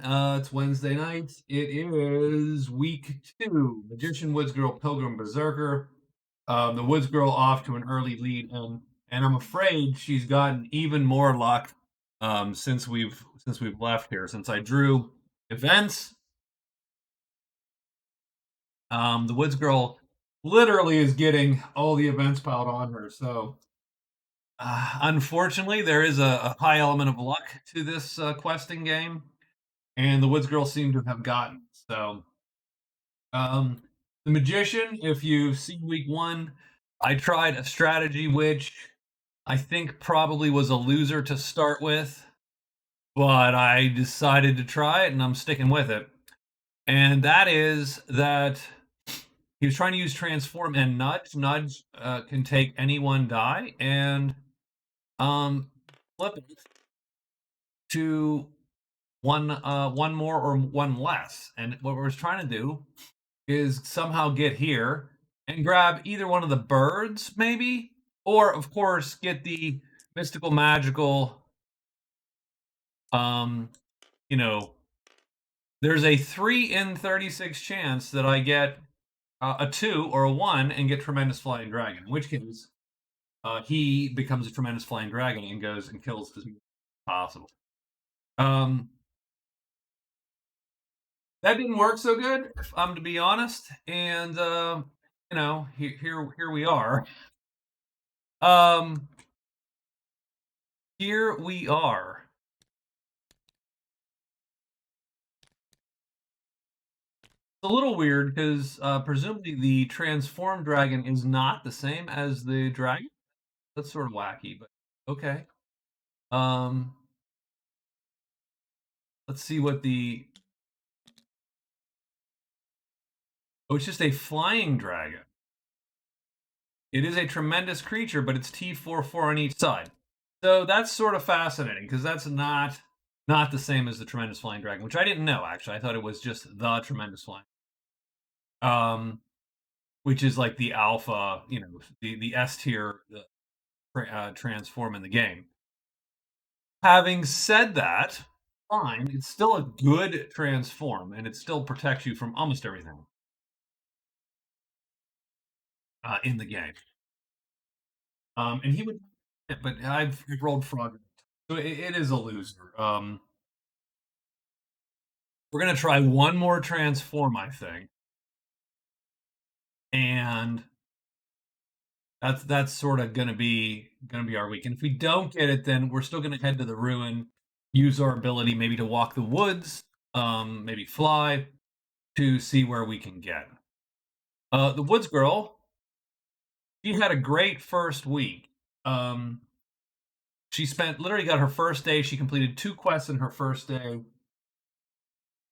It's Wednesday night. It is week 2. Magician, Woods Girl, Pilgrim, Berserker. The Woods Girl off to an early lead, and I'm afraid she's gotten even more luck since we've left here. Since I drew events, the Woods Girl literally is getting all the events piled on her. So unfortunately, there is a high element of luck to this questing game, and the Woods Girl seem to have gotten. So the Magician, if you've seen week 1, I tried a strategy which I think probably was a loser to start with, but I decided to try it and I'm sticking with it. And that is that he was trying to use transform and nudge. Nudge can take any one die and flip it to one more or one less. And what we're trying to do is somehow get here and grab either one of the birds, maybe, or of course get the mystical magical. Um, you know, there's a 3 in 36 chance that I get a 2 or a 1 and get tremendous flying dragon. In which case, he becomes a tremendous flying dragon and goes and kills as many as possible. That didn't work so good, if I'm to be honest. And here we are. Um, Here we are. It's a little weird because presumably the transformed dragon is not the same as the dragon. That's sort of wacky, but okay. Um, let's see what the. Oh, it's just a flying dragon. It is a tremendous creature, but it's T4/4 on each side. So that's sort of fascinating because that's not the same as the tremendous flying dragon, which I didn't know actually. I thought it was just the tremendous flying. Um, which is like the alpha, the S tier transform in the game. Having said that, fine, it's still a good transform, and it still protects you from almost everything in the game. And he would, but I've rolled frog, so it is a loser. We're gonna try one more transform, I think, and that's sort of gonna be our week. And if we don't get it, then we're still gonna head to the ruin, use our ability maybe to walk the woods, maybe fly to see where we can get. The woods girl, she had a great first week. Um, she spent literally got her first day. She completed 2 quests in her first day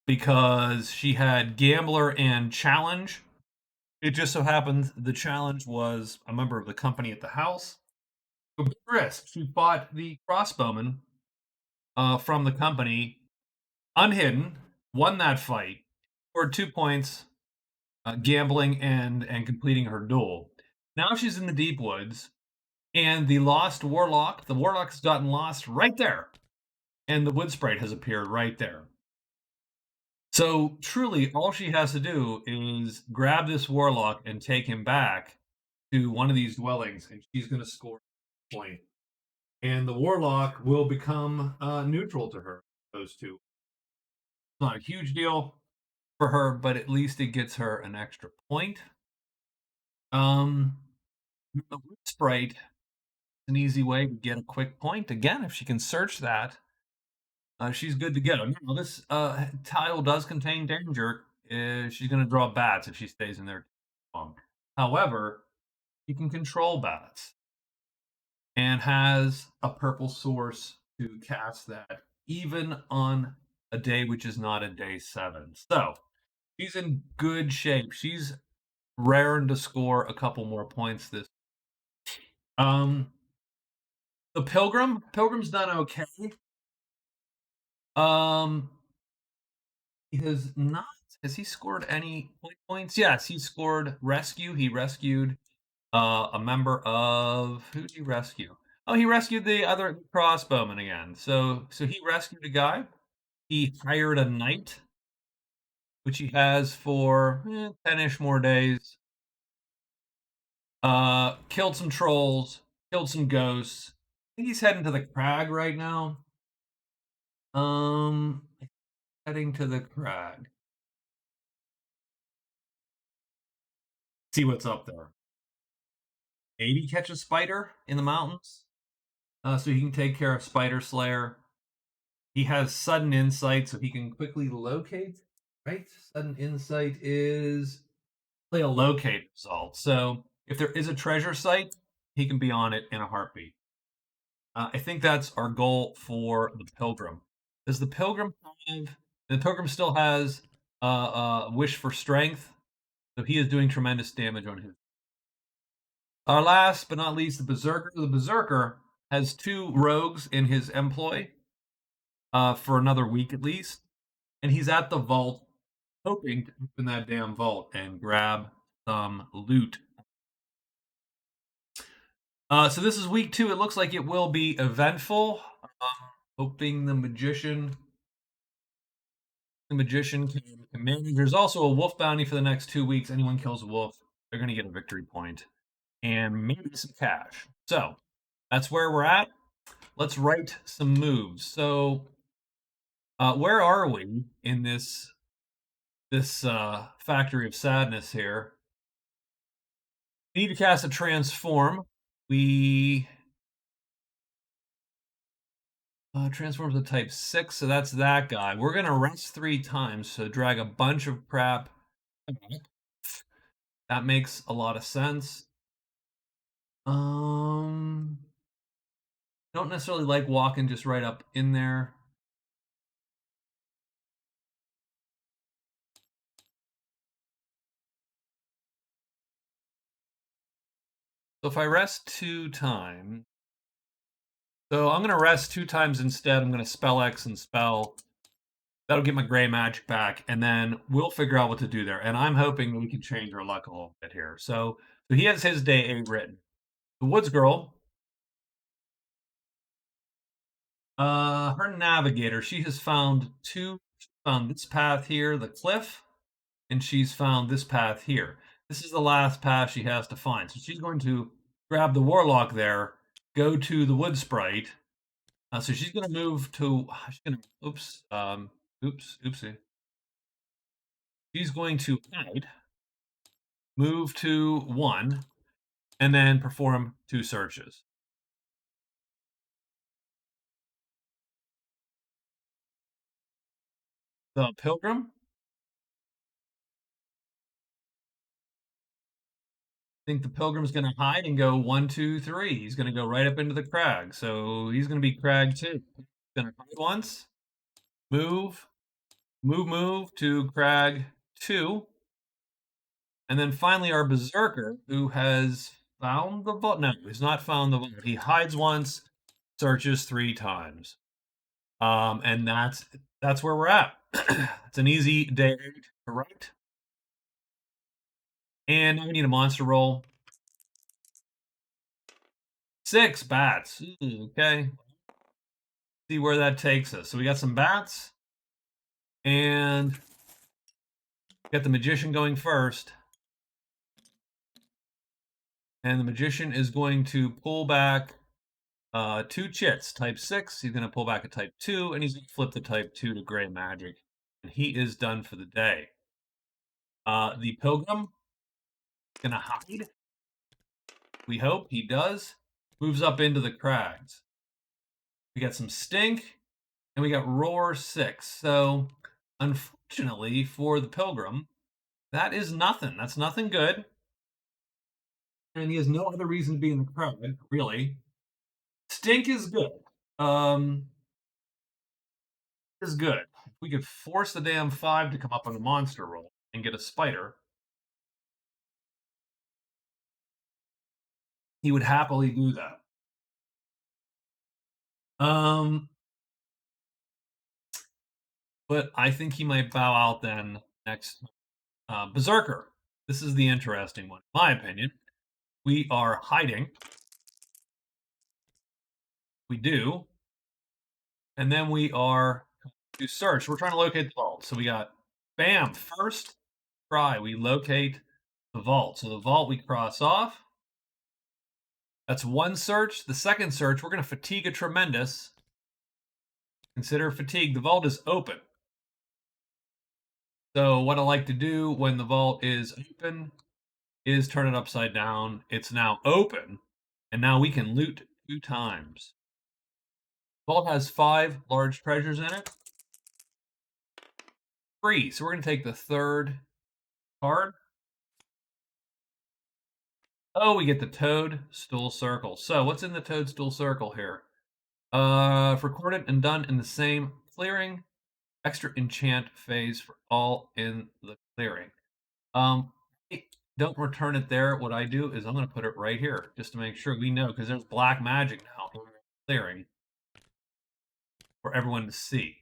because she had gambler and challenge. It just so happened the challenge was a member of the company at the house. So big risk. She bought the crossbowman from the company, unhidden, won that fight, scored 2 points, gambling and completing her duel. Now she's in the deep woods, and the warlock's gotten lost right there, and the wood sprite has appeared right there. So truly, all she has to do is grab this warlock and take him back to one of these dwellings, and she's going to score a point. And the warlock will become neutral to her. Those two. It's not a huge deal for her, but at least it gets her an extra point. Um, the wood sprite, an easy way to get a quick point. Again, if she can search that, she's good to go. Now, this tile does contain danger. She's going to draw bats if she stays in there too long. However, you can control bats and has a purple source to cast that, even on a day which is not a day 7. So she's in good shape. She's raring to score a couple more points this. Um, the Pilgrim's done okay. Um, he has not. Has he scored any points? Yes, he scored rescue. He rescued a member of who did he rescue? Oh, he rescued the other crossbowman again. So he rescued a guy. He hired a knight, which he has for 10-ish more days. Killed some trolls, killed some ghosts. I think he's heading to the crag right now. Um, heading to the crag. See what's up there. Maybe catch a spider in the mountains. So he can take care of Spider Slayer. He has sudden insight, so he can quickly locate. Right? Sudden insight is play a locate result. So if there is a treasure site, he can be on it in a heartbeat. I think that's our goal for the pilgrim. Does the pilgrim have? The pilgrim still has wish for strength, so he is doing tremendous damage on his. Our last but not least, the berserker. The berserker has two rogues in his employ for another week at least, and he's at the vault, hoping to open that damn vault and grab some loot. So this is week 2. It looks like it will be eventful. Hoping the magician can manage. There's also a wolf bounty for the next 2 weeks. Anyone kills a wolf, they're going to get a victory point and maybe some cash. So that's where we're at. Let's write some moves. So where are we in this factory of sadness here? We need to cast a transform. We transforms to type 6, so that's that guy. We're gonna rest 3 times, so drag a bunch of crap. That makes a lot of sense. Um, don't necessarily like walking just right up in there. So if I rest 2 times, so I'm gonna rest 2 times instead. I'm gonna spell X and spell. That'll get my gray magic back, and then we'll figure out what to do there. And I'm hoping we can change our luck a little bit here. So he has his day 8 written. The Woods Girl, her navigator, she has found found this path here, the cliff, and she's found this path here. This is the last path she has to find. So she's going to grab the warlock there, go to the wood sprite. So she's going to move to. She's going to. Oopsie. She's going to hide, move to 1, and then perform 2 searches. The pilgrim. I think the pilgrim's going to hide and go 1, 2, 3. He's going to go right up into the crag. So he's going to be crag 2. He's going to hide once, move, move to crag 2. And then finally, our berserker, who has found the vault. No, he's not found the vault. He hides once, searches 3 times. And that's where we're at. It's an easy day to write. And now we need a monster roll. 6 bats. Okay. See where that takes us. So we got some bats. And get the magician going first. And the magician is going to pull back 2 chits, type 6. He's going to pull back a type 2, and he's going to flip the type 2 to gray magic. And he is done for the day. The pilgrim is going to hide. We hope he does. Moves up into the crags. We got some stink, and we got roar 6. So, unfortunately for the pilgrim, that is nothing. That's nothing good. And he has no other reason to be in the crowd, really. Stink is good. Is good. If we could force the damn 5 to come up on the monster roll and get a spider, he would happily do that. But I think he might bow out then next. Berserker. This is the interesting one, in my opinion. We are hiding. We do. And then we are to search. We're trying to locate the vault. So we got, bam, first try, we locate the vault. So the vault we cross off. That's one search. The second search, we're going to fatigue a tremendous. Consider fatigue. The vault is open. So what I like to do when the vault is open is turn it upside down. It's now open, and now we can loot 2 times. Vault has 5 large treasures in it. 3. So we're going to take the third card. Oh, we get the toadstool circle. So what's in the toadstool circle here? If recorded and done in the same clearing, extra enchant phase for all in the clearing. Hey, don't return it there. What I do is I'm going to put it right here just to make sure we know, because there's black magic now in the clearing for everyone to see.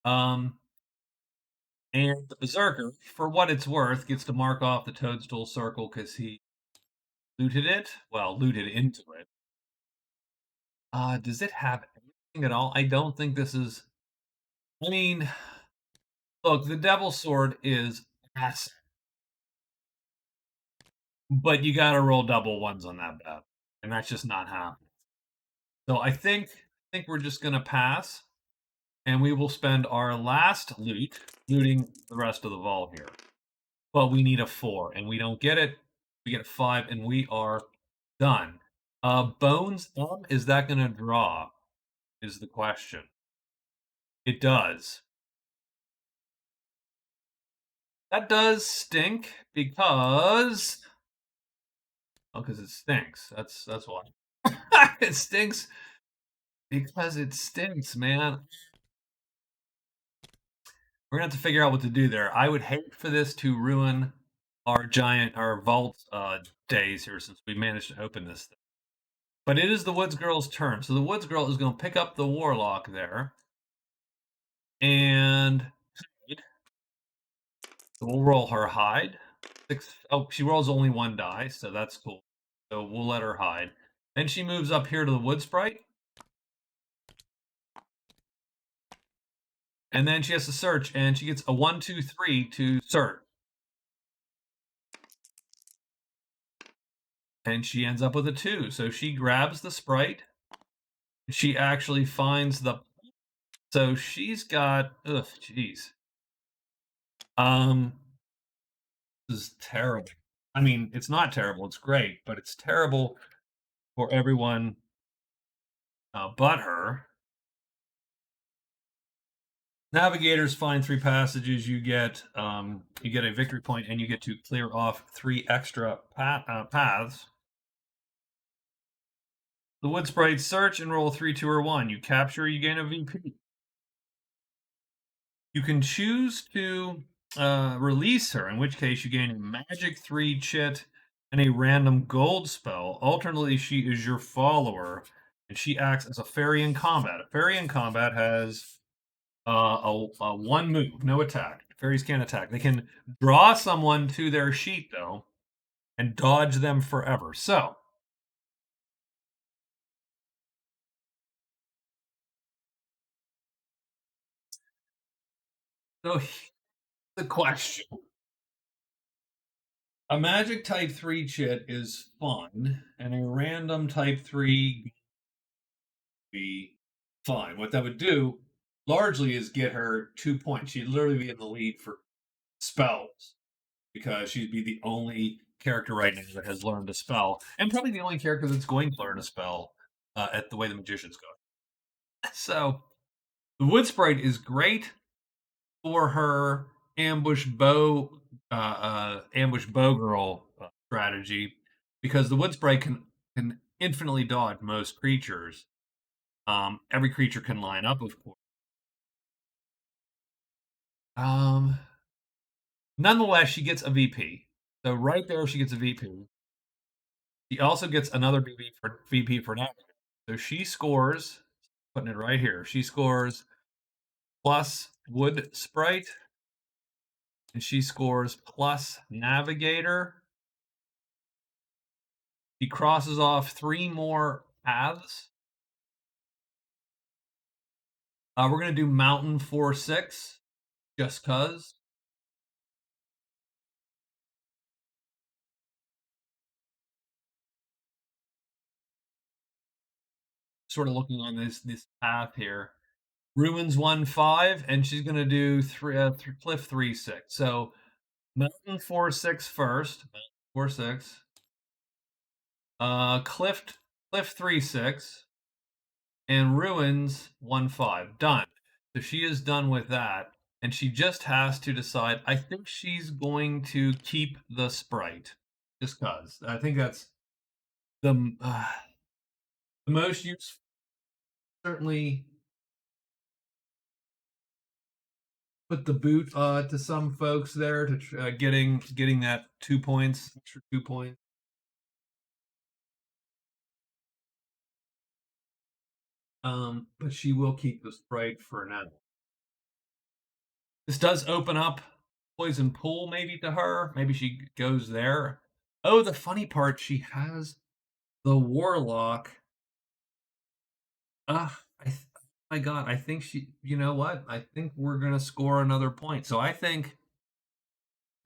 And the Berserker, for what it's worth, gets to mark off the toadstool circle because he looted it. Well, looted into it. Does it have anything at all? I don't think this is. I mean, look, the Devil's Sword is massive, but you got to roll double ones on that bet, and that's just not happening. So I think we're just gonna pass, and we will spend our last looting the rest of the vault here. But we need a 4, and we don't get it. We get a 5, and we are done. Bones, is that gonna draw? Is the question. It does. That does stink because because it stinks. That's why. It stinks because it stinks, man. We're gonna have to figure out what to do there. I would hate for this to ruin our vault days here, since we managed to open this thing. But it is the Woods Girl's turn. So the Woods Girl is gonna pick up the Warlock there. And we'll roll her hide. 6. Oh, she rolls only 1 die, so that's cool. So we'll let her hide. Then she moves up here to the Wood Sprite. And then she has to search, and she gets a 1, 2, 3 to search. And she ends up with a 2. So she grabs the Sprite. She actually finds the. So she's got. Ugh, jeez. This is terrible. I mean, it's not terrible. It's great, but it's terrible for everyone but her. Navigators find 3 passages. You get a victory point, and you get to clear off 3 extra paths. The Wood Sprites search and roll 3, 2, or 1. You capture, you gain a VP. You can choose to release her, in which case you gain a magic 3 chit and a random gold spell. Alternately, she is your follower, and she acts as a fairy in combat. A fairy in combat has a 1 move, no attack. Fairies can't attack. They can draw someone to their sheet, though, and dodge them forever. So the question. A magic type 3 chit is fun, and a random type 3 be fine. What that would do largely is get her 2 points. She'd literally be in the lead for spells, because she'd be the only character right now that has learned a spell, and probably the only character that's going to learn a spell at the way the magician's go. So the Wood Sprite is great for her ambush bow girl strategy, because the Wood Sprite can infinitely dodge most creatures. Every creature can line up, of course. Um, Nonetheless, she gets a VP. So right there, she gets a VP. She also gets another VP for now. So she scores, putting it right here. She scores plus Wood Sprite, and she scores plus Navigator. She crosses off 3 more paths. We're gonna do Mountain 4/6, just cause. Sort of looking on this path here. Ruins 1/5, and she's gonna do Cliff 3/6. So Mountain 4/6 first. Mountain 4/6. Cliff 3/6 and Ruins 1/5. Done. So she is done with that, and she just has to decide. I think she's going to keep the sprite, just cause. I think that's the most useful. Certainly put the boot to some folks there to getting that 2 points, extra 2 points. But she will keep the sprite for now. This does open up poison pool maybe to her. Maybe she goes there. Oh, the funny part, she has the warlock. My God, I think she. You know what? I think we're gonna score another point. So I think.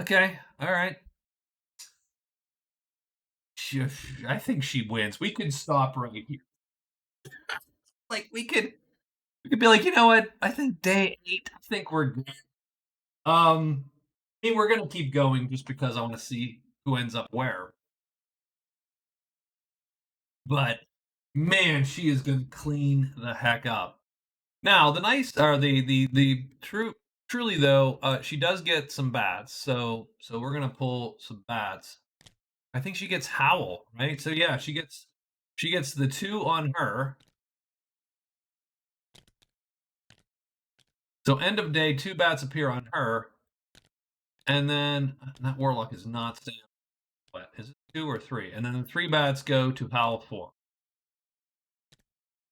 Okay, all right. I think she wins. We could stop right here. Like we could be like, you know what? I think day 8. I think we're good. I mean, we're gonna keep going just because I want to see who ends up where. But man, she is gonna clean the heck up. Now, the nice or the truly though, she does get some bats. So we're gonna pull some bats. I think she gets Howl, right? So yeah, she gets the 2 on her. So end of day, 2 bats appear on her, and then that warlock is not staying. What is it, 2 or 3? And then the 3 bats go to Howl 4.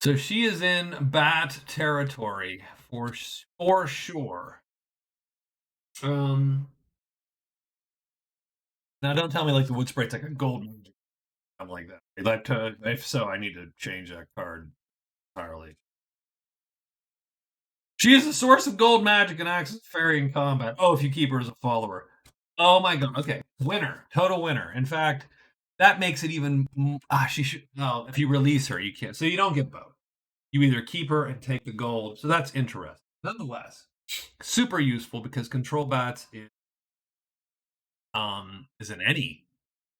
So she is in bat territory for sure. Um, Now don't tell me like the wood sprite's like a gold magic. I'm like that. If so, I need to change that card entirely. She is the source of gold magic and acts as fairy in combat. Oh, if you keep her as a follower. Oh my God. Okay, winner, total winner. In fact, that makes it even. She should. No, if you release her, you can't. So you don't get both. You either keep her and take the gold. So that's interesting. Nonetheless, super useful because control bats is an any.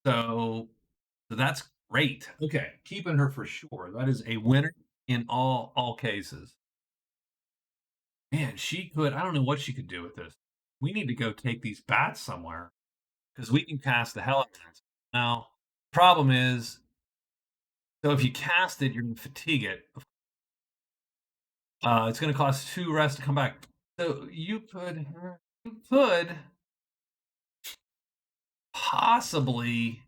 So that's great. Okay, keeping her for sure. That is a winner in all cases. Man, she could. I don't know what she could do with this. We need to go take these bats somewhere because we can cast the hell out of it. Now, problem is, so if you cast it, you're gonna fatigue it. It's gonna cost 2 rest to come back. So you could possibly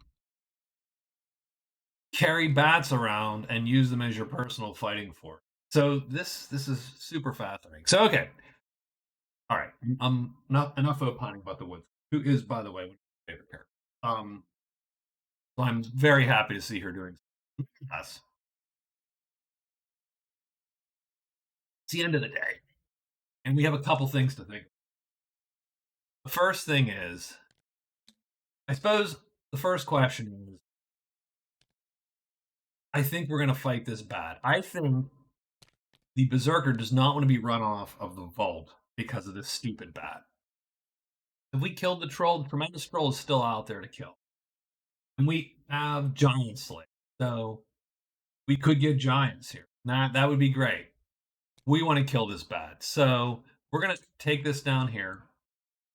carry bats around and use them as your personal fighting force. So this is super fascinating. So okay, all right. Not enough opining about the woods. Who is, by the way, one of my favorite characters. So I'm very happy to see her doing. Yes, it's the end of the day, and we have a couple things to think. The first thing is, I suppose, the first question is, I think we're gonna fight this bad. I think the Berserker does not want to be run off of the vault because of this stupid bat. If we killed the troll, the tremendous troll is still out there to kill. And we have giant slay. So we could get giants here. That would be great. We want to kill this bat. So we're gonna take this down here.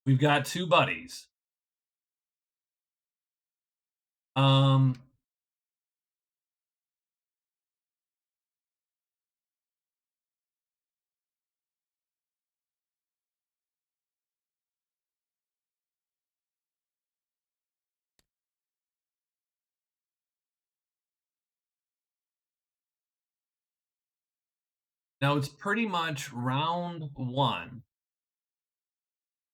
We've got 2 buddies. Um Now it's pretty much round 1.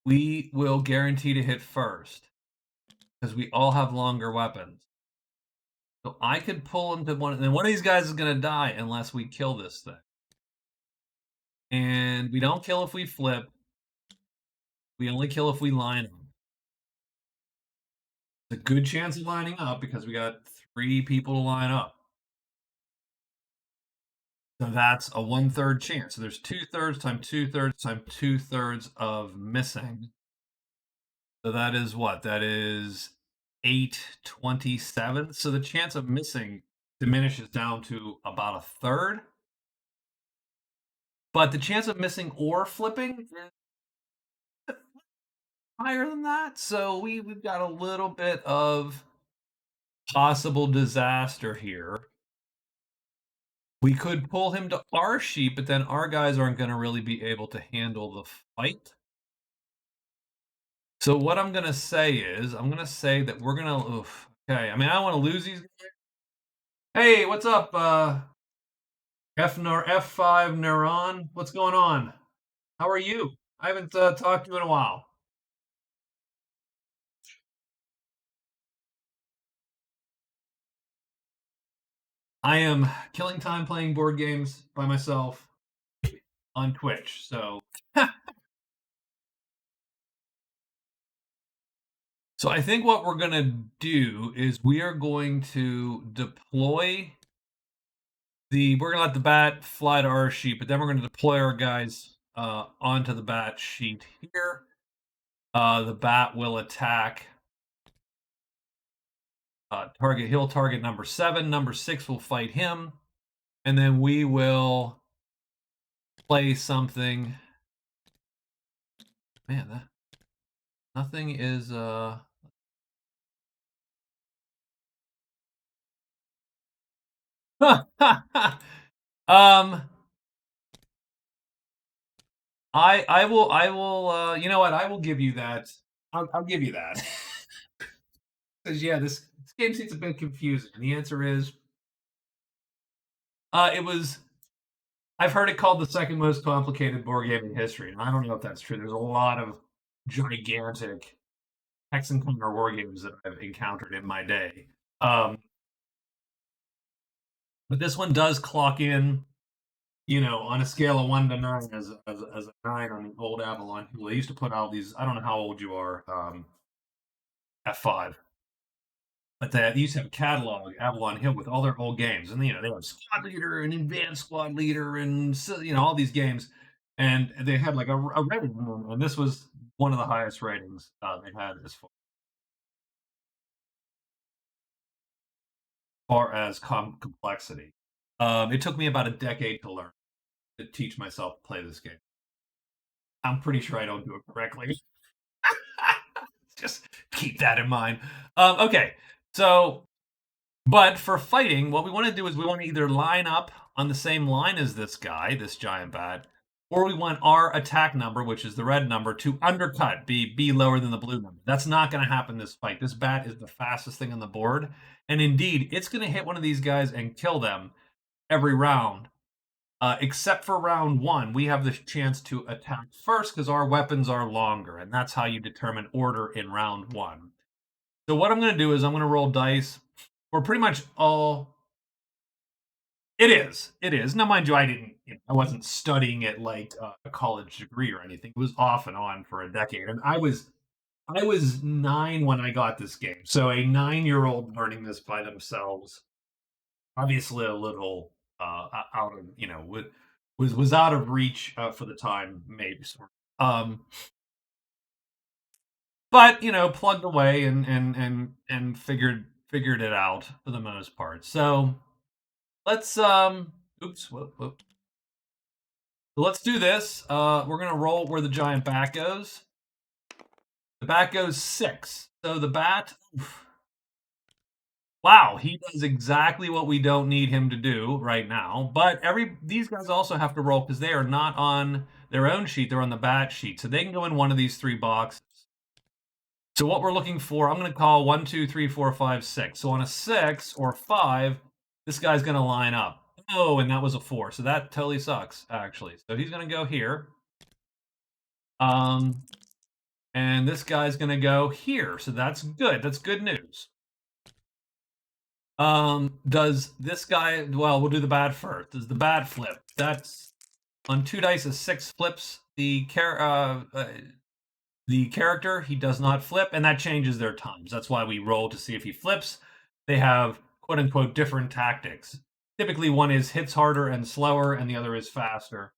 We will guarantee to hit first because we all have longer weapons. So I could pull him to one, and then one of these guys is gonna die unless we kill this thing. And we don't kill if we flip. We only kill if we line up. It's a good chance of lining up because we got 3 people to line up. So that's a 1/3 chance. So there's 2/3 times 2/3 times 2/3 of missing. So that is what? That is 8/27. So the chance of missing diminishes down to about a third. But the chance of missing or flipping is higher than that. So we've got a little bit of possible disaster here. We could pull him to our sheep, but then our guys aren't going to really be able to handle the fight. So what I'm going to say is, I'm going to say that we're going to, okay, I mean, I don't want to lose these guys. Hey, what's up, F5 Neuron? What's going on? How are you? I haven't talked to you in a while. I am killing time playing board games by myself on Twitch. So so I think what we're going to do is we are going to deploy we're going to let the bat fly to our sheet, but then we're going to deploy our guys onto the bat sheet here. The bat will attack he'll target number 7, number 6 will fight him, and then we will play something. Man, that nothing is um I will you know what, I will give you that. I'll give you that. Because yeah, this game seems a bit confusing. And the answer is it was I've heard it called the second most complicated board game in history, and I don't know if that's true. There's a lot of gigantic Hex and Conquer war games that I've encountered in my day. But this one does clock in, on a scale of 1 to 9 as a 9 on the old Avalon. They used to put out these. I don't know how old you are, F5, but they used to have a catalog, Avalon Hill, with all their old games, and they have Squad Leader and Advanced Squad Leader, and all these games, and they had like a rating, and this was one of the highest ratings they had as far as complexity. It took me about a decade to learn to teach myself to play this game. I'm pretty sure I don't do it correctly. Just keep that in mind. Okay, so but for fighting, what we want to do is we want to either line up on the same line as this guy, this giant bat, or we want our attack number, which is the red number, to undercut, be lower than the blue number. That's not going to happen this fight. This bat is the fastest thing on the board, and indeed, it's going to hit one of these guys and kill them every round. Except for round 1, we have the chance to attack first because our weapons are longer, and that's how you determine order in round 1. So what I'm going to do is I'm going to roll dice. We're pretty much all. It is. It is. Now, mind you, I wasn't studying it like a college degree or anything. It was off and on for a decade, and I was 9 when I got this game. So a 9-year-old learning this by themselves, obviously a little out of was out of reach for the time, maybe. But plugged away and figured it out for the most part. So let's oops, whoop, whoop. So let's do this. We're gonna roll where the giant bat goes. The bat goes 6. So the bat. Oof. Wow, he does exactly what we don't need him to do right now. But these guys also have to roll because they are not on their own sheet; they're on the bat sheet, so they can go in one of these 3 boxes. So what we're looking for, I'm going to call 1, 2, 3, 4, 5, 6. So on a 6 or 5, this guy's going to line up. Oh, and that was a 4, so that totally sucks, actually. So he's going to go here. And this guy's going to go here, so that's good. That's good news. Does this guy? Well, we'll do the bat first. Does the bat flip? That's On 2 dice, a 6 flips the character. He does not flip, and that changes their times. That's why we roll to see if he flips. They have quote unquote different tactics. Typically, one is hits harder and slower, and the other is faster.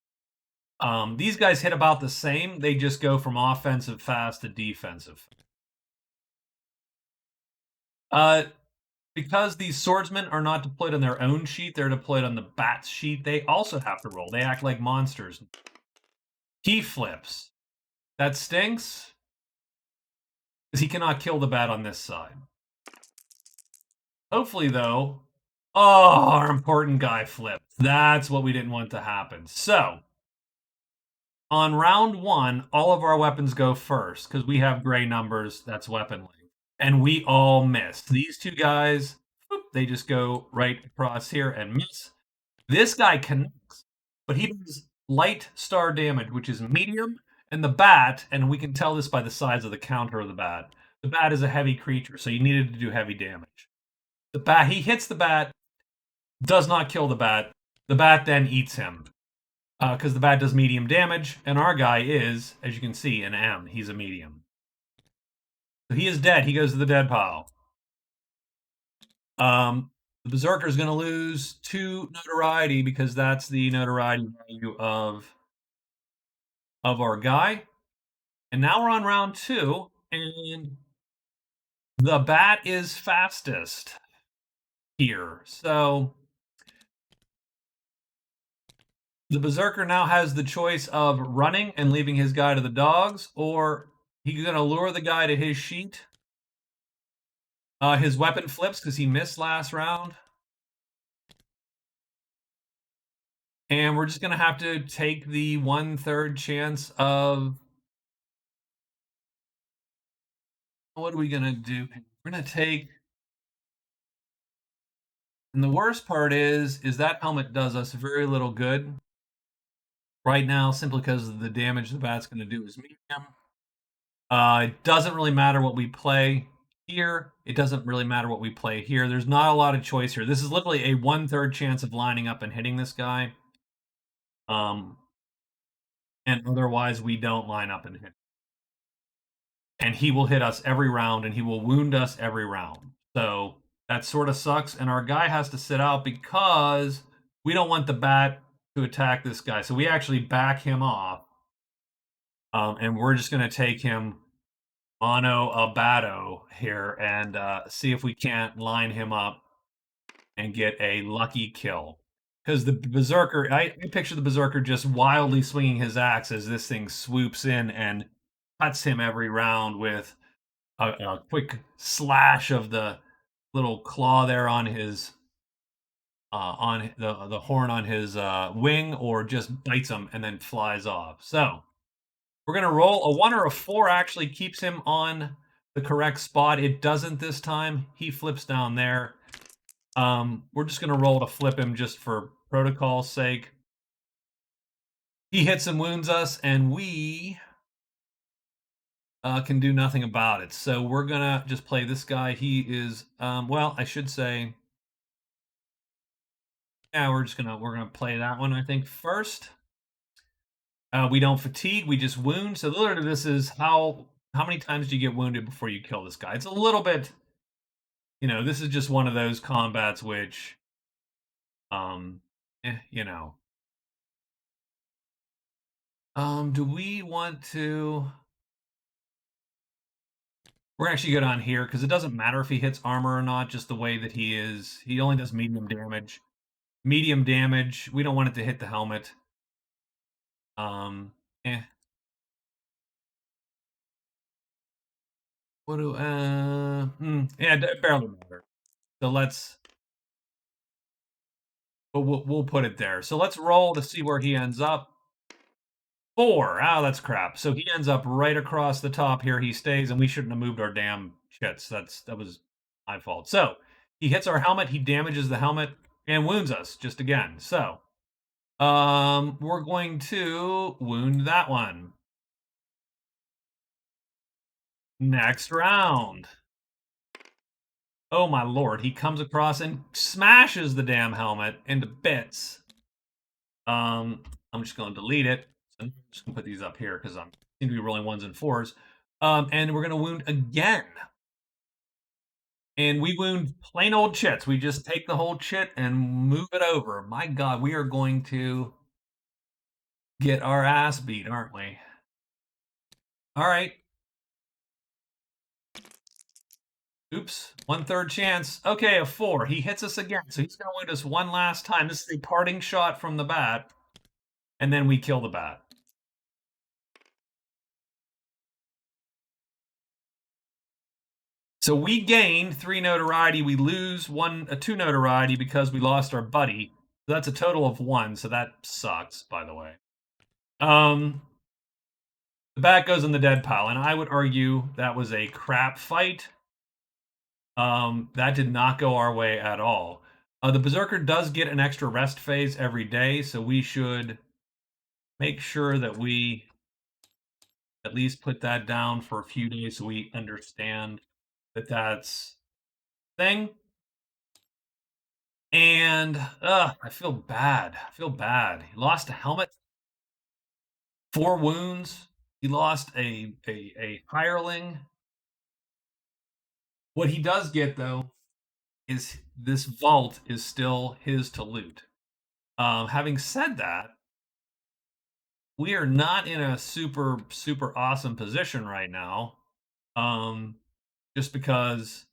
These guys hit about the same. They just go from offensive fast to defensive. Because these swordsmen are not deployed on their own sheet, they're deployed on the bat's sheet. They also have to roll. They act like monsters. He flips. That stinks, because he cannot kill the bat on this side. Hopefully, though, our important guy flipped. That's what we didn't want to happen. So, on round 1, all of our weapons go first, because we have gray numbers. That's weapon length. And we all miss. These two guys, they just go right across here and miss. This guy connects, but he does light star damage, which is medium, and the bat, and we can tell this by the size of the counter of the bat. The bat is a heavy creature, so you needed to do heavy damage. The bat, he hits the bat, does not kill the bat. The bat then eats him, because the bat does medium damage, and our guy is, as you can see, an M. He's a medium. So he is dead. He goes to the dead pile. The Berserker is going to lose 2 notoriety, because that's the notoriety value of our guy. And now we're on round 2, and the bat is fastest here. So the Berserker now has the choice of running and leaving his guy to the dogs, or he's going to lure the guy to his sheet. His weapon flips because he missed last round. And we're just going to have to take the 1/3 chance of... What are we going to do? We're going to take... And the worst part is that helmet does us very little good right now, simply because of the damage the bat's going to do is medium. It doesn't really matter what we play here. It doesn't really matter what we play here. There's not a lot of choice here. This is literally a 1/3 chance of lining up and hitting this guy. And otherwise we don't line up and hit. And he will hit us every round, and he will wound us every round. So that sort of sucks. And our guy has to sit out because we don't want the bat to attack this guy. So we actually back him off. And we're just going to take him mono a batto here and see if we can't line him up and get a lucky kill. Because the Berserker, I picture the Berserker just wildly swinging his axe as this thing swoops in and cuts him every round with a quick slash of the little claw there on his on the horn on his wing, or just bites him and then flies off. So we're gonna roll. A 1 or a 4 actually keeps him on the correct spot. It doesn't this time. He flips down there. We're just gonna roll to flip him just for protocol's sake. He hits and wounds us, and we can do nothing about it. So we're gonna just play this guy. He is well, I should say, yeah, we're gonna play that one, I think, first. We don't fatigue, we just wound. So literally this is how many times do you get wounded before you kill this guy? It's a little bit, this is just one of those combats which you know. Do we want to... We're actually good on here, because it doesn't matter if he hits armor or not, just the way that he is. He only does medium damage. Medium damage. We don't want it to hit the helmet. Eh. What do, yeah, it barely matters. So let's... But we'll put it there. So let's roll to see where he ends up. 4. Oh, that's crap. So he ends up right across the top here. He stays, and we shouldn't have moved our damn shits. That was my fault. So he hits our helmet. He damages the helmet and wounds us just again. So we're going to wound that one. Next round. Oh my lord, he comes across and smashes the damn helmet into bits. I'm just going to delete it. So I'm just going to put these up here because I seem to be rolling 1s and 4s. And we're going to wound again. And we wound plain old chits. We just take the whole chit and move it over. My God, we are going to get our ass beat, aren't we? All right. Oops, 1/3 chance. Okay, a 4. He hits us again, so he's going to wound us one last time. This is a parting shot from the bat, and then we kill the bat. So we gain 3 notoriety. We lose 2 notoriety because we lost our buddy. So that's a total of 1. So that sucks, by the way. The bat goes in the dead pile, and I would argue that was a crap fight. That did not go our way at all. The Berserker does get an extra rest phase every day, so we should make sure that we at least put that down for a few days so we understand that that's thing. And I feel bad. I feel bad. He lost a helmet, 4 wounds. He lost a hireling. What he does get though is this vault is still his to loot. Having said that, we are not in a super awesome position right now. Just because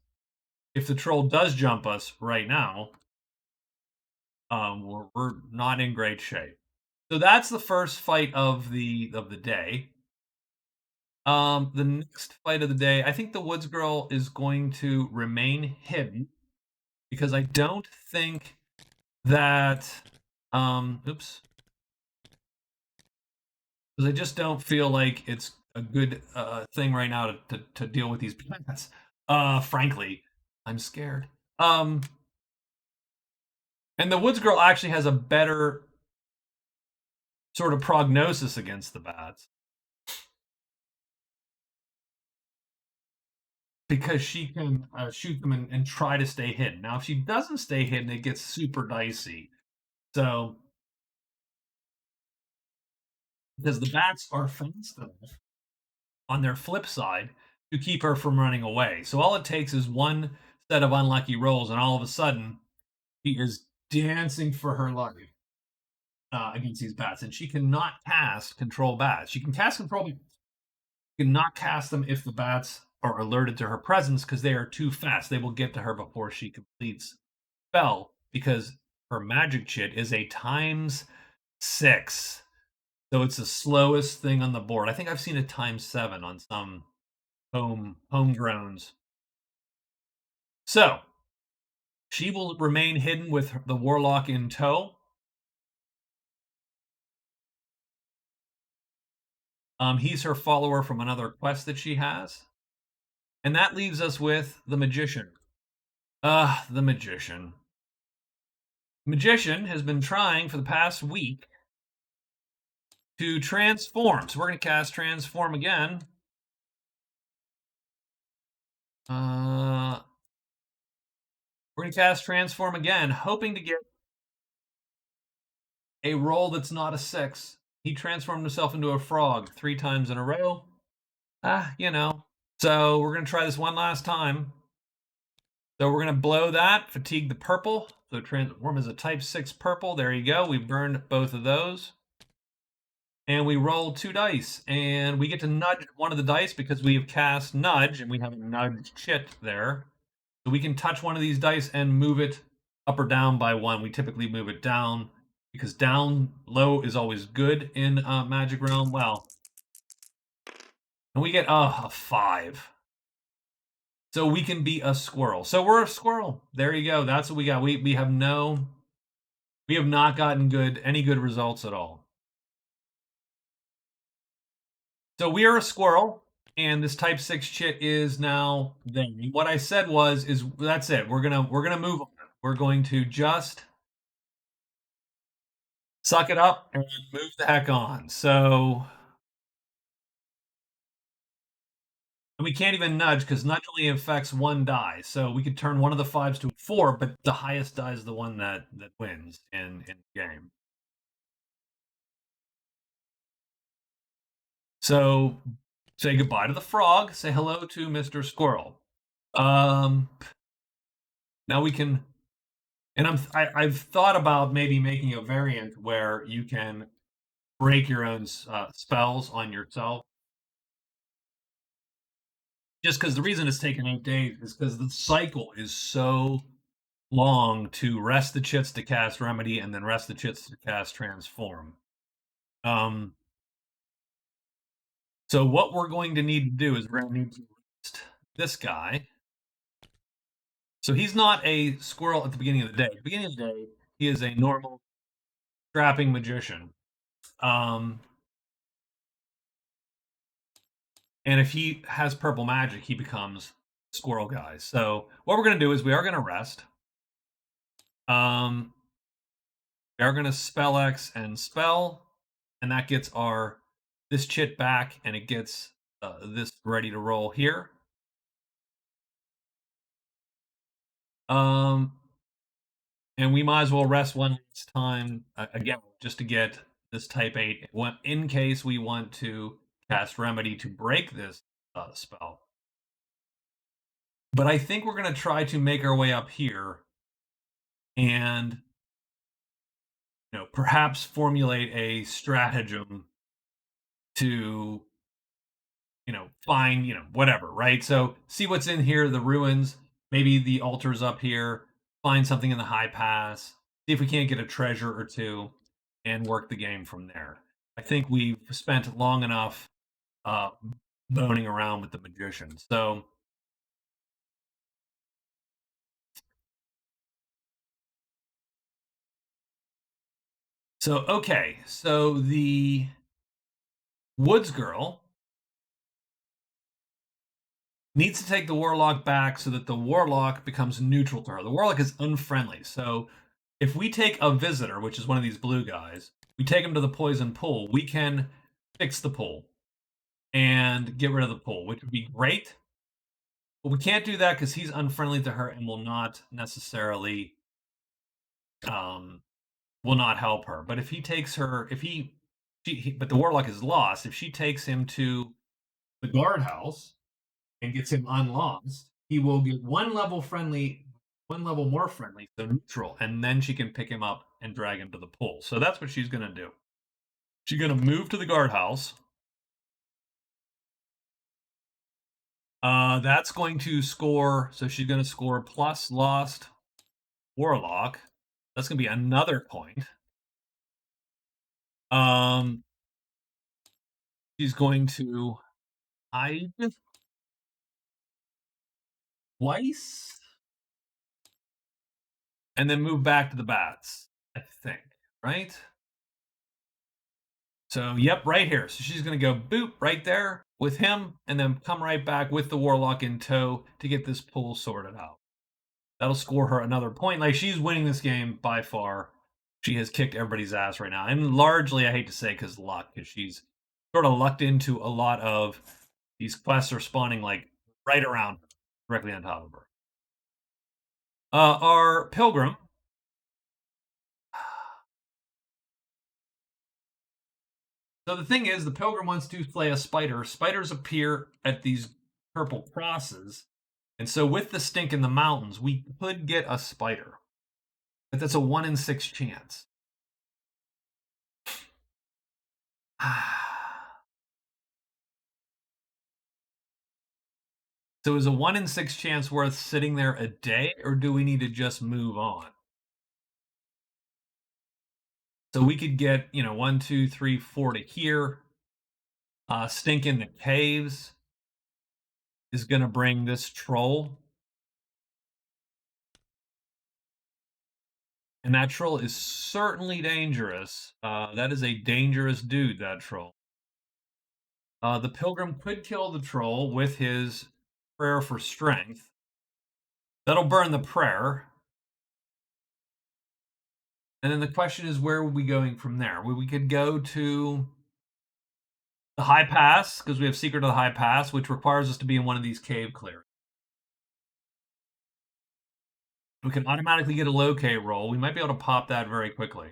if the troll does jump us right now, we're not in great shape. So that's the first fight of the day. The next fight of the day, I think the Woods Girl is going to remain hidden because I don't think that oops. Because I just don't feel like it's a good thing right now to deal with these plants. Frankly, I'm scared. And the Woods Girl actually has a better sort of prognosis against the bats because she can shoot them and try to stay hidden. Now, if she doesn't stay hidden, it gets super dicey. So, because the bats are fast enough on their flip side to keep her from running away. So all it takes is one set of unlucky rolls, and all of a sudden, she is dancing for her life against these bats, and she cannot cast control bats. She can cast control, but she cannot cast them if the bats are alerted to her presence because they are too fast. They will get to her before she completes spell because her magic chit is a ×6. So it's the slowest thing on the board. I think I've seen a ×7 on some homegrowns. So she will remain hidden with the warlock in tow. He's her follower from another quest that she has. And that leaves us with the magician. The magician. Magician has been trying for the past week to transform. So we're going to cast transform again. We're going to cast transform again, hoping to get a roll that's not a 6. He transformed himself into a frog 3 times in a row. You know. So we're going to try this one last time. So we're going to blow that, fatigue the purple. So transform as a ×6 purple. There you go. We burned both of those. And we roll 2 dice. And we get to nudge one of the dice because we have cast nudge, and we have a nudge chit there. So we can touch one of these dice and move it up or down by 1. We typically move it down because down low is always good in Magic Realm. Well, and we get a 5. So we can be a squirrel. So we're a squirrel. There you go. That's what we got. We have not gotten any good results at all. So we are a squirrel, and this ×6 chit is now there. What I said is that's it. We're gonna move on. We're going to just suck it up and move the heck on. So and we can't even nudge because nudge only affects 1 die. So we could turn one of the 5s to a 4, but the highest die is the one that wins in the game. So say goodbye to the frog. Say hello to Mr. Squirrel. Um, Now we can, and I've thought about maybe making a variant where you can break your own spells on yourself. Just because the reason it's taken 8 days is because the cycle is so long to rest the chits to cast remedy and then rest the chits to cast transform. Um, so what we're going to need to do is we're going to need to rest this guy. So he's not a squirrel at the beginning of the day. At the beginning of the day, he is a normal strapping magician. Um, and if he has purple magic, he becomes squirrel guy. So what we're going to do is we are going to rest. Um, we are going to spell X and spell, and that gets our this chit back, and it gets this ready to roll here. Um, and we might as well rest one last time again, just to get this type 8 in case we want to cast remedy to break this spell. But I think we're going to try to make our way up here and perhaps formulate a stratagem to find whatever, right? So see what's in here, the ruins, maybe the altars up here, find something in the high pass, see if we can't get a treasure or two, and work the game from there. I think we've spent long enough uh boning around with the magician. So okay, so the woods girl needs to take the warlock back so that the warlock becomes neutral to her. The warlock is unfriendly. So if we take a visitor, which is one of these blue guys, we take him to the poison pool, we can fix the pool and get rid of the pool, which would be great. But we can't do that because he's unfriendly to her and um will not help her. But if he takes her, if but the warlock is lost. If she takes him to the guardhouse and gets him unlocked, he will get one level more friendly, so neutral, and then she can pick him up and drag him to the pool. So that's what she's going to do. She's going to move to the guardhouse. That's going to score. So she's going to score plus lost warlock. That's going to be another point. Um, she's going to hide twice and then move back to the bats. I think, right? So, yep, right here. So she's going to go boop right there with him and then come right back with the warlock in tow to get this pool sorted out. That'll score her another point. Like, she's winning this game by far. She has kicked everybody's ass right now. And largely, I hate to say, because luck, because she's sort of lucked into a lot of these quests are spawning like right around her, directly on top of her. Our pilgrim. So the thing is, the pilgrim wants to slay a spider. Spiders appear at these purple crosses. And so with the stink in the mountains, we could get a spider. But that's a 1 in 6 chance. So is a 1 in 6 chance worth sitting there a day, or do we need to just move on? So we could get, 1, 2, 3, 4 to here. Stink in the caves is going to bring this troll. And that troll is certainly dangerous. That is a dangerous dude, that troll. The pilgrim could kill the troll with his prayer for strength. That'll burn the prayer. And then the question is, where are we going from there? We could go to the high pass, because we have secret of the high pass, which requires us to be in one of these cave clearings. We can automatically get a locate roll. We might be able to pop that very quickly.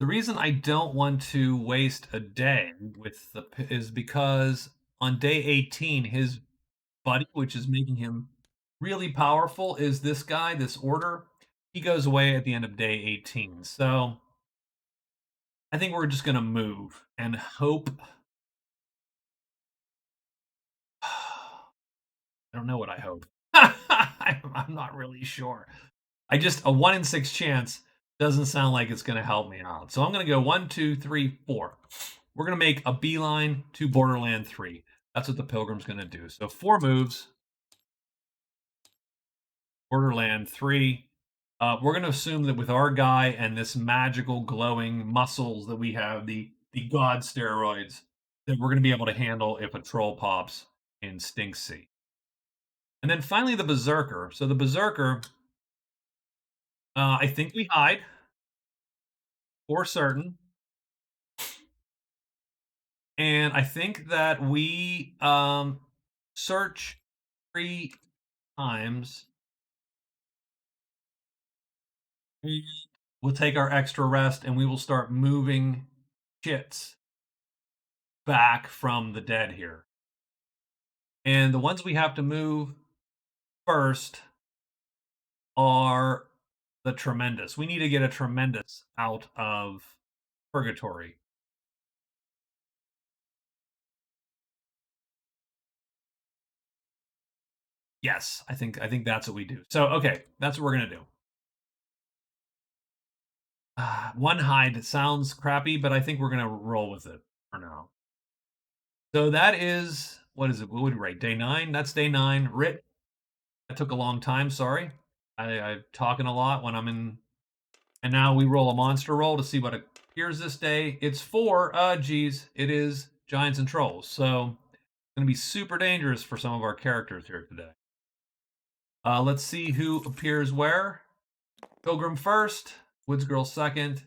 The reason I don't want to waste a day with the is because on day 18, his buddy, which is making him really powerful, is this guy, this order. He goes away at the end of day 18. So I think we're just going to move and hope. I don't know what I hope. I'm not really sure. I just a 1 in 6 chance doesn't sound like it's gonna help me out. So I'm gonna go 1, 2, 3, 4. We're gonna make a beeline to Borderland 3. That's what the Pilgrim's gonna do. So 4 moves, Borderland 3. We're gonna assume that with our guy and this magical glowing muscles that we have, the god steroids, that we're gonna be able to handle if a troll pops in Stink Sea. And then finally the Berserker. So the Berserker, I think we hide for certain. And I think that we search 3 times. And we'll take our extra rest and we will start moving shits back from the dead here. And the ones we have to move first are the Tremendous. We need to get a Tremendous out of purgatory. Yes, I think that's what we do. So okay, that's what we're gonna do. One hide sounds crappy, but I think we're gonna roll with it for now. So that is what is it? What would we write? Day 9? That's day 9. Writ. That took a long time, sorry. I'm talking a lot when I'm in and now we roll a monster roll to see what appears this day. It's 4. Geez. It is giants and trolls. So it's gonna be super dangerous for some of our characters here today. Let's see who appears where. Pilgrim first, Woods Girl second,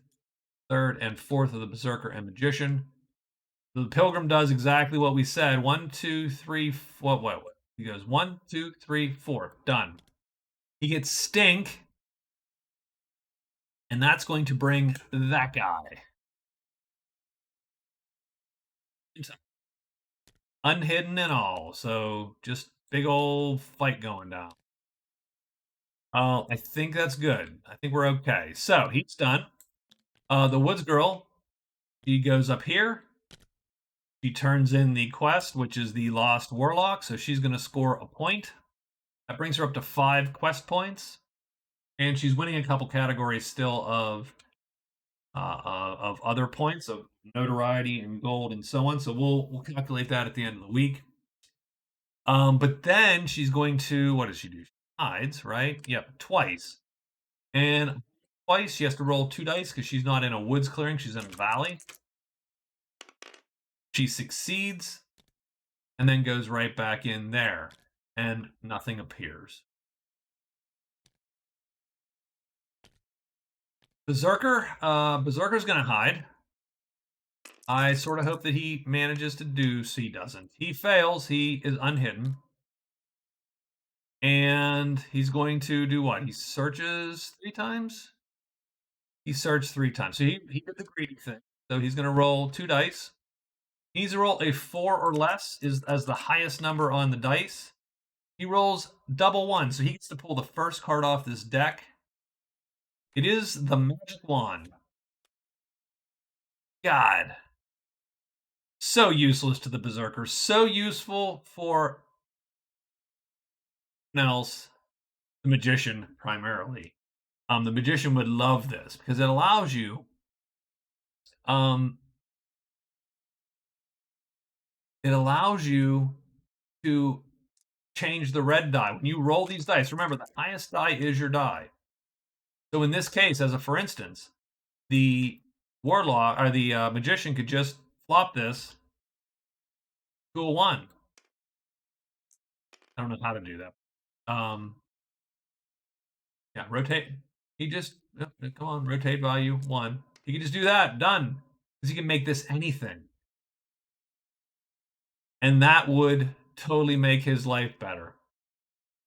third and fourth of the Berserker and Magician. The Pilgrim does exactly what we said. 1, 2, 3, what? He goes 1, 2, 3, 4. Done. He gets Stink, and that's going to bring that guy. Unhidden and all. So just big old fight going down. Oh, I think that's good. I think we're okay. So he's done. The Woods Girl, he goes up here. She turns in the quest, which is the Lost Warlock. So she's going to score a point. That brings her up to 5 quest points. And she's winning a couple categories still of other points of notoriety and gold and so on. So we'll calculate that at the end of the week. But then she's going to what does she do? She hides, right? Yep, twice. And twice she has to roll 2 dice because she's not in a woods clearing, she's in a valley. She succeeds and then goes right back in there, and nothing appears. Berserker's gonna hide. I sort of hope that he manages to do, so he doesn't. He fails, he is unhidden. And he's going to do what? He searches 3 times? He searched 3 times. So he did the greedy thing. So he's gonna roll 2 dice. He needs to roll a 4 or less is as the highest number on the dice. He rolls double 1, so he gets to pull the first card off this deck. It is the Magic Wand. God. So useless to the Berserker. So useful for else, the Magician primarily. The Magician would love this because it allows you to change the red die. When you roll these dice, remember the highest die is your die. So in this case, as a for instance, the Warlock or the Magician could just flop this to a 1. I don't know how to do that. Yeah, rotate. He just come on, rotate value 1. He can just do that. Done. Because he can make this anything. And that would totally make his life better.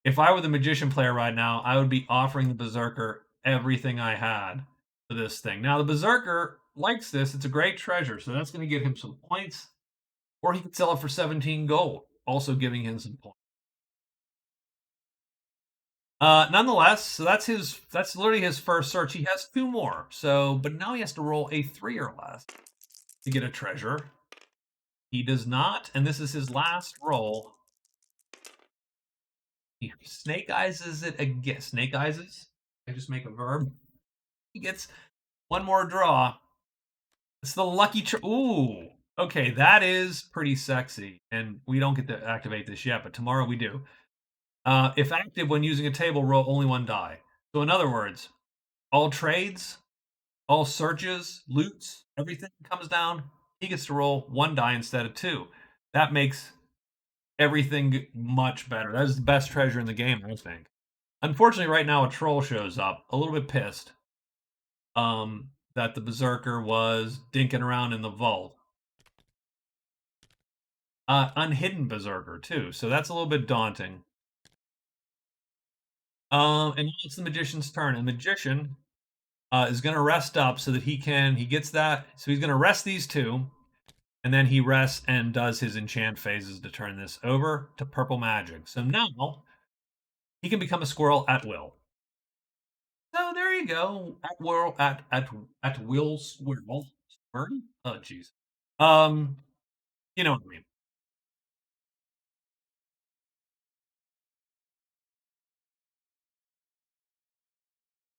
If I were the Magician player right now, I would be offering the Berserker everything I had for this thing. Now, the Berserker likes this. It's a great treasure, so that's going to get him some points. Or he could sell it for 17 gold, also giving him some points. Nonetheless, so that's literally his first search. He has 2 more. So, but now he has to roll a 3 or less to get a treasure. He does not, and this is his last roll. He snake eyes it again. Snake eyes? I just make a verb. He gets one more draw. It's the lucky ooh. Okay, that is pretty sexy. And we don't get to activate this yet, but tomorrow we do. If active when using a table, roll only 1 die. So in other words, all trades, all searches, loots, everything comes down. He gets to roll 1 die instead of 2. That makes everything much better. That is the best treasure in the game, I think. Unfortunately, right now a troll shows up, a little bit pissed. That the Berserker was dinking around in the vault. Unhidden Berserker too, so that's a little bit daunting. And now it's the Magician's turn. And Magician is going to rest up so that he gets that. So he's going to rest these 2, and then he rests and does his enchant phases to turn this over to purple magic. So now he can become a squirrel at will. So there you go. At will squirrel. Oh jeez. You know what I mean.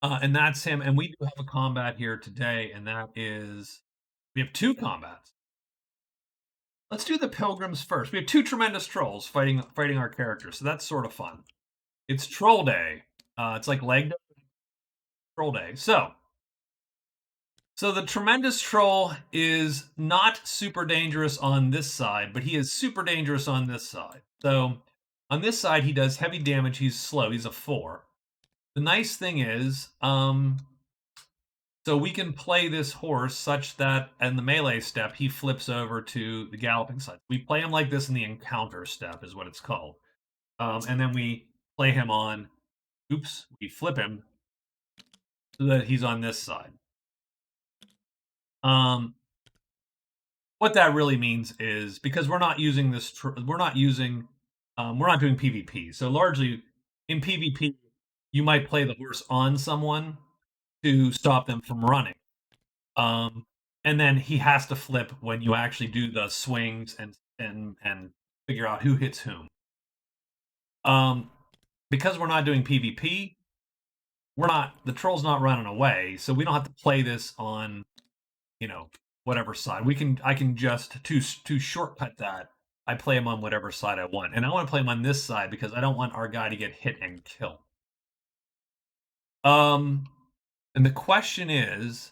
And that's him. And we do have a combat here today, and that is we have 2 combats. Let's do the pilgrims first. We have 2 tremendous trolls fighting our characters, so that's sort of fun. It's Troll Day. It's like leg day, Troll Day. So the tremendous troll is not super dangerous on this side, but he is super dangerous on this side. So on this side, he does heavy damage. He's slow. He's a 4. The nice thing is, so we can play this horse such that in the melee step, he flips over to the galloping side. We play him like this in the encounter step is what it's called. And then we play him on, we flip him so that he's on this side. What that really means is because we're not using this, we're not doing PvP. So largely in PvP, you might play the horse on someone to stop them from running. And then he has to flip when you actually do the swings and figure out who hits whom. Because we're not doing PvP, the troll's not running away, so we don't have to play this on, whatever side. I can just to shortcut that. I play him on whatever side I want, and I want to play him on this side because I don't want our guy to get hit and kill. And the question is,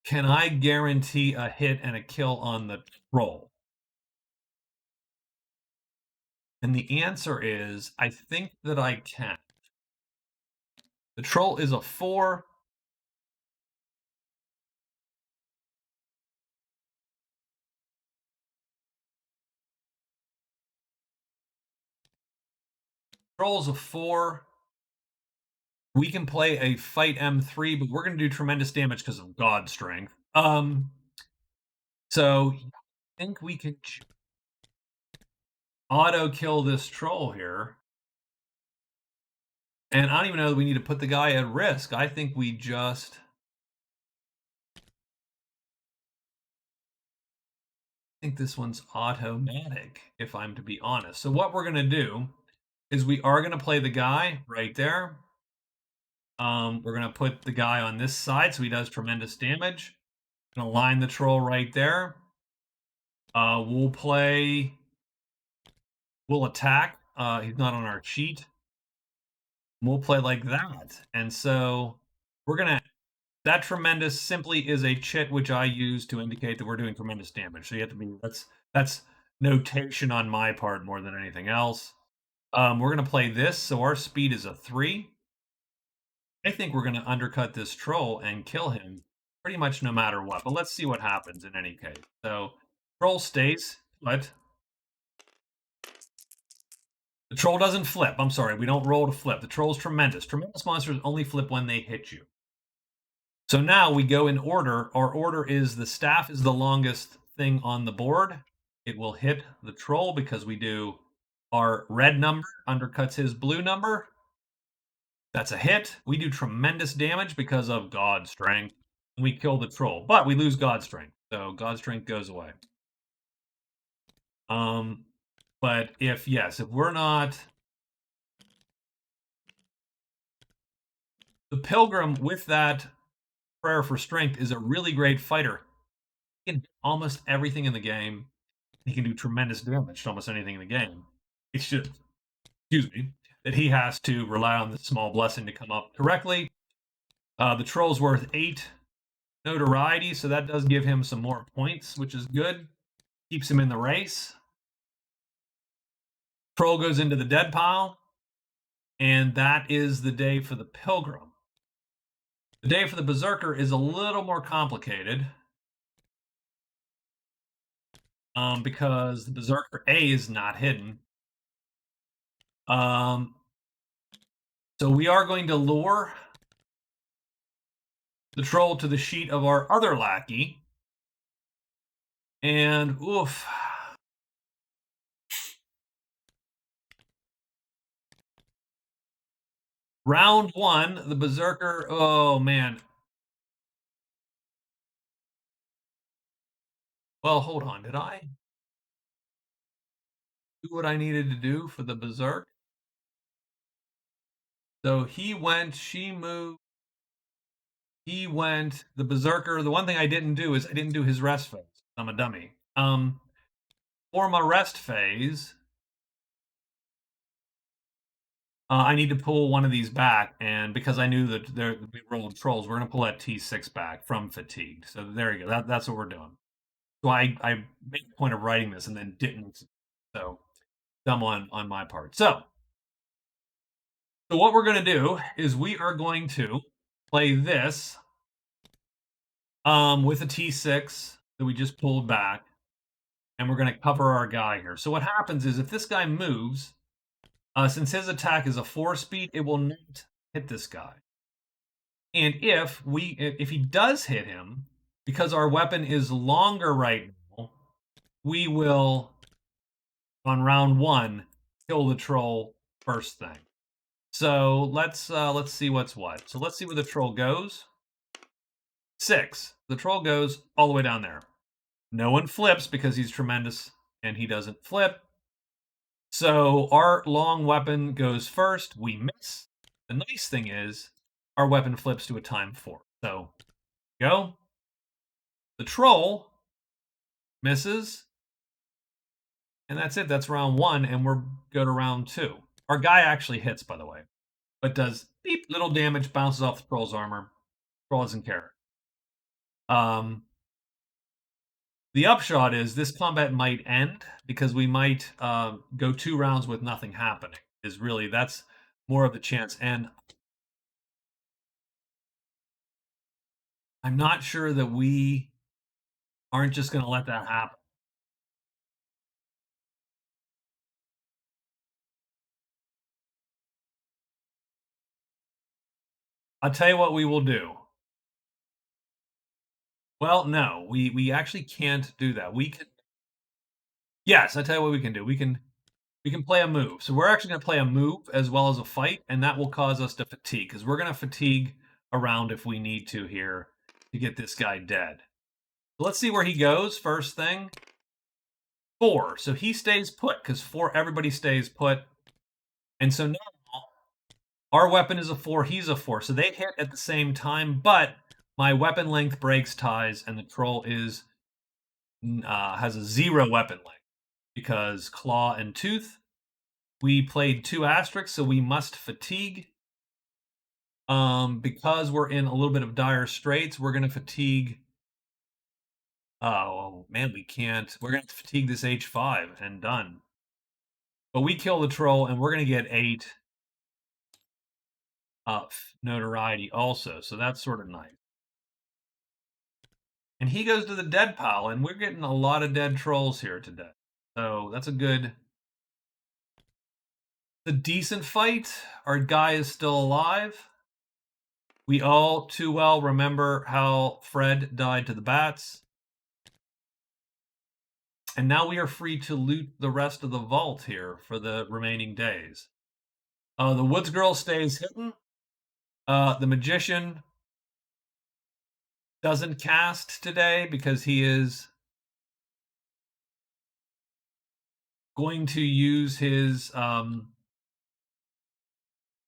can I guarantee a hit and a kill on the troll? And the answer is, I think that I can. The troll is a 4. Troll is a 4. We can play a fight M3, but we're going to do tremendous damage because of God strength. So I think we can auto kill this troll here. And I don't even know that we need to put the guy at risk. I think we just... I think this one's automatic, if I'm to be honest. So what we're going to do is we are going to play the guy right there. We're going to put the guy on this side so he does tremendous damage. Going to line the troll right there. We'll attack. He's not on our sheet. We'll play like that. And so that tremendous simply is a chit which I use to indicate that we're doing tremendous damage. So you have to be, that's notation on my part more than anything else. We're going to play this. So our speed is a 3. I think we're going to undercut this troll and kill him pretty much no matter what. But let's see what happens in any case. So troll stays put. The troll doesn't flip. I'm sorry, we don't roll to flip. The troll's tremendous. Tremendous monsters only flip when they hit you. So now we go in order. Our order is the staff is the longest thing on the board. It will hit the troll because we do our red number undercuts his blue number. That's a hit. We do tremendous damage because of God Strength. And we kill the troll, but we lose God Strength. So God Strength goes away. But if we're not the pilgrim with that prayer for strength is a really great fighter. He can do almost everything in the game. He can do tremendous damage to almost anything in the game. It's just, excuse me, that he has to rely on the small blessing to come up correctly. The troll's worth 8 notoriety, so that does give him some more points, which is good. Keeps him in the race. Troll goes into the dead pile, and that is the day for the pilgrim. The day for the berserker is a little more complicated. Because the berserker A is not hidden. So we are going to lure the troll to the sheet of our other lackey. And oof. Round 1, the berserker. Oh man. Well, hold on. Did I do what I needed to do for the berserk? So he went, she moved. He went, the berserker. The one thing I didn't do is I didn't do his rest phase. I'm a dummy. For my rest phase, I need to pull one of these back, and because I knew that we rolled trolls, we're going to pull that T6 back from fatigue. So there you go. That's what we're doing. So I made the point of writing this and then didn't. So dumb on my part. So what we're going to do is we are going to play this with a T6 that we just pulled back, and we're going to cover our guy here. So what happens is if this guy moves, since his attack is a 4-speed, it will not hit this guy. And if he does hit him, because our weapon is longer right now, we will on round 1 kill the troll first thing. So let's see what's what. So let's see where the troll goes. 6. The troll goes all the way down there. No one flips because he's tremendous and he doesn't flip. So our long weapon goes first. We miss. The nice thing is our weapon flips to a time 4. So go. The troll misses. And that's it. That's round 1. And we're go to round 2. Our guy actually hits, by the way, but does beep little damage, bounces off the troll's armor. Troll doesn't care. The upshot is this combat might end because we might go 2 rounds with nothing happening. That's more of the chance. And I'm not sure that we aren't just going to let that happen. I'll tell you what we will do. Well, no, we actually can't do that. We can. Yes, I tell you what we can do. We can play a move. So we're actually going to play a move as well as a fight, and that will cause us to fatigue because we're going to fatigue around if we need to here to get this guy dead. So let's see where he goes. First thing, 4. So he stays put because 4. Everybody stays put, and so now our weapon is a 4. He's a 4. So they hit at the same time, but my weapon length breaks ties, and the troll has a 0 weapon length because claw and tooth. We played 2 asterisks, so we must fatigue. Because we're in a little bit of dire straits, we're going to fatigue. Oh man, we can't. We're going to fatigue this H5 and done. But we kill the troll, and we're going to get 8 notoriety also. So that's sort of nice. And he goes to the dead pile, and we're getting a lot of dead trolls here today. So that's a decent fight. Our guy is still alive. We all too well remember how Fred died to the bats. And now we are free to loot the rest of the vault here for the remaining days. The Woods Girl stays hidden. The Magician doesn't cast today because he is going to use his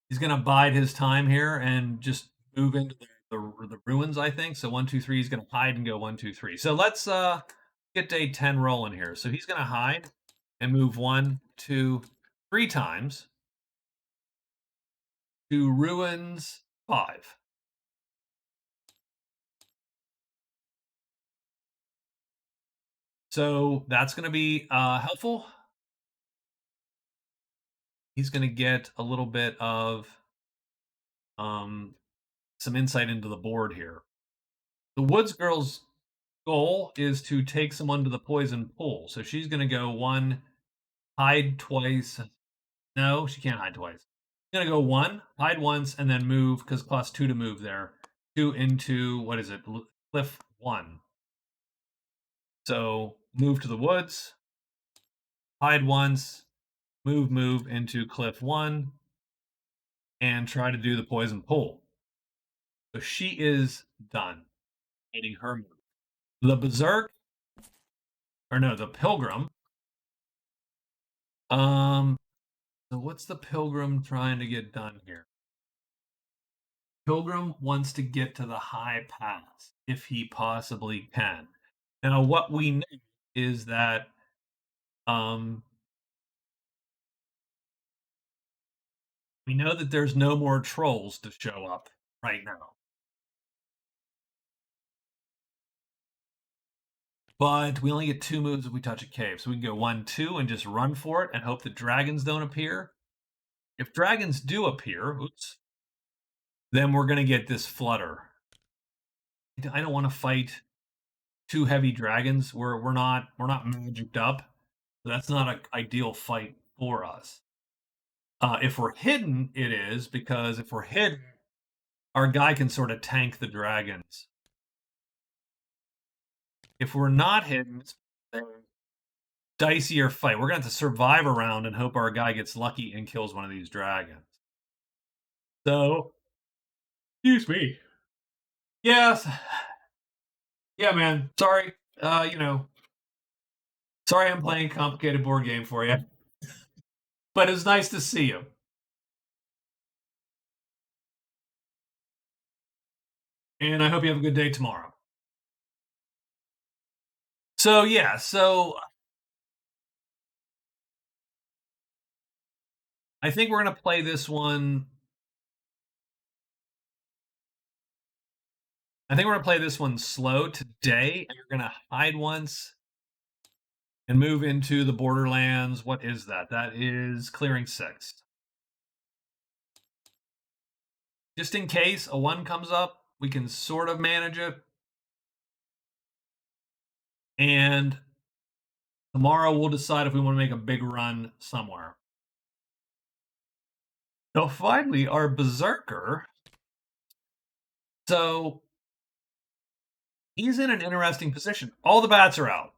he's going to bide his time here and just move into the ruins, I think. So 1, 2, 3, he's going to hide and go 1, 2, 3. So let's get day 10 rolling here. So he's going to hide and move 1, 2, 3 times to ruins 5. So that's going to be helpful. He's going to get a little bit of um, some insight into the board here. The Woods Girl's goal is to take someone to the poison pool. So she's going to go 1, hide twice. No, she can't hide twice. She's going to go 1, hide once, and then move because costs 2 to move there. 2 into, what is it? Cliff 1. So move to the woods, hide once, move into cliff 1, and try to do the poison pool. So she is done hitting her move. The Berserk, or no, the Pilgrim. So what's the Pilgrim trying to get done here? Pilgrim wants to get to the high pass if he possibly can. Now, what we know is that we know that there's no more trolls to show up right now. But we only get 2 moves if we touch a cave. So we can go 1, 2 and just run for it and hope that dragons don't appear. If dragons do appear, oops, then we're going to get this flutter. I don't want to fight 2 heavy dragons. We're not magicked up. So that's not an ideal fight for us. If we're hidden, it is, because if we're hidden, our guy can sort of tank the dragons. If we're not hidden, it's a dicier fight. We're going to have to survive a round and hope our guy gets lucky and kills one of these dragons. So, excuse me. Yes. Yeah, man. Sorry. Sorry I'm playing a complicated board game for you. But it's nice to see you. And I hope you have a good day tomorrow. So, yeah, I think we're going to play this one. I think we're going to play this one slow today. And you're going to hide once and move into the Borderlands. What is that? That is clearing 6. Just in case a 1 comes up, we can sort of manage it. And tomorrow we'll decide if we want to make a big run somewhere. Now, finally, our Berserker. So he's in an interesting position. All the bats are out.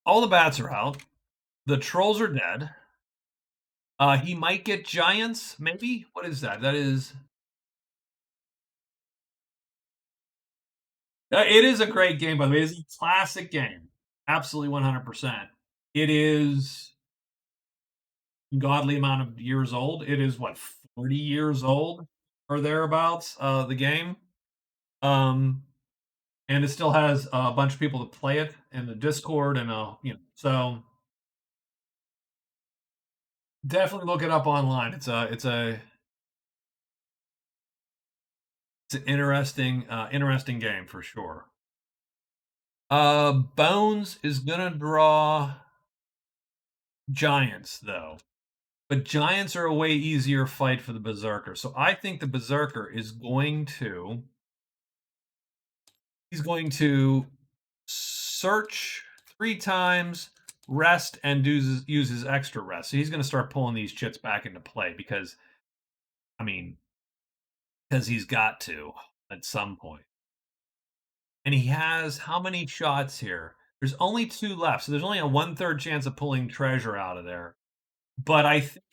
All the bats are out. The trolls are dead. He might get giants, maybe. What is that? That is. It is a great game, by the way. It is a classic game. Absolutely 100%. It is godly amount of years old. It is what, 40 years old or thereabouts, the game. And it still has a bunch of people that play it in the Discord and so definitely look it up online. It's an interesting game for sure. Bones is gonna draw giants though. But giants are a way easier fight for the Berserker. So I think the Berserker is going to search 3 times, rest, and use his extra rest. So he's going to start pulling these chits back into play because, I mean, because he's got to at some point. And he has how many shots here? There's only 2 left, so there's only a 1/3 chance of pulling treasure out of there. But I think,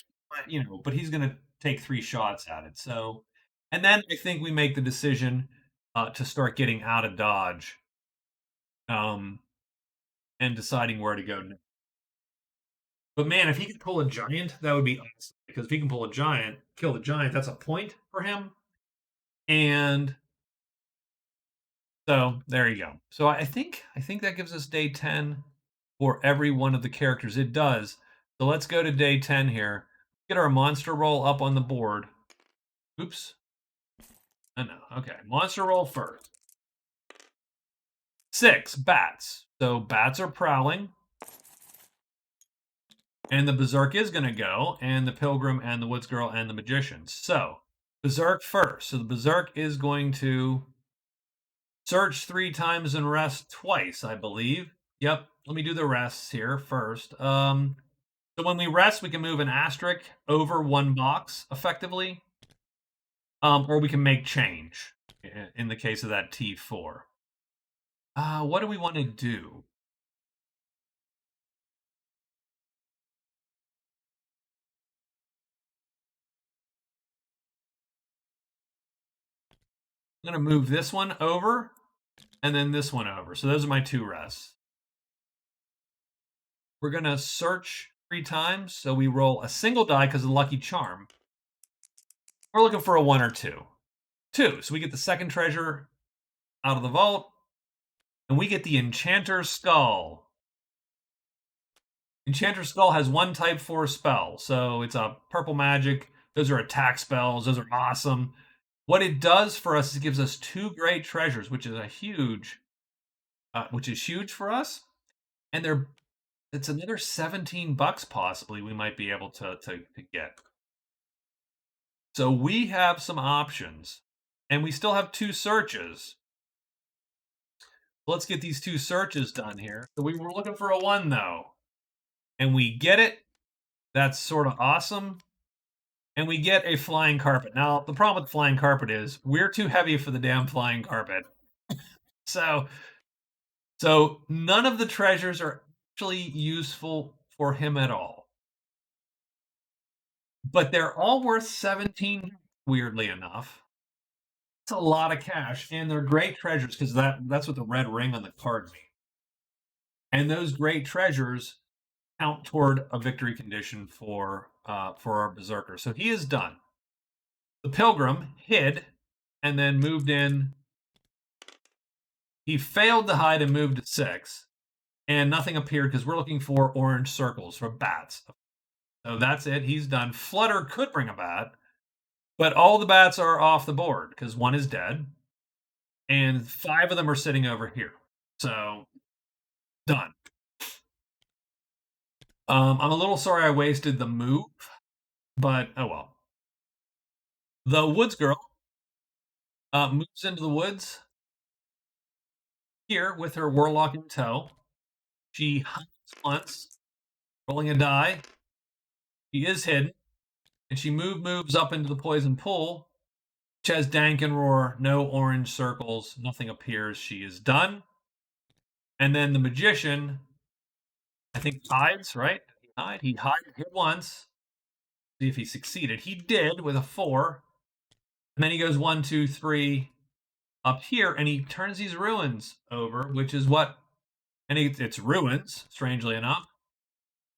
but he's gonna take 3 shots at it, so and then I think we make the decision, to start getting out of dodge, um, and deciding where to go next. But man, if he could pull a giant, that would be awesome, because if he can pull a giant, kill the giant, that's a point for him, and so, there you go. So I think that gives us day 10 for every one of the characters. It does. So let's go to day 10 here. Get our monster roll up on the board. Oops. Oh, no. Okay. Monster roll first. 6 bats. So bats are prowling. And the Berserk is going to go, and the Pilgrim and the Woods Girl and the Magician. So, Berserk first. So the Berserk is going to search 3 times and rest twice, I believe. Yep. Let me do the rests here first. So when we rest, we can move an asterisk over 1 box effectively, or we can make change in the case of that T4. What do we want to do? I'm going to move this one over and then this one over. So those are my 2 rests. We're going to search 3 times. So we roll a single die because of the lucky charm. We're looking for a 1 or 2. 2. So we get the second treasure out of the vault. And we get the Enchanter's Skull. Enchanter's Skull has 1 type 4 spell. So it's a purple magic. Those are attack spells. Those are awesome. What it does for us is it gives us 2 great treasures, which is huge for us. And it's another $17 possibly we might be able to get. So we have some options, and we still have 2 searches. Let's get these 2 searches done here. So we were looking for a 1 though, and we get it. That's sort of awesome. And we get a flying carpet. Now, the problem with flying carpet is we're too heavy for the damn flying carpet. So none of the treasures are actually useful for him at all. But they're all worth 17, weirdly enough. It's a lot of cash, and they're great treasures because that's what the red ring on the card means. And those great treasures count toward a victory condition for our Berserker. So he is done. The Pilgrim hid and then moved in. He failed to hide and moved to 6, and nothing appeared because we're looking for orange circles for bats. So that's it. He's done. Flutter could bring a bat, but all the bats are off the board because 1 is dead, and 5 of them are sitting over here. So done. I'm a little sorry I wasted the move, but oh well. The Woods Girl moves into the woods here with her Warlock in tow. She hides once, rolling a die. She is hidden, and she moves up into the poison pool, which has Dankenroar, no orange circles, nothing appears. She is done. And then the Magician, I think, hides, right? He hid once. See if he succeeded. He did with a 4. And then he goes 1, 2, 3 up here, and he turns these ruins over, which is what, and it's ruins, strangely enough.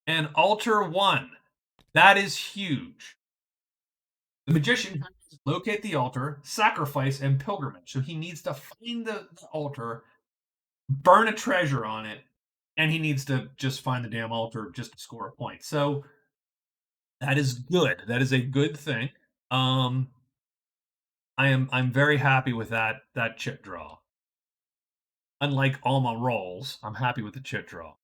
And altar 1. That is huge. The Magician has to locate the altar, sacrifice, and pilgrimage. So he needs to find the altar, burn a treasure on it, and he needs to just find the damn altar just to score a point. So that is good. That is a good thing. I'm very happy with that chit draw. Unlike all my rolls, I'm happy with the chit draw.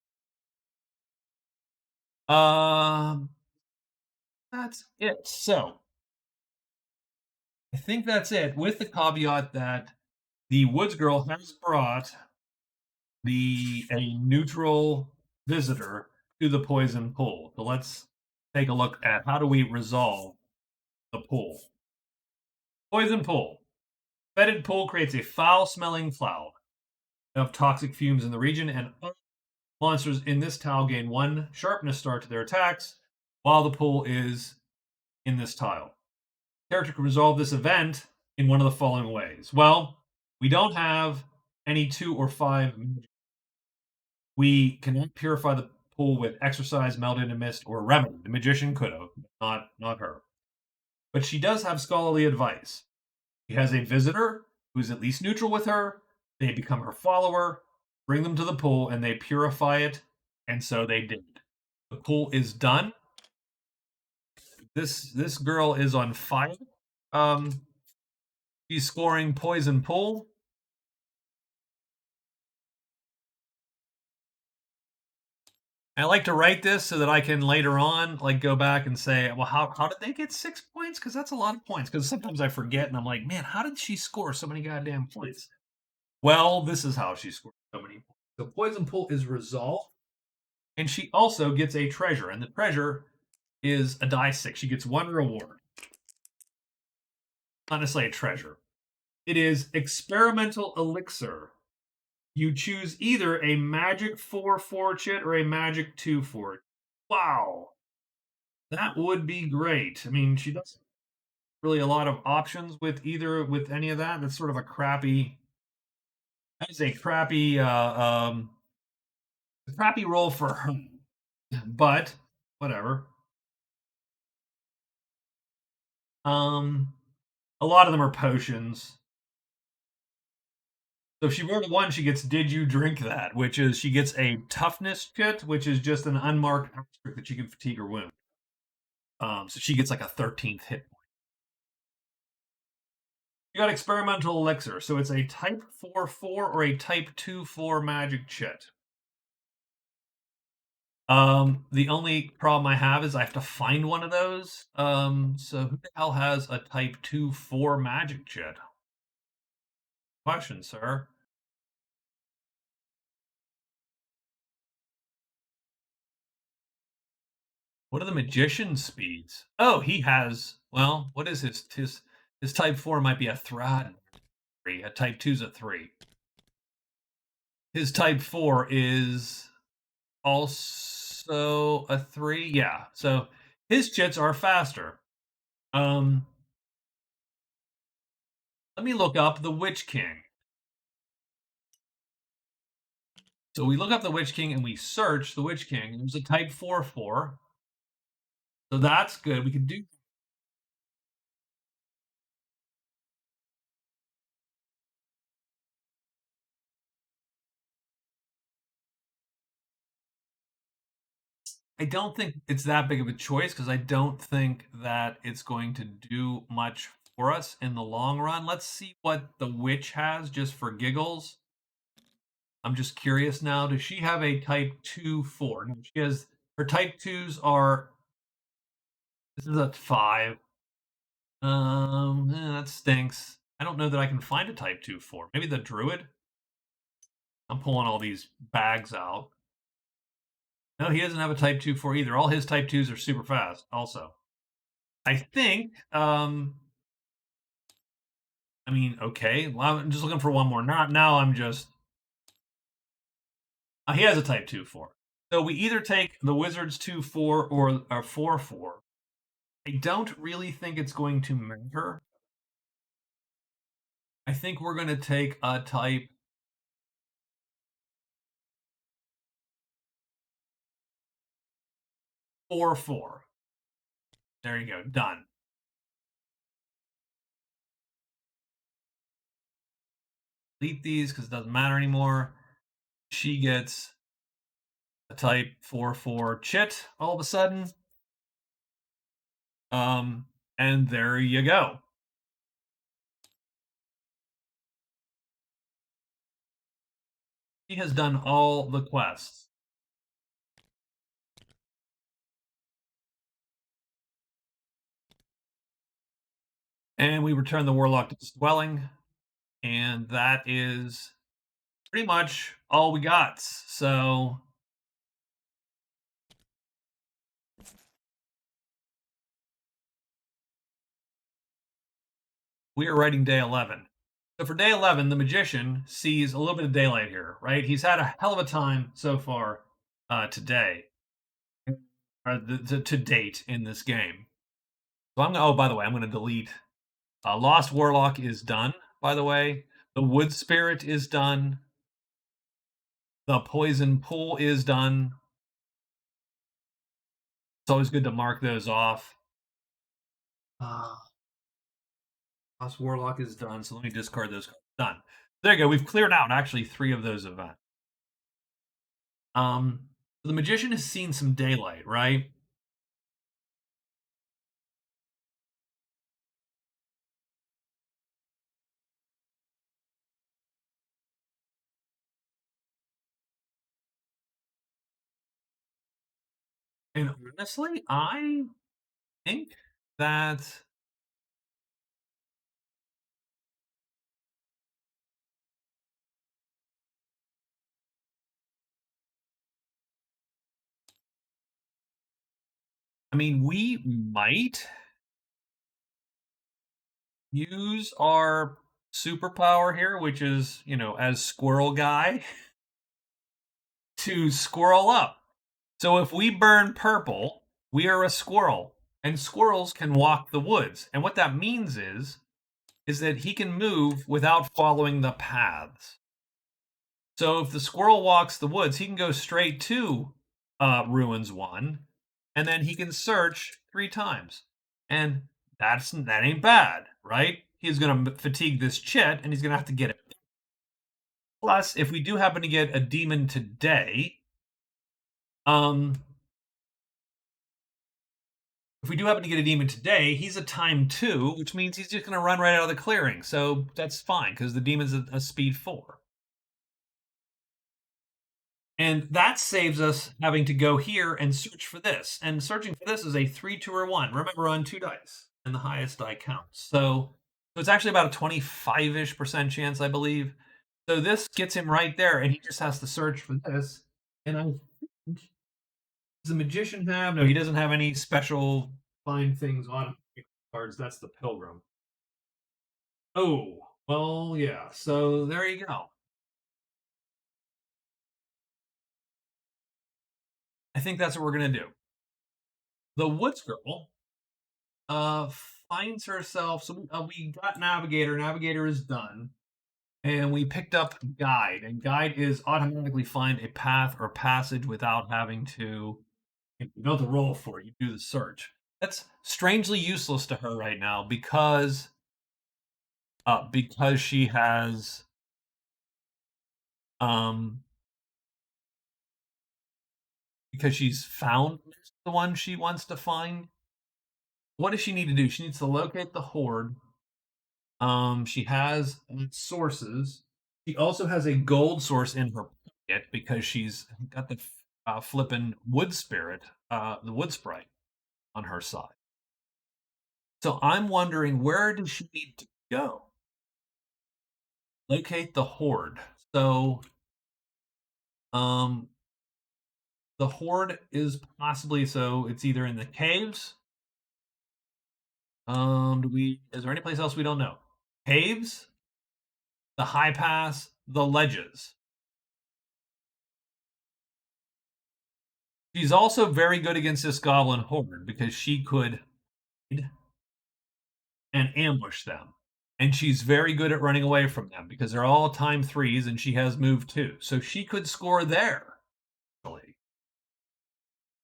That's it. So I think that's it, with the caveat that the Woods Girl has brought a neutral visitor to the poison pool. So let's take a look at how do we resolve the pool. Poison pool. Fetid pool creates a foul-smelling cloud of toxic fumes in the region, and monsters in this tile gain 1 sharpness star to their attacks while the pool is in this tile. Character can resolve this event in one of the following ways. Well, we don't have any 2 or 5. We cannot purify the pool with exercise, meld in a mist, or remedy. The magician could have, not her. But she does have scholarly advice. She has a visitor who's at least neutral with her. They become her follower, bring them to the pool, and they purify it. And so they did. The pool is done. This girl is on fire. Um, she's scoring poison pool. I like to write this so that I can later on like go back and say, well, how did they get 6 points? Because that's a lot of points. Because sometimes I forget and I'm like, man, how did she score so many goddamn points? Well, this is how she scored so many points. So poison pool is resolved, and she also gets a treasure, and the treasure is a die 6. She gets 1 reward. Not necessarily a treasure. It is experimental elixir. You choose either a magic 4/4 chit or a magic 2/4. Wow. That would be great. I mean, she doesn't really a lot of options with any of that. That's sort of a crappy. That is a crappy role for her. But whatever. Um, a lot of them are potions. So if she rolled a 1, she gets "Did you drink that?" Which is she gets a toughness kit, which is just an unmarked asterisk that she can fatigue or wound. So she gets like a 13th hit. You got experimental elixir, so it's a type 4/4 or a type 2/4 magic chit. The only problem I have is I have to find one of those. So who the hell has a type 2/4 magic chit? Question, sir. What are the magician's speeds? Oh, he has. Well, what is his type 4 might be a Thrad 3. A type 2's a 3. His type 4 is also a 3. Yeah. So his chits are faster. Let me look up the Witch King. So we look up the Witch King and we search the Witch King. There's a type 4/4. So that's good. We could do. I don't think it's that big of a choice because I don't think that it's going to do much for us in the long run. Let's see what the witch has just for giggles. I'm just curious now. Does she have a type 2/4? No, she has her type 2s are this is a 5. That stinks. I don't know that I can find a type 2/4. Maybe the druid? I'm pulling all these bags out. No, he doesn't have a type 2/4 either. All his type 2s are super fast also. I think I mean, okay. Well, I'm just looking for one more. Now I'm just he has a type 2/4. So we either take the wizard's 2/4 or a 4/4. I don't really think it's going to matter. I think we're going to take a type 4/4. There you go. Done. Delete these because it doesn't matter anymore. She gets a type 4/4 chit all of a sudden. Um, and there you go. She has done all the quests. And we return the warlock to his dwelling. And that is pretty much all we got. So We are writing day 11. So for day 11, the magician sees a little bit of daylight here, right? He's had a hell of a time so far today, to date in this game. So I'm gonna, oh, by the way, I'm going to delete. Lost Warlock is done, by the way. The Wood Spirit is done. The Poison Pool is done. It's always good to mark those off. Uh, Lost Warlock is done, so let me discard those cards. Done. There you go. We've cleared out actually 3 of those events. The magician has seen some daylight, right? And honestly, I think that I mean, we might use our superpower here, which is, as squirrel guy, to squirrel up. So if we burn purple, we are a squirrel, and squirrels can walk the woods. And what that means is that he can move without following the paths. So if the squirrel walks the woods, he can go straight to ruins 1, and then he can search 3 times. And that ain't bad, right? He's going to fatigue this chit, and he's going to have to get it. Plus, if we do happen to get a demon today, um, if we do happen to get a demon today, he's a time 2, which means he's just going to run right out of the clearing. So that's fine because the demon's a speed 4. And that saves us having to go here and search for this. And searching for this is a 3, 2, or 1. Remember, on 2 dice, and the highest die counts. So it's actually about a 25-ish% chance, I believe. So this gets him right there, and he just has to search for this. And I think, does the magician have? No, he doesn't have any special find things on cards. That's the pilgrim. Oh, well, yeah. So there you go. I think that's what we're gonna do. The Woods Girl uh finds herself. So we got Navigator. Navigator is done, and we picked up Guide. And Guide is automatically find a path or passage without having to. You don't have to roll for it. You do the search. That's strangely useless to her right now because she has um because she's found the one she wants to find. What does she need to do? She needs to locate the horde. She has sources. She also has a gold source in her pocket because she's got the flippin' wood spirit, the wood sprite on her side. So I'm wondering, where does she need to go? Locate the horde. So, um, the horde is possibly, so it's either in the caves. Is there any place else we don't know? Caves, the high pass, the ledges. She's also very good against this goblin horde because she could and ambush them. And she's very good at running away from them because they're all time 3s and she has move 2. So she could score there.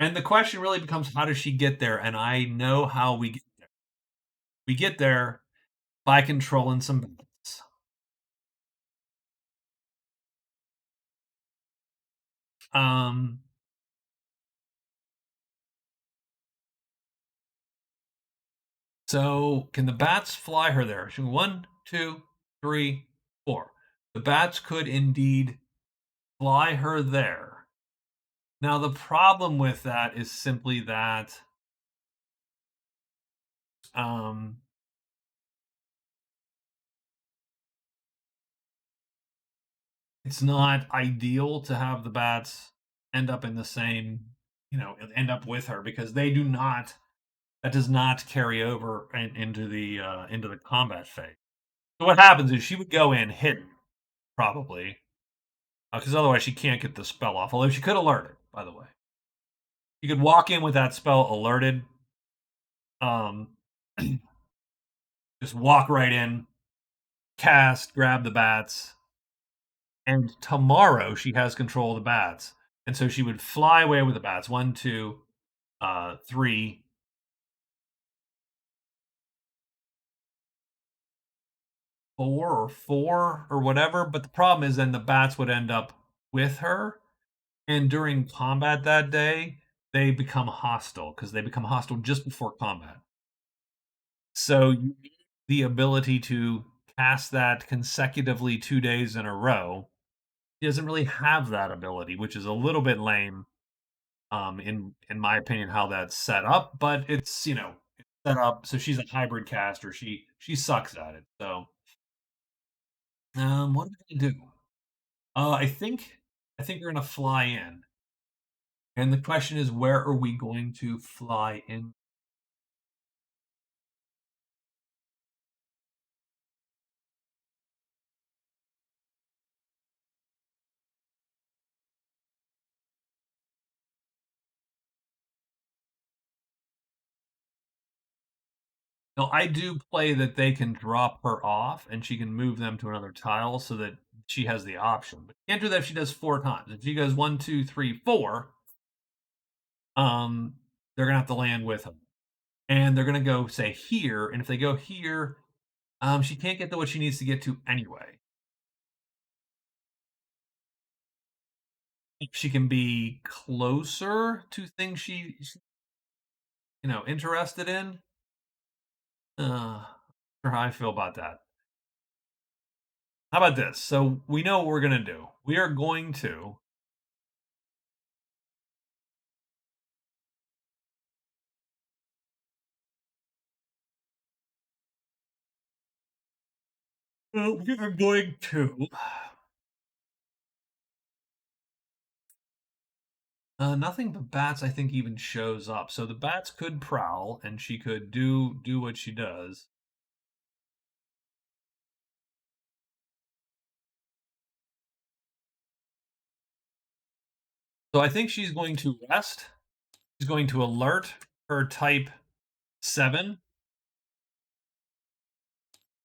And the question really becomes, how does she get there? And I know how we get there. We get there by controlling some bats. Um, so can the bats fly her there? 1, 2, 3, 4. The bats could indeed fly her there. Now, the problem with that is simply that um, it's not ideal to have the bats end up in the same, end up with her because they do not. That does not carry over into the combat phase. So what happens is she would go in hidden, probably, because otherwise she can't get the spell off. Although she could alert it, by the way. You could walk in with that spell alerted. Um, just walk right in, cast, grab the bats, and tomorrow she has control of the bats. And so she would fly away with the bats. One, two, three, four or whatever. But the problem is then the bats would end up with her. And during combat that day, they become hostile because they become hostile just before combat. So you need the ability to cast that consecutively 2 days in a row. He doesn't really have that ability, which is a little bit lame, in my opinion, how that's set up. But it's it's set up so she's a hybrid caster. She sucks at it. So what are we gonna do? I think we're gonna fly in, and the question is, where are we going to fly in? No, I do play that they can drop her off and she can move them to another tile so that she has the option. But can't do that if she does 4 times. If she goes one, two, three, four, um, they're gonna have to land with them. And they're gonna go say here, and if they go here, she can't get to what she needs to get to anyway. She can be closer to things she's interested in. Sure how I feel about that. How about this? So we know what we're gonna do. We are going to we are going to nothing but bats, I think, even shows up. So the bats could prowl, and she could do what she does. So I think she's going to rest. She's going to alert her type 7,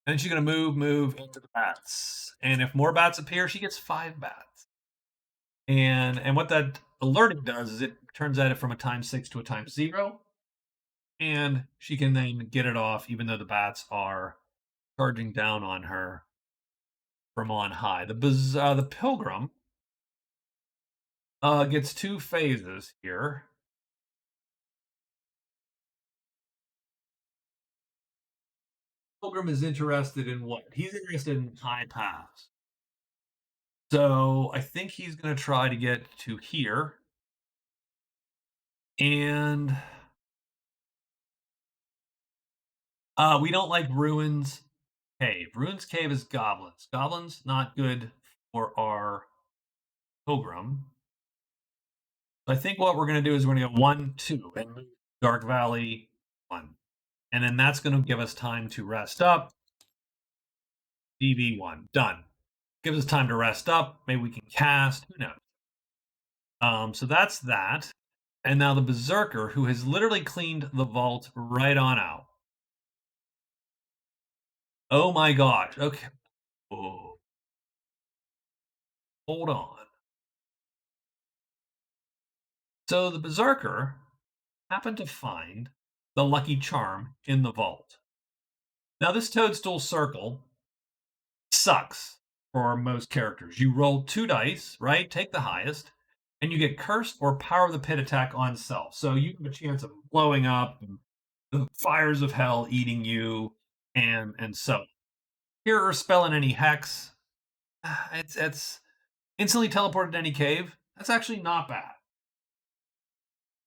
and she's going to move into the bats. And if more bats appear, she gets 5 bats. And what that alerting does is it turns at it from a times 6 to a times 0, and she can then get it off, even though the bats are charging down on her from on high. The pilgrim gets 2 phases here. Pilgrim is interested in what? He's interested in high paths. So I think he's going to try to get to here. And we don't like Ruins Cave. Ruins Cave is goblins. Goblins, not good for our pilgrim. So I think what we're going to do is we're going to go 1, 2, and move Dark Valley 1. And then that's going to give us time to rest up. DV1. Done. Gives us time to rest up. Maybe we can cast. Who knows? So that's that. And now the Berserker, who has literally cleaned the vault right on out. Oh my gosh. Okay. Oh, hold on. So the Berserker happened to find the lucky charm in the vault. Now, this toadstool circle sucks for most characters. You roll 2 dice, right? Take the highest, and you get cursed or power of the pit attack on self. So you have a chance of blowing up, and the fires of hell eating you, and so here or spell in any hex. It's instantly teleported to any cave. That's actually not bad.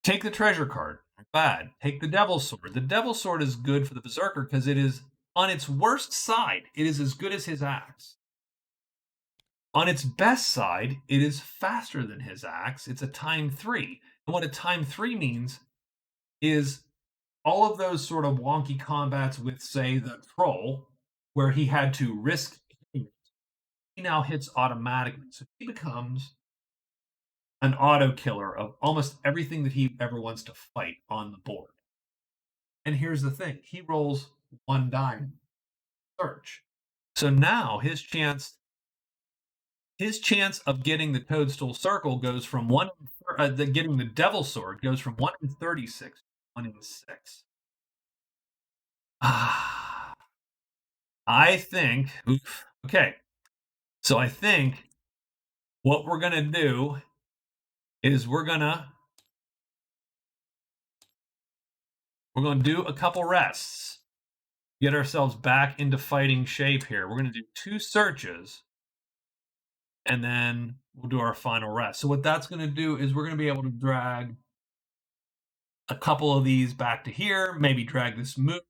Take the treasure card. Not bad. Take the devil's sword. The devil's sword is good for the berserker because it is on its worst side. It is as good as his axe. On its best side, it is faster than his axe. It's a time 3. And what a time 3 means is all of those sort of wonky combats with, say, the troll. where he had to risk hitting it. He now hits automatically. So he becomes an auto killer of almost everything that he ever wants to fight on the board. And here's the thing, he rolls one die search. So now his chance of getting the toadstool circle goes from getting the devil sword goes from 1 in 36 to 1 in 6. Ah, I think oof. Okay. So I think what we're gonna do is we're gonna do a couple rests, get ourselves back into fighting shape here. We're gonna do 2 searches, and then we'll do our final rest. So what that's gonna do is we're gonna be able to drag a couple of these back to here, maybe drag this move.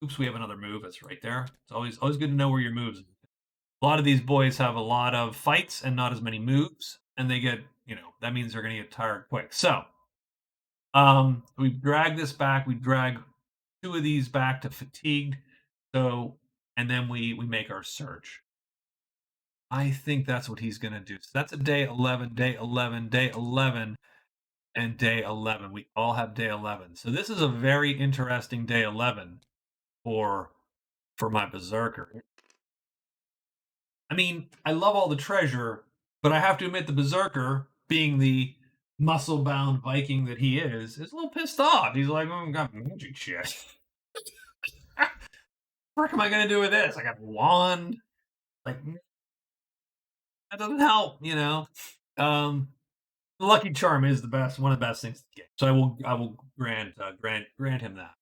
Oops, we have another move. That's right there. It's always good to know where your moves. A lot of these boys have a lot of fights and not as many moves, and they get that means they're going to get tired quick. So we drag this back. We drag 2 of these back to fatigued. So and then we make our search. I think that's what he's going to do. So that's a day 11, day 11, day 11, and day 11. We all have day 11. So this is a very interesting day 11 for my berserker. I mean, I love all the treasure, but I have to admit the berserker, being the muscle-bound Viking that he is a little pissed off. He's like, "Oh, I got magic shit. What am I gonna do with this? I got a wand. Like that doesn't help." The lucky charm is the best, one of the best things to get. So I will grant him that.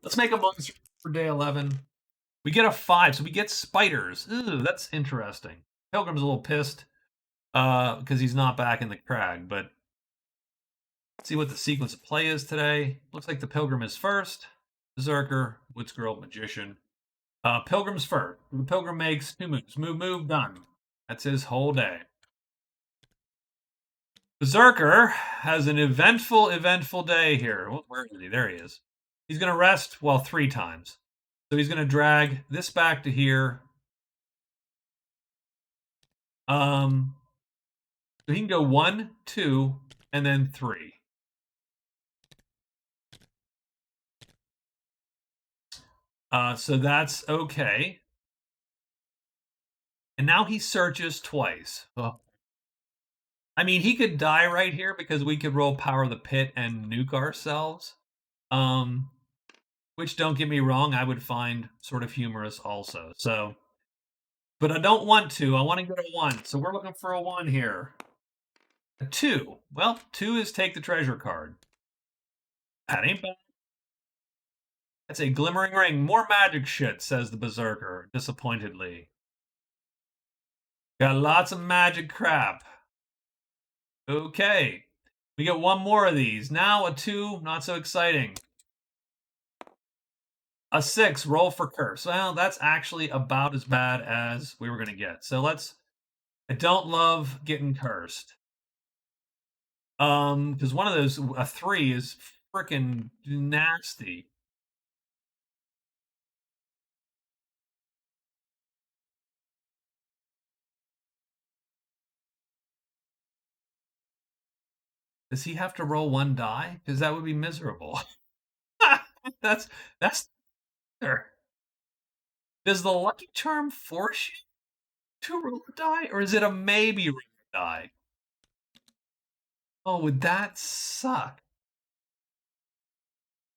Let's make a monster for day 11. We get a 5, so we get spiders. Ooh, that's interesting. Pilgrim's a little pissed because he's not back in the crag, but let's see what the sequence of play is today. Looks like the Pilgrim is first. Berserker, Woodsgirl, Magician. Pilgrim's first. The Pilgrim makes 2 moves. Move, done. That's his whole day. Berserker has an eventful day here. Where is he? There he is. He's going to rest, 3 times. So he's going to drag this back to here. So he can go 1, 2, and then 3. So that's okay. And now he searches twice. Oh. I mean, he could die right here because we could roll Power of the Pit and nuke ourselves. Which, don't get me wrong, I would find sort of humorous also. So, but I don't want to. I want to get a 1. So we're looking for a 1 here. A 2. Well, 2 is take the treasure card. That ain't bad. That's a glimmering ring. More magic shit, says the Berserker, disappointedly. Got lots of magic crap. Okay. We get 1 more of these. Now a 2, not so exciting. A 6, roll for curse. Well, that's actually about as bad as we were going to get. So I don't love getting cursed. Because one of those, a 3 is freaking nasty. Does he have to roll 1 die? Because that would be miserable. that's sure. Does the lucky charm force you to roll a die, or is it a maybe roll a die? Oh, would that suck?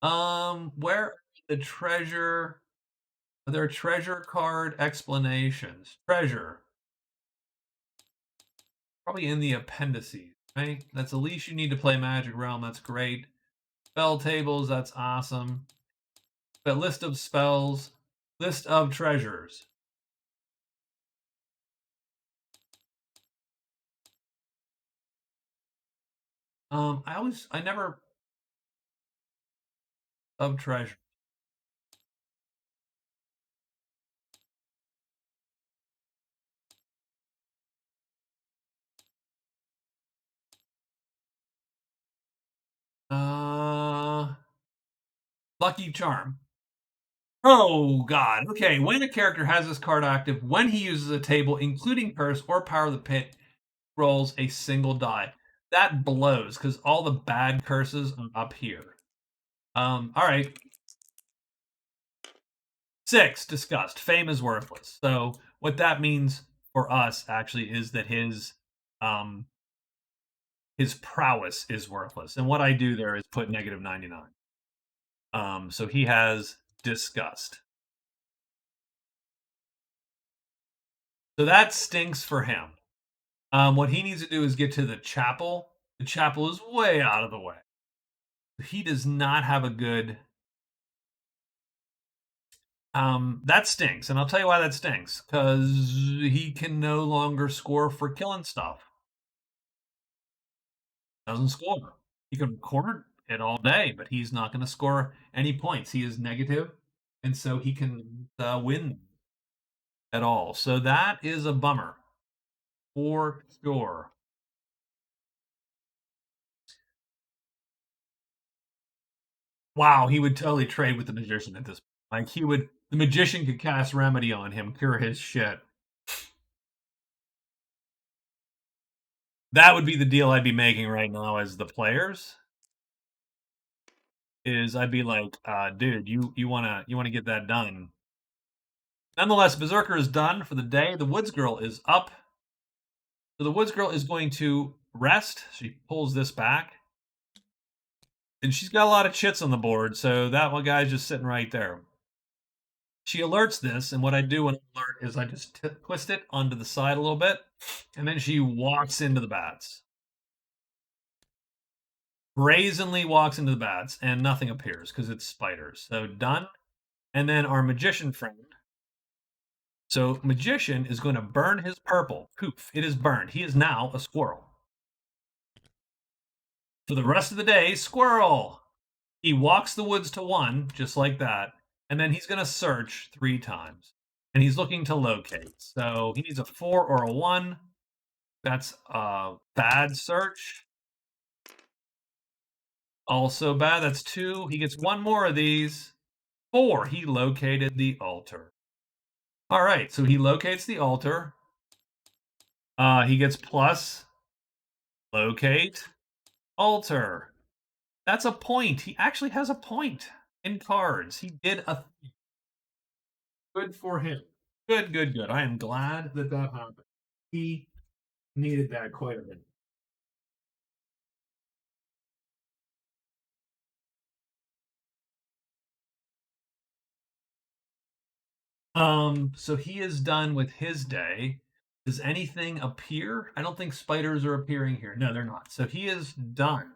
Where are the treasure? Are there treasure card explanations? Treasure. Probably in the appendices, right? That's the least you need to play Magic Realm. That's great. Spell tables, that's awesome. But list of spells, list of treasures. I never of treasure. Uh, Lucky Charm. Oh God. Okay. When a character has this card active, when he uses a table, including curse or power of the pit, rolls a single die. That blows because all the bad curses are up here. All right. 6, disgust. Fame is worthless. So what that means for us actually is that um his prowess is worthless. And what I do there is put negative 99. So he has disgust. So that stinks for him. What he needs to do is get to the chapel. The chapel is way out of the way. He does not have a good. That stinks, and I'll tell you why that stinks. Because he can no longer score for killing stuff. Doesn't score. He can record it all day, but he's not going to score any points. He is negative, and so he can win at all. So that is a bummer for sure. Wow, he would totally trade with the magician at this point. Like he would, the magician could cast remedy on him, cure his shit. That would be the deal I'd be making right now as the players. Is I'd be like, dude, you wanna get that done. Nonetheless, Berserker is done for the day. The Woods Girl is up. So the Woods Girl is going to rest. She pulls this back. And she's got a lot of chits on the board, so that one guy's just sitting right there. She alerts this, and what I do when I alert is I just twist it onto the side a little bit, and then she walks into the bats. Brazenly walks into the bats, and nothing appears because it's spiders. So done. And then our magician friend. So magician is going to burn his purple. Poof! It is burned. He is now a squirrel. For the rest of the day, squirrel. He walks the woods to 1, just like that, and then he's going to search 3 times. And he's looking to locate. So he needs a 4 or a 1. That's a bad search. Also bad. That's 2. He gets 1 more of these. 4. He located the altar. All right. So he locates the altar. He gets plus locate altar. That's a point. He actually has a point in cards. He did a good for him. Good, good, good. I am glad that that happened. He needed that quite a bit. So he is done with his day. Does anything appear? I don't think spiders are appearing here. No, they're not. So he is done.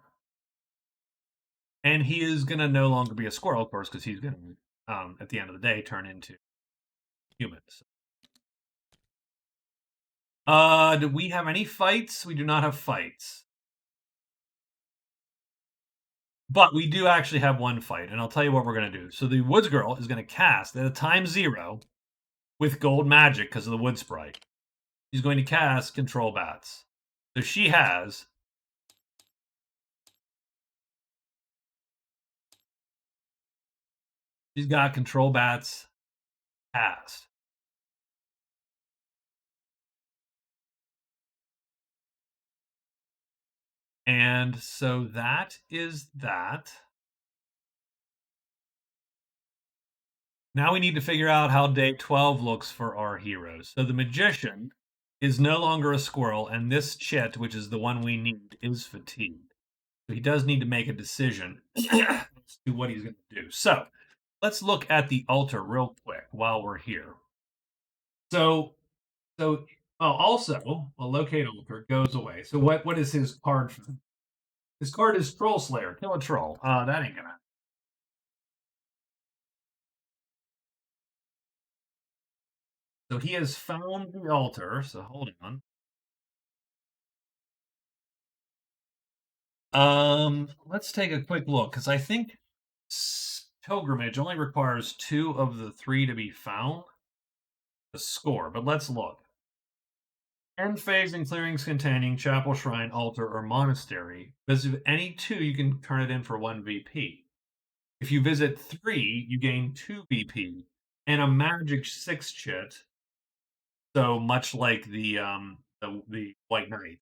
And he is gonna no longer be a squirrel, of course, because he's gonna at the end of the day turn into humans. Do we have any fights? We do not have fights. But we do actually have one fight, and I'll tell you what we're gonna do. So the Woods Girl is gonna cast at a time 0 with gold magic because of the wood sprite. She's going to cast Control Bats. So she's got Control Bats cast. And so that is that. Now we need to figure out how day 12 looks for our heroes. So the magician is no longer a squirrel, and this chit, which is the one we need, is fatigued. So he does need to make a decision as to what he's going to do. So let's look at the altar real quick while we're here. So, also a locate altar goes away. So what is his card? His card is Troll Slayer. Kill a troll. That ain't gonna. So he has found the altar. So hold on. Let's take a quick look because I think pilgrimage only requires 2 of the 3 to be found to score. But let's look. End phase and clearings containing chapel, shrine, altar, or monastery. Because if any 2, you can turn it in for 1 VP. If you visit 3, you gain 2 BP and a magic 6 chit, so much like the White Knight,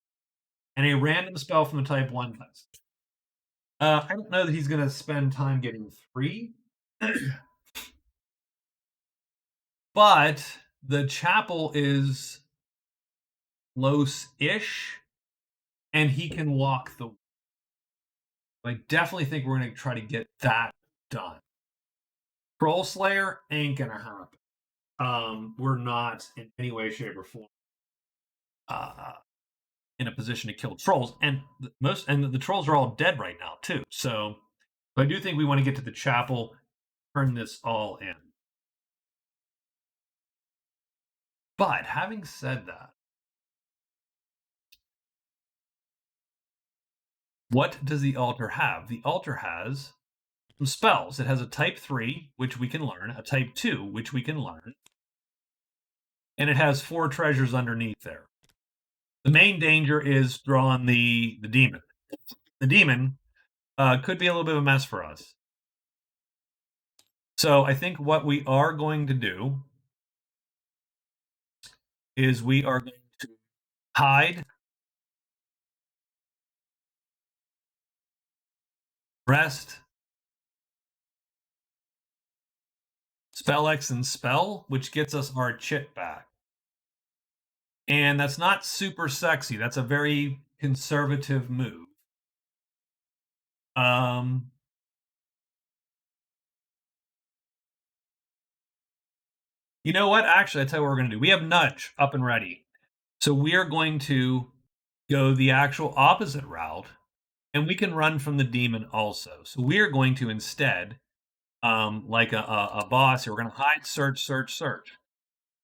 and a random spell from the type 1 class. I don't know that he's gonna spend time getting 3, but the chapel is close-ish, and he can walk the I definitely think we're gonna try to get that done. Troll Slayer ain't gonna happen. We're not in any way, shape, or form uh, in a position to kill trolls, and the trolls are all dead right now too. So, but I do think we want to get to the chapel, turn this all in. But having said that, what does the altar have? The altar has some spells. It has a type 3, which we can learn, a type 2, which we can learn, and it has 4 treasures underneath there. The main danger is drawing the demon. The demon could be a little bit of a mess for us. So I think what we are going to do is we are going to hide, rest, spell X and spell, which gets us our chit back. And that's not super sexy. That's a very conservative move. Um, you know what? Actually, I tell you what we're going to do. We have nudge up and ready, so we are going to go the actual opposite route, and we can run from the demon also. So we are going to instead, like a boss here, we're going to hide, search, search, search.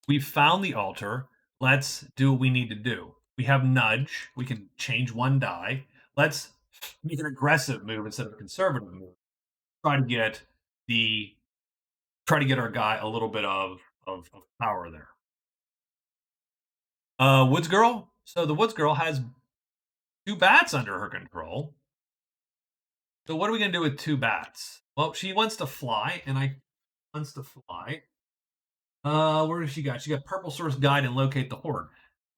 We found the altar. Let's do what we need to do. We have nudge. We can change 1 die. Let's make an aggressive move instead of a conservative move. Try to get the our guy a little bit of power there. Woods Girl. So the Woods Girl has 2 bats under her control. So what are we gonna do with 2 bats? Well, she wants to fly, and I wants to fly. Where does she got? She got Purple Source Guide and Locate the Horde.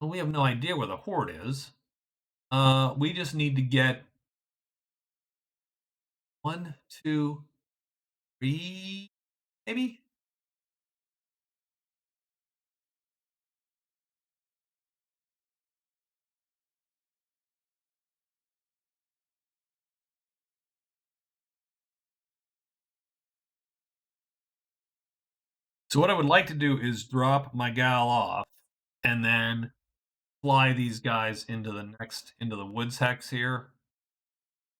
Well, we have no idea where the horde is. We just need to get 1, 2, 3, maybe. So what I would like to do is drop my gal off, and then fly these guys into the woods hex here.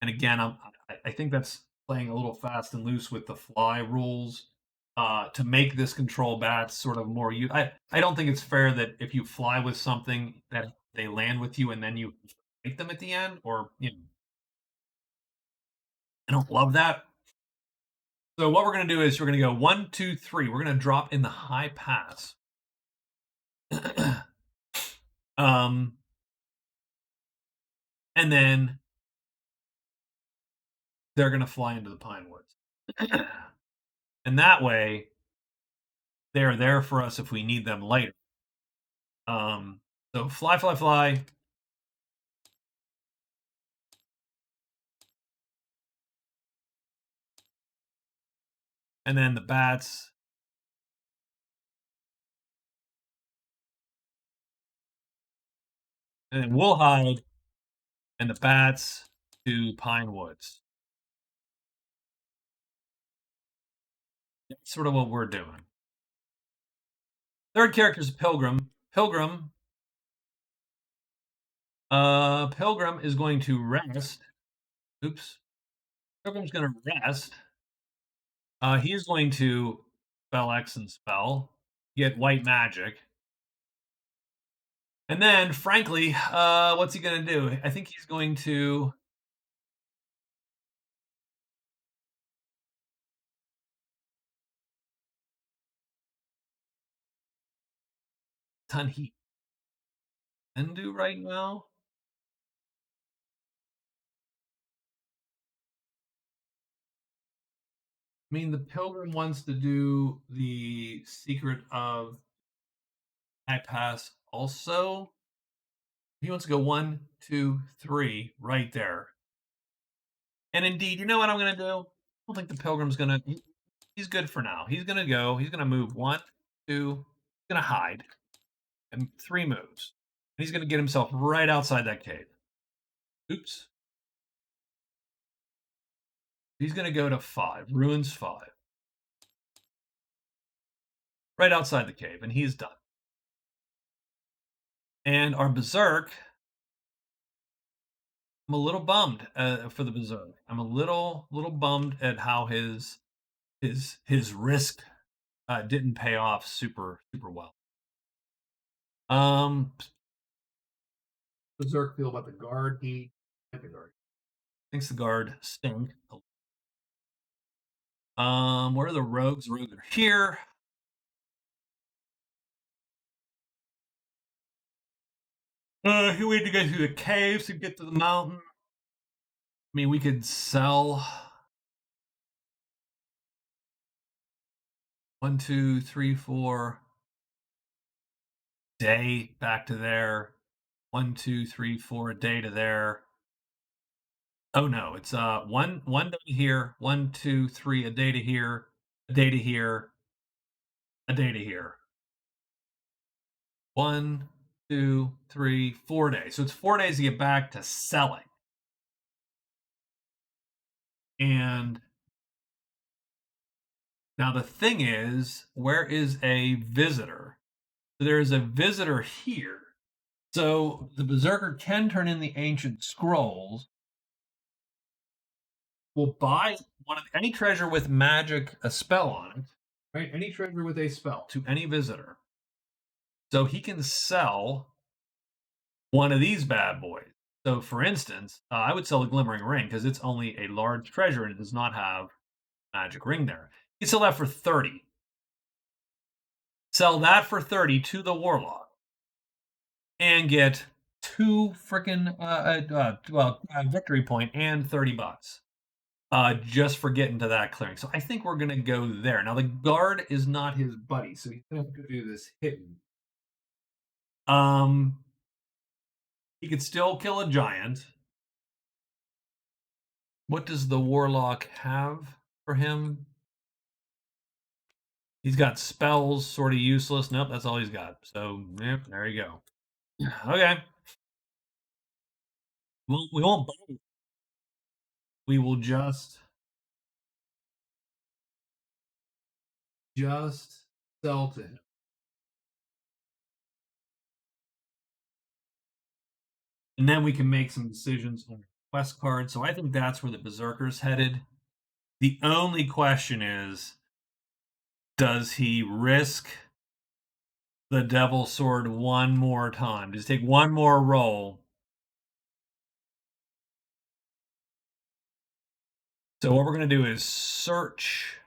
And again, I think that's playing a little fast and loose with the fly rules to make this control bats sort of more. I don't think it's fair that if you fly with something that they land with you and then you fight them at the end, or I don't love that. So what we're going to do is we're going to go 1, 2, 3. We're going to drop in the high pass. um, and then they're going to fly into the pine woods. And that way, they're there for us if we need them later. So fly, fly, fly. And then the bats. And then we'll hide. And the bats to pine woods. That's sort of what we're doing. Third character is Pilgrim. Pilgrim is going to rest. Oops. Pilgrim's going to rest. He's going to spell X and spell, get white magic. And then, frankly, what's he going to do? I think he's going to. Ton heat. And do right now. I mean, the pilgrim wants to do the secret of high pass also. He wants to go 1, 2, 3 right there. And indeed, you know what I'm gonna do? I don't think the pilgrim's gonna he's good for now. He's gonna move 1, 2, he's gonna hide, and 3 moves. And he's gonna get himself right outside that cave. Oops. He's gonna go to 5, ruins 5, right outside the cave, and he's done. And our berserk, I'm a little bummed for the berserk. I'm a little bummed at how his risk didn't pay off super well. Um, berserk feel about the guard. He the guard thinks the guard stink. Where are the rogues? Rogues are here. He wait to go through the caves to get to the mountain. I mean, we could sell 1, 2, 3, 4 day back to there. 1, 2, 3, 4 a day to there. Oh no, it's one day here, 1, 2, 3 a day to here, a day to here, a day to here. 1, 2, 3, 4 days. So it's 4 days to get back to selling. And now the thing is, where is a visitor? So there is a visitor here. So the berserker can turn in the ancient scrolls. Will buy any treasure with magic, a spell on it, right? Any treasure with a spell to any visitor. So he can sell one of these bad boys. So, for instance, I would sell a glimmering ring because it's only a large treasure and it does not have magic ring there. You can sell that for 30. Sell that for 30 to the warlock and get two freaking victory point and $30 just for getting to that clearing. So I think we're gonna go there. Now the guard is not his buddy, so he's gonna have to do this hidden. Um, he could still kill a giant. What does the warlock have for him? He's got spells, sort of useless. Nope, that's all he's got. So, yep, there you go. Okay. We won't bother. We will just sell to him. And then we can make some decisions on quest card. So I think that's where the Berserker's headed. The only question is, does he risk the Devil Sword one more time? Just take one more roll. So what we're going to do is search.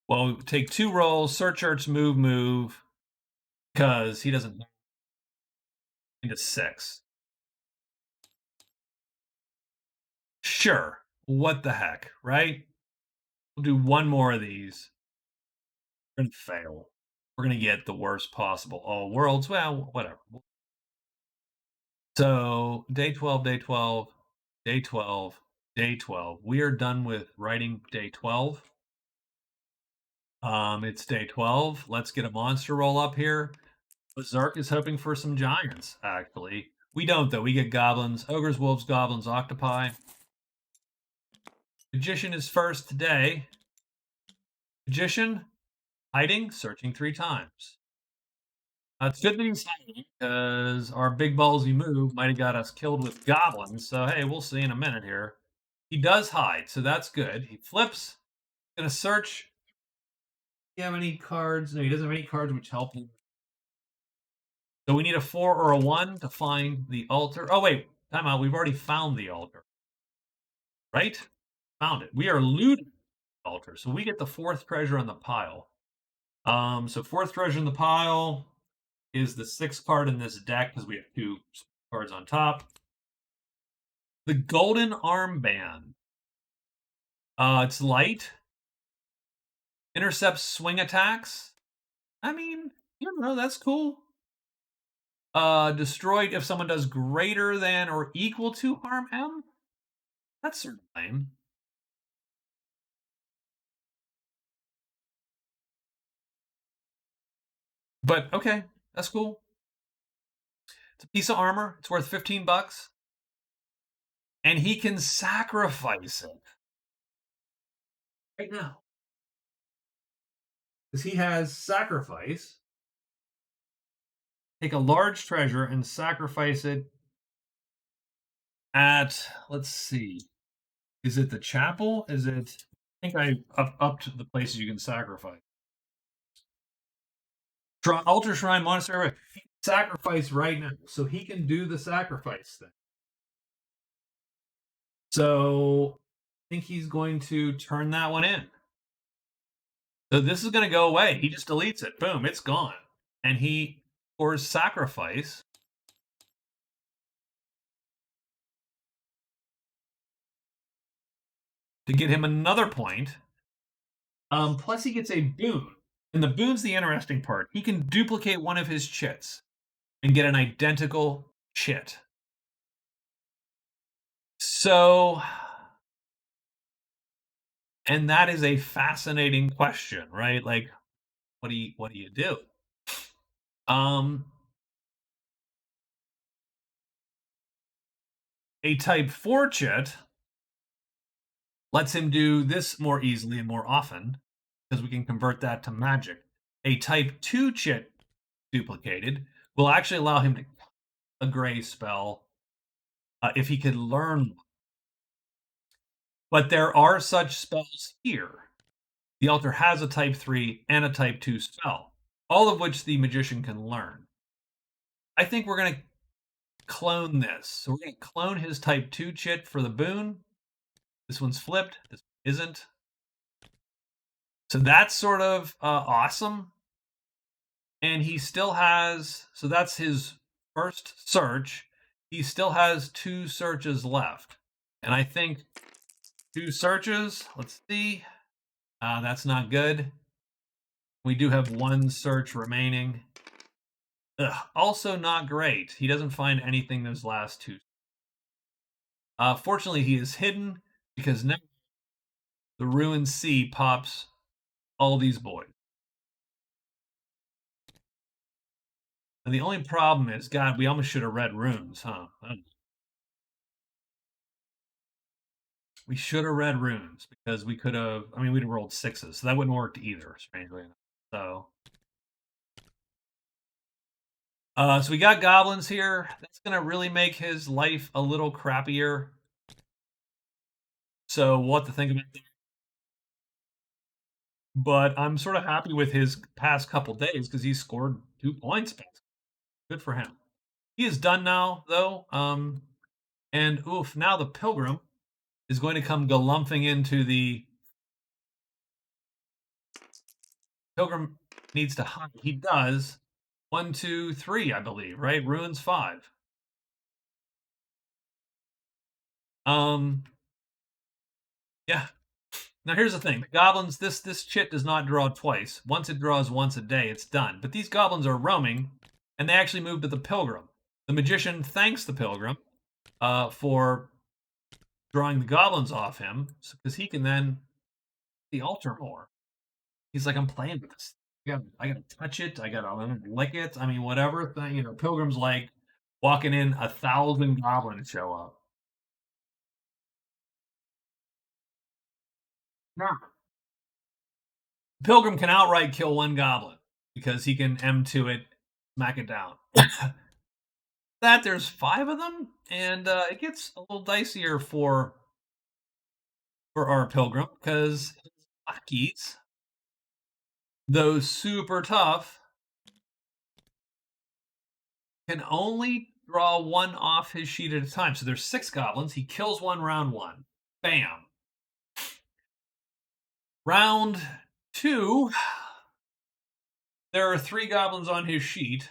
Well, take 2 rolls, search, move, because he doesn't into 6. Sure. What the heck, right? We'll do one more of these. We're going to fail. We're going to get the worst possible all worlds. Well, whatever. So, day 12, day 12, day 12, day 12. We are done with writing day 12. It's day 12. Let's get a monster roll up here. Berserk is hoping for some giants, actually. We don't, though. We get goblins, ogres, wolves, goblins, octopi. Magician is first today. Magician, hiding, searching 3 times. It's good that he's hiding because our big ballsy move might have got us killed with goblins. So, hey, we'll see in a minute here. He does hide, so that's good. He flips, gonna search. Do you have any cards? No, he doesn't have any cards which help him. So we need a 4 or a 1 to find the altar. Oh, wait, time out. We've already found the altar. Right? Found it. We are looting the altar. So we get the 4th treasure on the pile. So 4th treasure in the pile is the 6th card in this deck because we have 2 cards on top. The golden armband. It's light, intercepts swing attacks. I mean, that's cool. Destroyed if someone does greater than or equal to harm M. That's sort of lame. But okay, that's cool. It's a piece of armor. It's worth 15 bucks. And he can sacrifice it right now. Because he has sacrifice. Take a large treasure and sacrifice it at, let's see, is it the chapel? Is it, I think I upped the places you can sacrifice. Altar Shrine Monastery. Sacrifice right now. So he can do the sacrifice thing. So I think he's going to turn that one in. So this is going to go away. He just deletes it. Boom, it's gone. And he pours sacrifice. To get him another point. Plus he gets a boon. And the boon's the interesting part. He can duplicate one of his chits and get an identical chit. So, and that is a fascinating question, right? Like, what do you do? A type 4 chit lets him do this more easily and more often because we can convert that to magic. A type 2 chit duplicated will actually allow him to a gray spell if he could learn. But there are such spells here. The altar has a type 3 and a type 2 spell, all of which the magician can learn. I think we're going to clone this. So we're going to clone his type 2 chit for the boon. This one's flipped. This isn't. So that's sort of awesome. And he still has, so that's his first search. He still has 2 searches left. And I think 2 searches, let's see. That's not good. We do have 1 search remaining. Also not great. He doesn't find anything those last 2. Fortunately, he is hidden because now the Ruined Sea pops all these boys. And the only problem is, God, we almost should have read runes, huh? We should have read runes because we could have. I mean, we'd have rolled 6s, so that wouldn't have worked either. Strangely enough. So we got goblins here. That's gonna really make his life a little crappier. So we'll have to think about that. But I'm sort of happy with his past couple days because he scored 2 points. Good for him. He is done now, though. And oof, now the pilgrim is going to come galumphing into the pilgrim needs to hide. He does. 1, 2, 3, I believe, right? Ruins 5. Yeah. Now here's the thing: the goblins. This chit does not draw twice. Once it draws once a day, it's done. But these goblins are roaming, and they actually move to the pilgrim. The magician thanks the pilgrim for drawing the goblins off him, because he can then the altar more. He's like, I'm playing with this. I gotta touch it. I gotta lick it. I mean, whatever thing. Pilgrim's like walking in 1,000 goblins show up. Now, Pilgrim can outright kill 1 goblin because he can M2 it, smack it down. That there's 5 of them, and it gets a little dicier for our Pilgrim because his lackeys, though super tough, can only draw 1 off his sheet at a time. So there's 6 goblins. He kills 1 round 1. Bam. Round 2, there are 3 goblins on his sheet,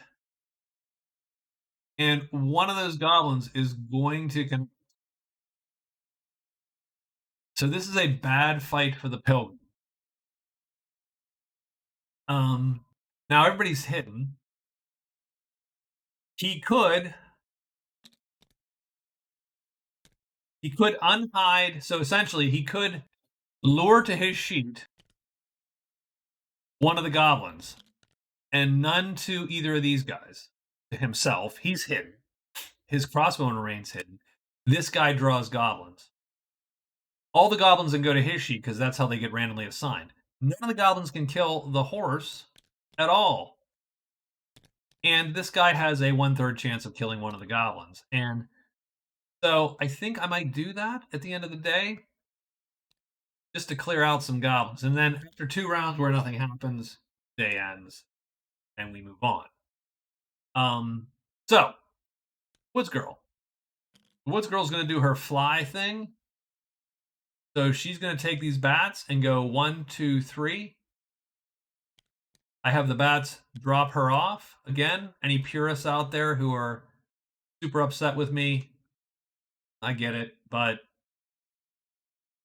and one of those goblins is going to So this is a bad fight for the pilgrim. Now everybody's hidden. He could unhide. So essentially, he could lure to his sheet one of the goblins, and none to either of these guys. To himself, he's hidden. His crossbow remains hidden. This guy draws goblins. All the goblins can go to his sheet because that's how they get randomly assigned. None of the goblins can kill the horse at all. And this guy has a 1/3 chance of killing one of the goblins. And so I think I might do that at the end of the day just to clear out some goblins. And then after 2 rounds where nothing happens, day ends and we move on. So Woods Girl. Woods Girl's going to do her fly thing. So she's going to take these bats and go 1, 2, 3. I have the bats drop her off. Again, any purists out there who are super upset with me, I get it, but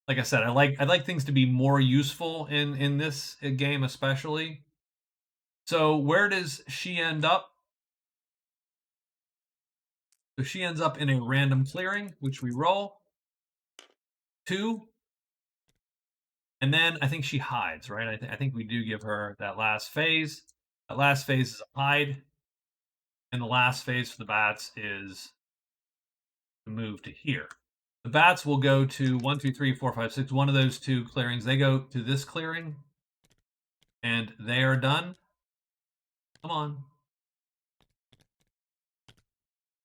like I said, I'd like things to be more useful in this game especially. So where does she end up? So she ends up in a random clearing, which we roll 2, and then I think she hides, right? I think we do give her that last phase. That last phase is a hide, and the last phase for the bats is to move to here. The bats will go to 1, 2, 3, 4, 5, 6. One of those 2 clearings. They go to this clearing, and they are done. Come on.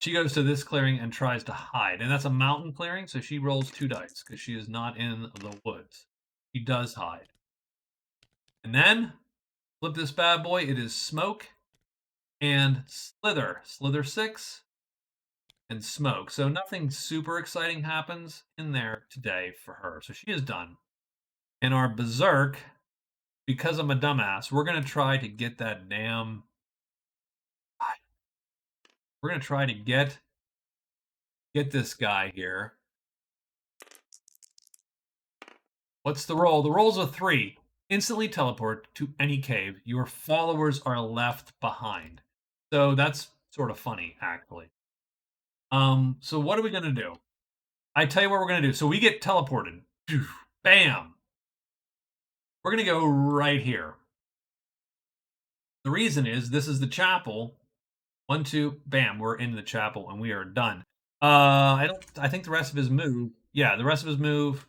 She goes to this clearing and tries to hide, and that's a mountain clearing, so she rolls 2 dice because she is not in the woods. She does hide. And then, flip this bad boy. It is Smoke and Slither. Slither 6 and Smoke. So nothing super exciting happens in there today for her. So she is done. And our Berserk, because I'm a dumbass, we're going to try to get that damn... We're going to try to get this guy here. What's the roll? The roll's a 3. Instantly teleport to any cave. Your followers are left behind. So that's sort of funny, actually. So what are we going to do? I tell you what we're going to do. So we get teleported. Bam. We're going to go right here. The reason is this is the chapel. 1, 2, bam. We're in the chapel and we are done. I think the rest of his move. Yeah, the rest of his move.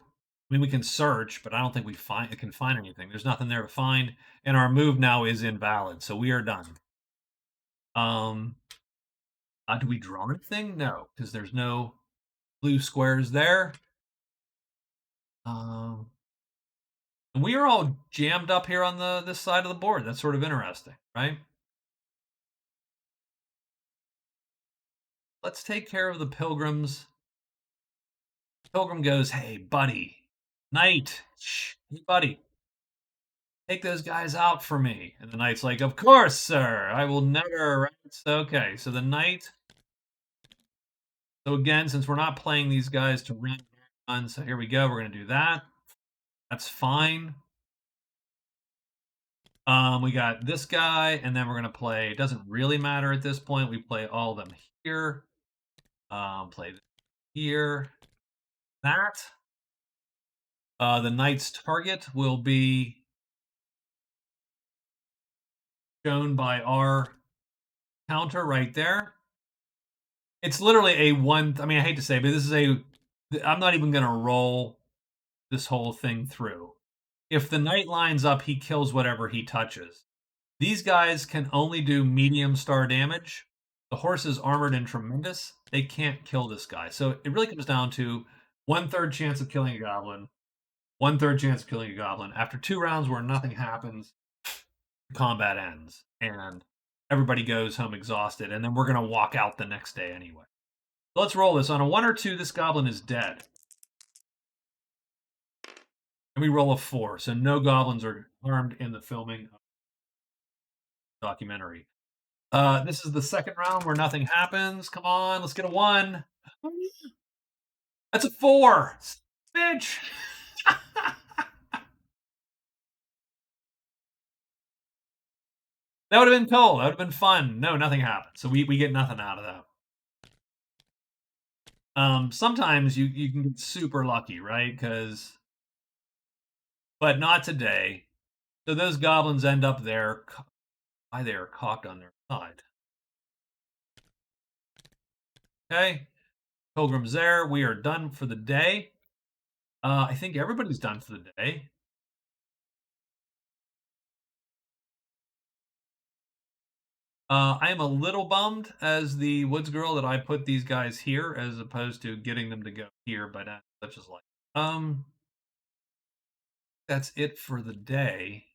I mean, we can search, but I don't think we can find anything. There's nothing there to find, and our move now is invalid, so we are done. Do we draw anything? No, because there's no blue squares there. And we are all jammed up here on this side of the board. That's sort of interesting, right? Let's take care of the pilgrims. Pilgrim goes, "Hey, buddy, knight, shh, hey, buddy, take those guys out for me." And the knight's like, "Of course, sir. I will never." Okay, so the knight. So again, since we're not playing these guys to run, so here we go. We're going to do that. That's fine. We got this guy, and then we're going to play. It doesn't really matter at this point. We play all of them here. Play here. That. The knight's target will be shown by our counter right there. It's literally a 1. I mean, I hate to say it, but this is a. I'm not even going to roll this whole thing through. If the knight lines up, he kills whatever he touches. These guys can only do medium star damage. The horse is armored and tremendous. They can't kill this guy. So it really comes down to 1/3 chance of killing a goblin, 1/3 chance of killing a goblin. After 2 rounds where nothing happens, combat ends. And everybody goes home exhausted. And then we're going to walk out the next day anyway. So let's roll this. On a 1 or 2, this goblin is dead. And we roll a 4. So no goblins are harmed in the filming of the documentary. This is the second round where nothing happens. Come on, let's get a 1. That's a 4. Bitch. That would have been cool. That would have been fun. No, nothing happened. So we get nothing out of that. Sometimes you can get super lucky, right? Because but not today. So those goblins end up there. Why they are cocked on their side. Okay. Pilgrim's there. We are done for the day. I think everybody's done for the day. I am a little bummed as the woods girl that I put these guys here as opposed to getting them to go here, but such is life. Um, that's it for the day.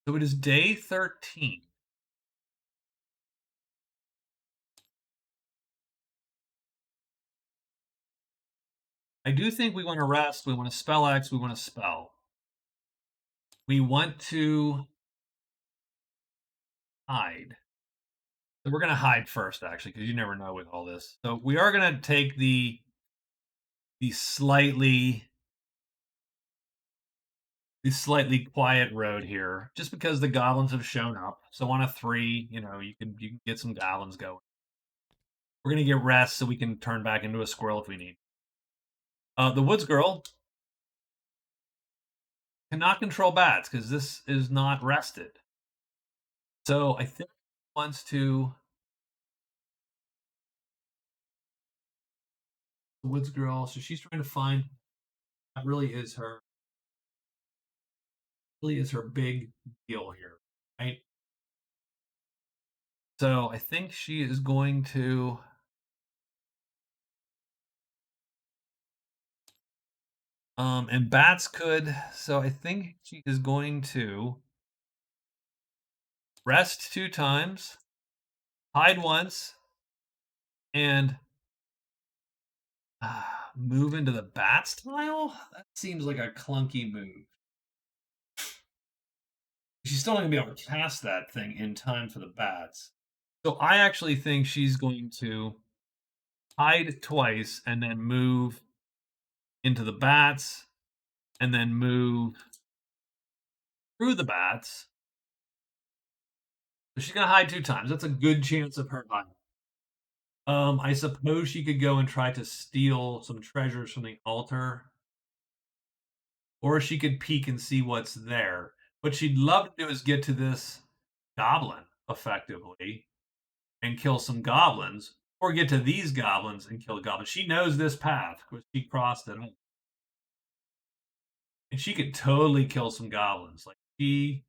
So it is day 13. I do think we want to rest. We want to spell X. We want to spell. We want to hide. So we're going to hide first, actually, because you never know with all this. So we are going to take the slightly the slightly quiet road here, just because the goblins have shown up. So on a 3, you can get some goblins going. We're gonna get rest so we can turn back into a squirrel if we need. The woods girl cannot control bats because this is not rested. So I think wants to the woods girl. So she's trying to find that really is her big deal here, right? So I think she is going to and bats could so I think she is going to rest 2 times, hide once, and move into the bats tile? That seems like a clunky move. She's still not gonna be able to cast that thing in time for the bats. So I actually think she's going to hide twice and then move into the bats and then move through the bats. So she's gonna hide 2 times. That's a good chance of her hiding. I suppose she could go and try to steal some treasures from the altar, or she could peek and see what's there. What she'd love to do is get to this goblin effectively and kill some goblins, or get to these goblins and kill goblins. She knows this path because she crossed it, and she could totally kill some goblins. Like she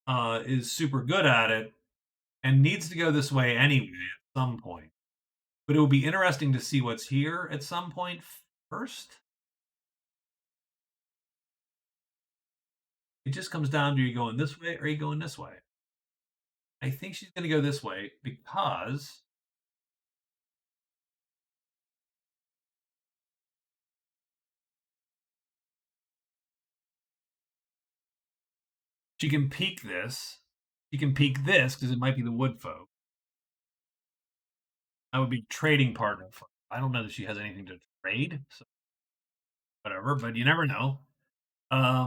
is super good at it and needs to go this way anyway at some point. But it would be interesting to see what's here at some point first. It just comes down to you going this way or you going this way. I think she's going to go this way because she can peek this. She can peek this because it might be the wood folk. I would be trading partner for. I don't know that she has anything to trade, so whatever. But you never know. I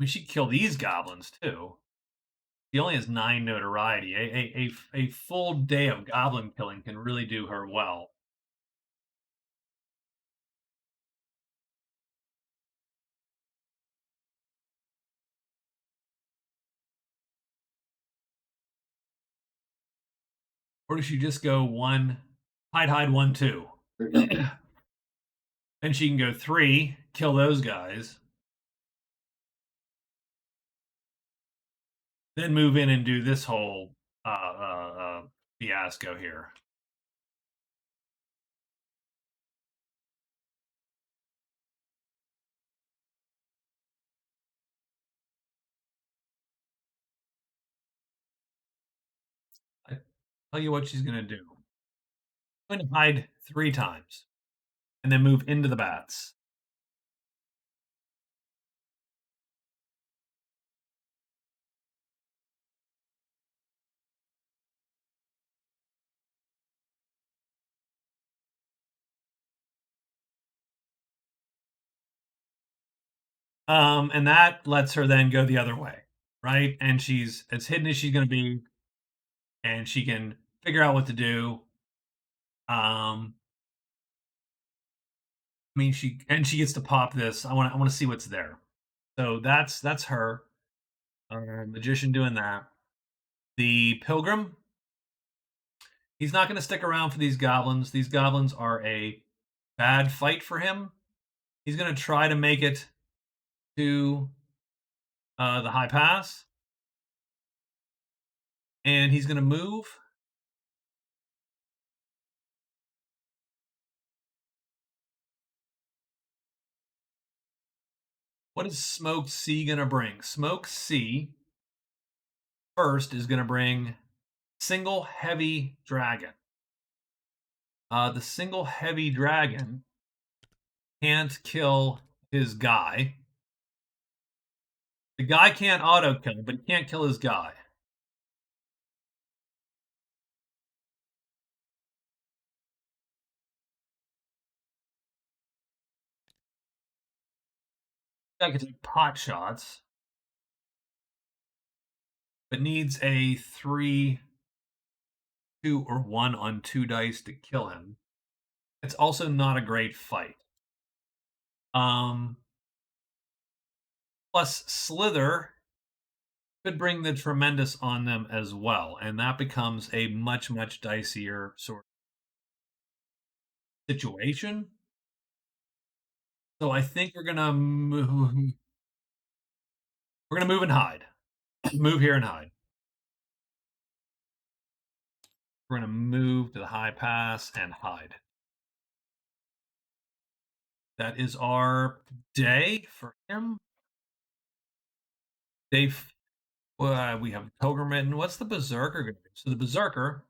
mean, she'd kill these goblins too. He only has 9 notoriety. A full day of goblin killing can really do her well. Or does she just go one, hide, 1, 2? Then she can go 3, kill those guys, then move in and do this whole fiasco here. I tell you what she's going to do. I'm going to hide 3 times and then move into the bats. And that lets her then go the other way, right? And she's as hidden as she's going to be, and she can figure out what to do. I mean, she gets to pop this. I want to see what's there. So that's her magician doing that. The pilgrim, he's not going to stick around for these goblins. These goblins are a bad fight for him. He's going to try to make it to the high pass, and he's going to move. What is Smoke C going to bring? Smoke C first is going to bring single heavy dragon. The single heavy dragon can't kill his guy. The guy can't auto kill, but he can't kill his guy. I can take pot shots, but needs a 3, 2, or 1 on 2 dice to kill him. It's also not a great fight. Um, Plus, Slither could bring the tremendous on them as well, and that becomes a much, much dicier sort of situation. So I think we're gonna move. We're gonna move and hide. Move here and hide. We're gonna move to the high pass and hide. That is our day for him. Day. We have Pilgrim. What's the Berserker going to do? So the Berserker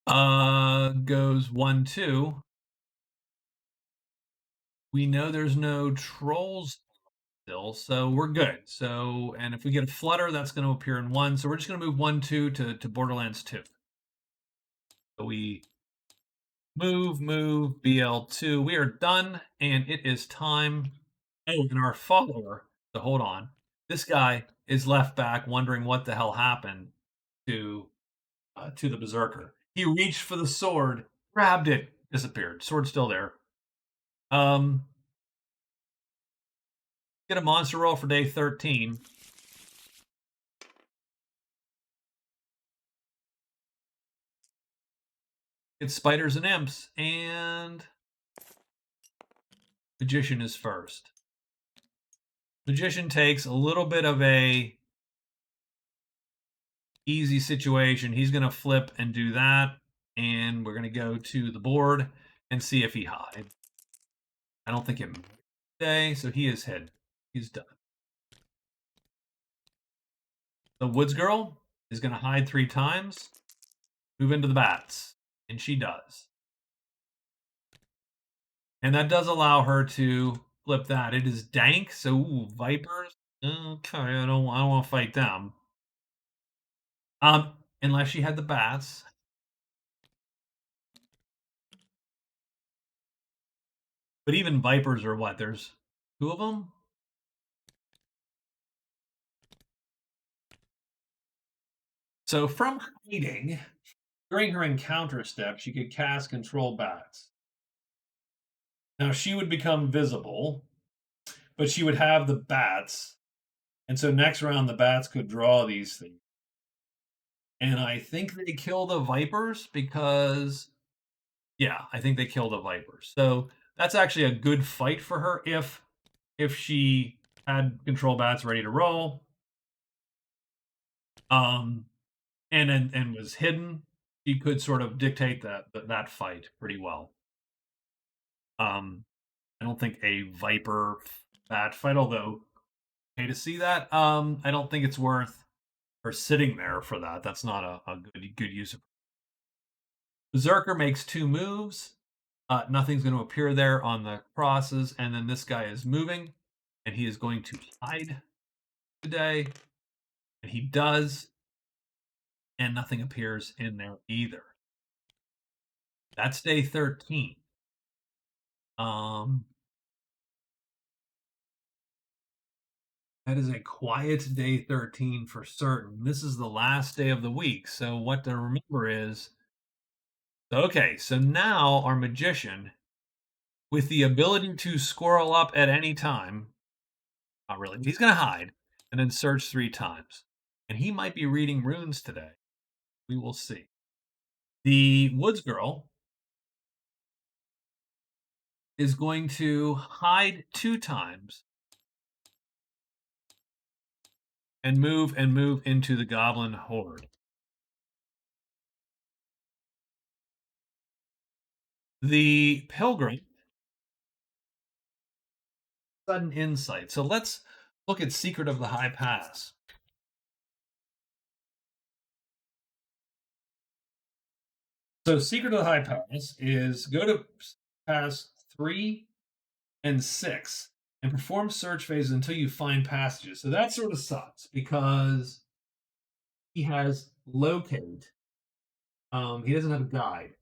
goes 1-2. We know there's no trolls still, so we're good. So, and if we get a flutter, that's going to appear in 1. So we're just going to move 1-2 to Borderlands 2. So we move BL2. We are done, and it is time. Oh, and our follower. So hold on. This guy is left back wondering what the hell happened to the Berserker. He reached for the sword, grabbed it, disappeared. Sword's still there. Um, get a monster roll for day 13. It's spiders and imps, and magician is first. Magician takes a little bit of a easy situation. He's going to flip and do that, and we're going to go to the board and see if he hides. I don't think it today, so he is hid. He's done. The Woods Girl is going to hide 3 times, move into the bats, and she does. And that does allow her to flip that. It is dank, so ooh, vipers. Okay, I don't want to fight them. Unless she had the bats. But even vipers are what? There's 2 of them. So from hiding during her encounter step, she could cast control bats. Now she would become visible, but she would have the bats, and so next round the bats could draw these things. And I think they kill the vipers because, yeah, I think they kill the vipers. So that's actually a good fight for her if she had control bats ready to roll, um, and was hidden. She could sort of dictate that fight pretty well. I don't think a viper bat fight, although okay to see that. I don't think it's worth her sitting there for that. That's not a good use of. Berserker makes 2 moves. Nothing's going to appear there on the crosses, and then this guy is moving, and he is going to hide today, and he does, and nothing appears in there either. That's day 13. That is a quiet day 13 for certain. This is the last day of the week. So, what to remember is okay, so now our magician, with the ability to squirrel up at any time, not really, he's going to hide and then search 3 times. And he might be reading runes today. We will see. The woods girl is going to hide 2 times and move into the goblin horde. The pilgrim, sudden insight. So let's look at Secret of the High Pass. So Secret of the High Pass is go to pass 3 and 6 and perform search phases until you find passages. So that sort of sucks because he has locate. He doesn't have a guide.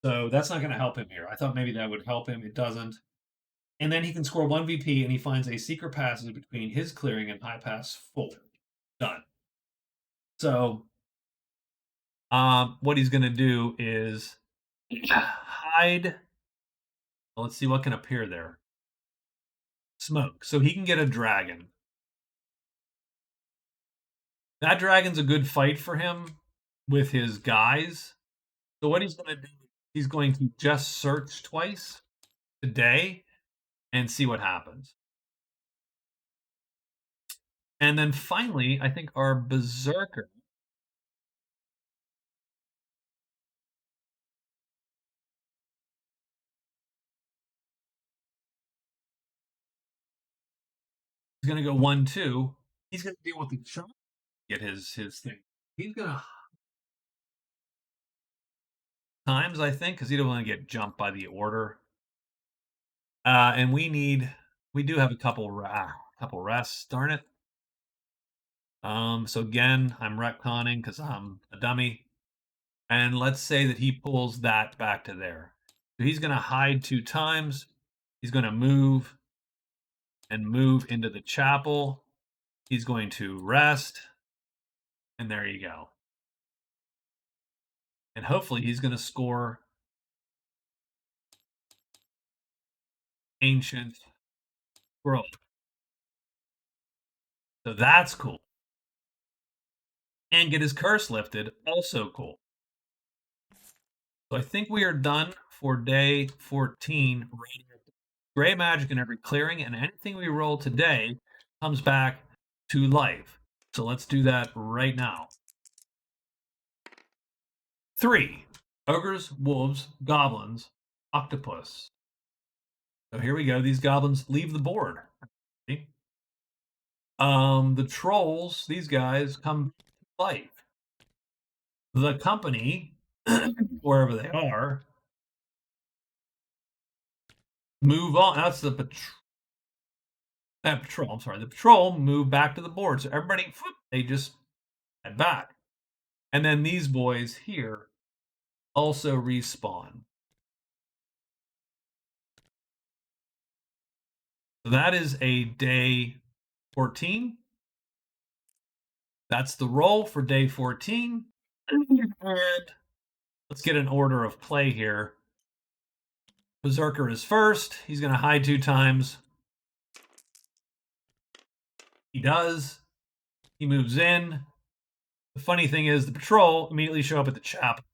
So that's not going to help him here. I thought maybe that would help him. It doesn't. And then he can score 1 VP and he finds a secret passage between his clearing and High Pass 4. Done. So what he's going to do is hide. Let's see what can appear there. Smoke. So he can get a dragon. That dragon's a good fight for him with his guys. So what he's going to do, he's going to just search twice today and see what happens. And then finally, I think our Berserker is going to go 1-2. He's going to deal with the shot, get his thing. He's going to times, I think, because he don't want to get jumped by the order. And we do have a couple rests. Darn it. So again, I'm retconning because I'm a dummy. And let's say that he pulls that back to there. So he's going to hide 2 times. He's going to move and move into the chapel. He's going to rest. And there you go. And hopefully he's going to score Ancient Scroll. So that's cool. And get his curse lifted. Also cool. So I think we are done for day 14. Gray magic in every clearing, and anything we roll today comes back to life. So let's do that right now. 3. Ogres, wolves, goblins, octopus. So here we go. These goblins leave the board. The trolls, these guys come to life. The company, wherever they are, move on. That's the patrol. I'm sorry. The patrol move back to the board. So everybody, they just head back. And then these boys here also respawn. So that is a day 14. That's the roll for day 14. And let's get an order of play here. Berserker is first. He's going to hide 2 times. He does. He moves in. The funny thing is, the patrol immediately show up at the chapel.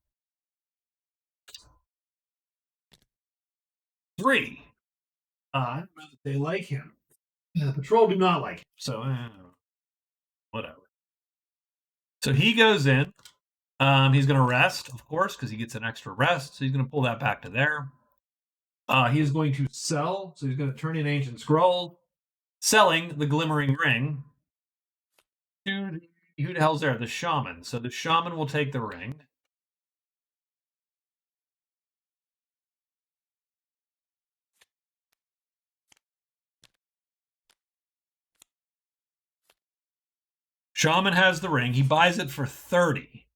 3. I don't know that they like him. The patrol do not like him. So, whatever. So he goes in. He's going to rest, of course, because he gets an extra rest. So he's going to pull that back to there. He is going to sell. So he's going to turn in Ancient Scroll, selling the Glimmering Ring to who the hell's there? The shaman. So the shaman will take the ring. Shaman has the ring. He buys it for 30.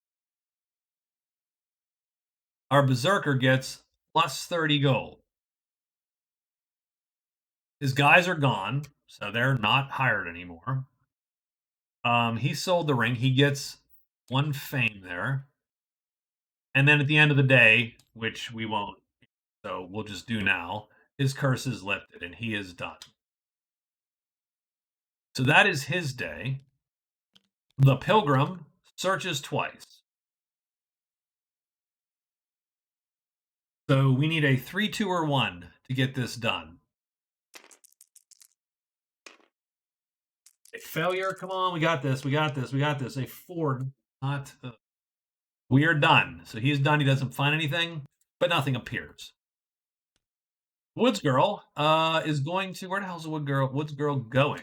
Our Berserker gets plus 30 gold. His guys are gone, so they're not hired anymore. He sold the ring. He gets one fame there. And then at the end of the day, which we won't, so we'll just do now, his curse is lifted and he is done. So that is his day. The pilgrim searches twice. So we need a 3, 2, or 1 to get this done. A failure. Come on, we got this. We got this. We got this. A 4. Not. We are done. So he's done. He doesn't find anything, but nothing appears. Woods Girl is going to. Where the hell's the Woods Girl going?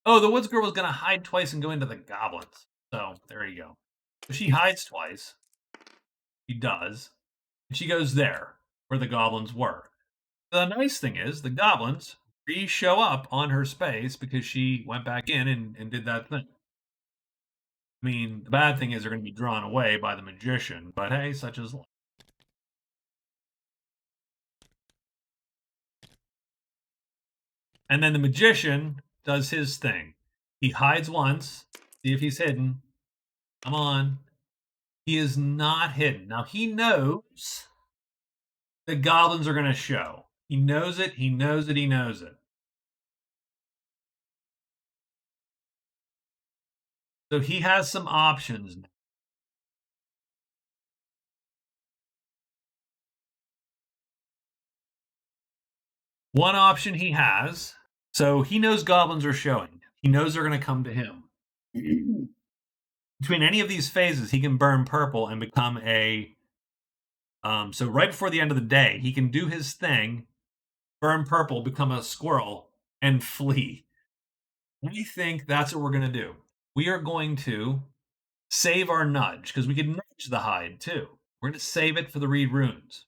Oh, the Woods Girl was going to hide twice and go into the goblins. So there you go. So she hides twice. She does. And she goes there where the goblins were. The nice thing is the goblins re-show up on her space because she went back in and did that thing. I mean, the bad thing is they're going to be drawn away by the magician, but hey, such is life. And then the magician does his thing. He hides once, see if he's hidden. Come on. He is not hidden. Now he knows the goblins are going to show. He knows it. He knows it. He knows it. So he has some options. One option he has. So he knows goblins are showing. He knows they're going to come to him. Between any of these phases, he can burn purple and become a. So right before the end of the day, he can do his thing, burn purple, become a squirrel, and flee. We think that's what we're going to do. We are going to save our nudge because we can nudge the hide too. We're going to save it for the read runes.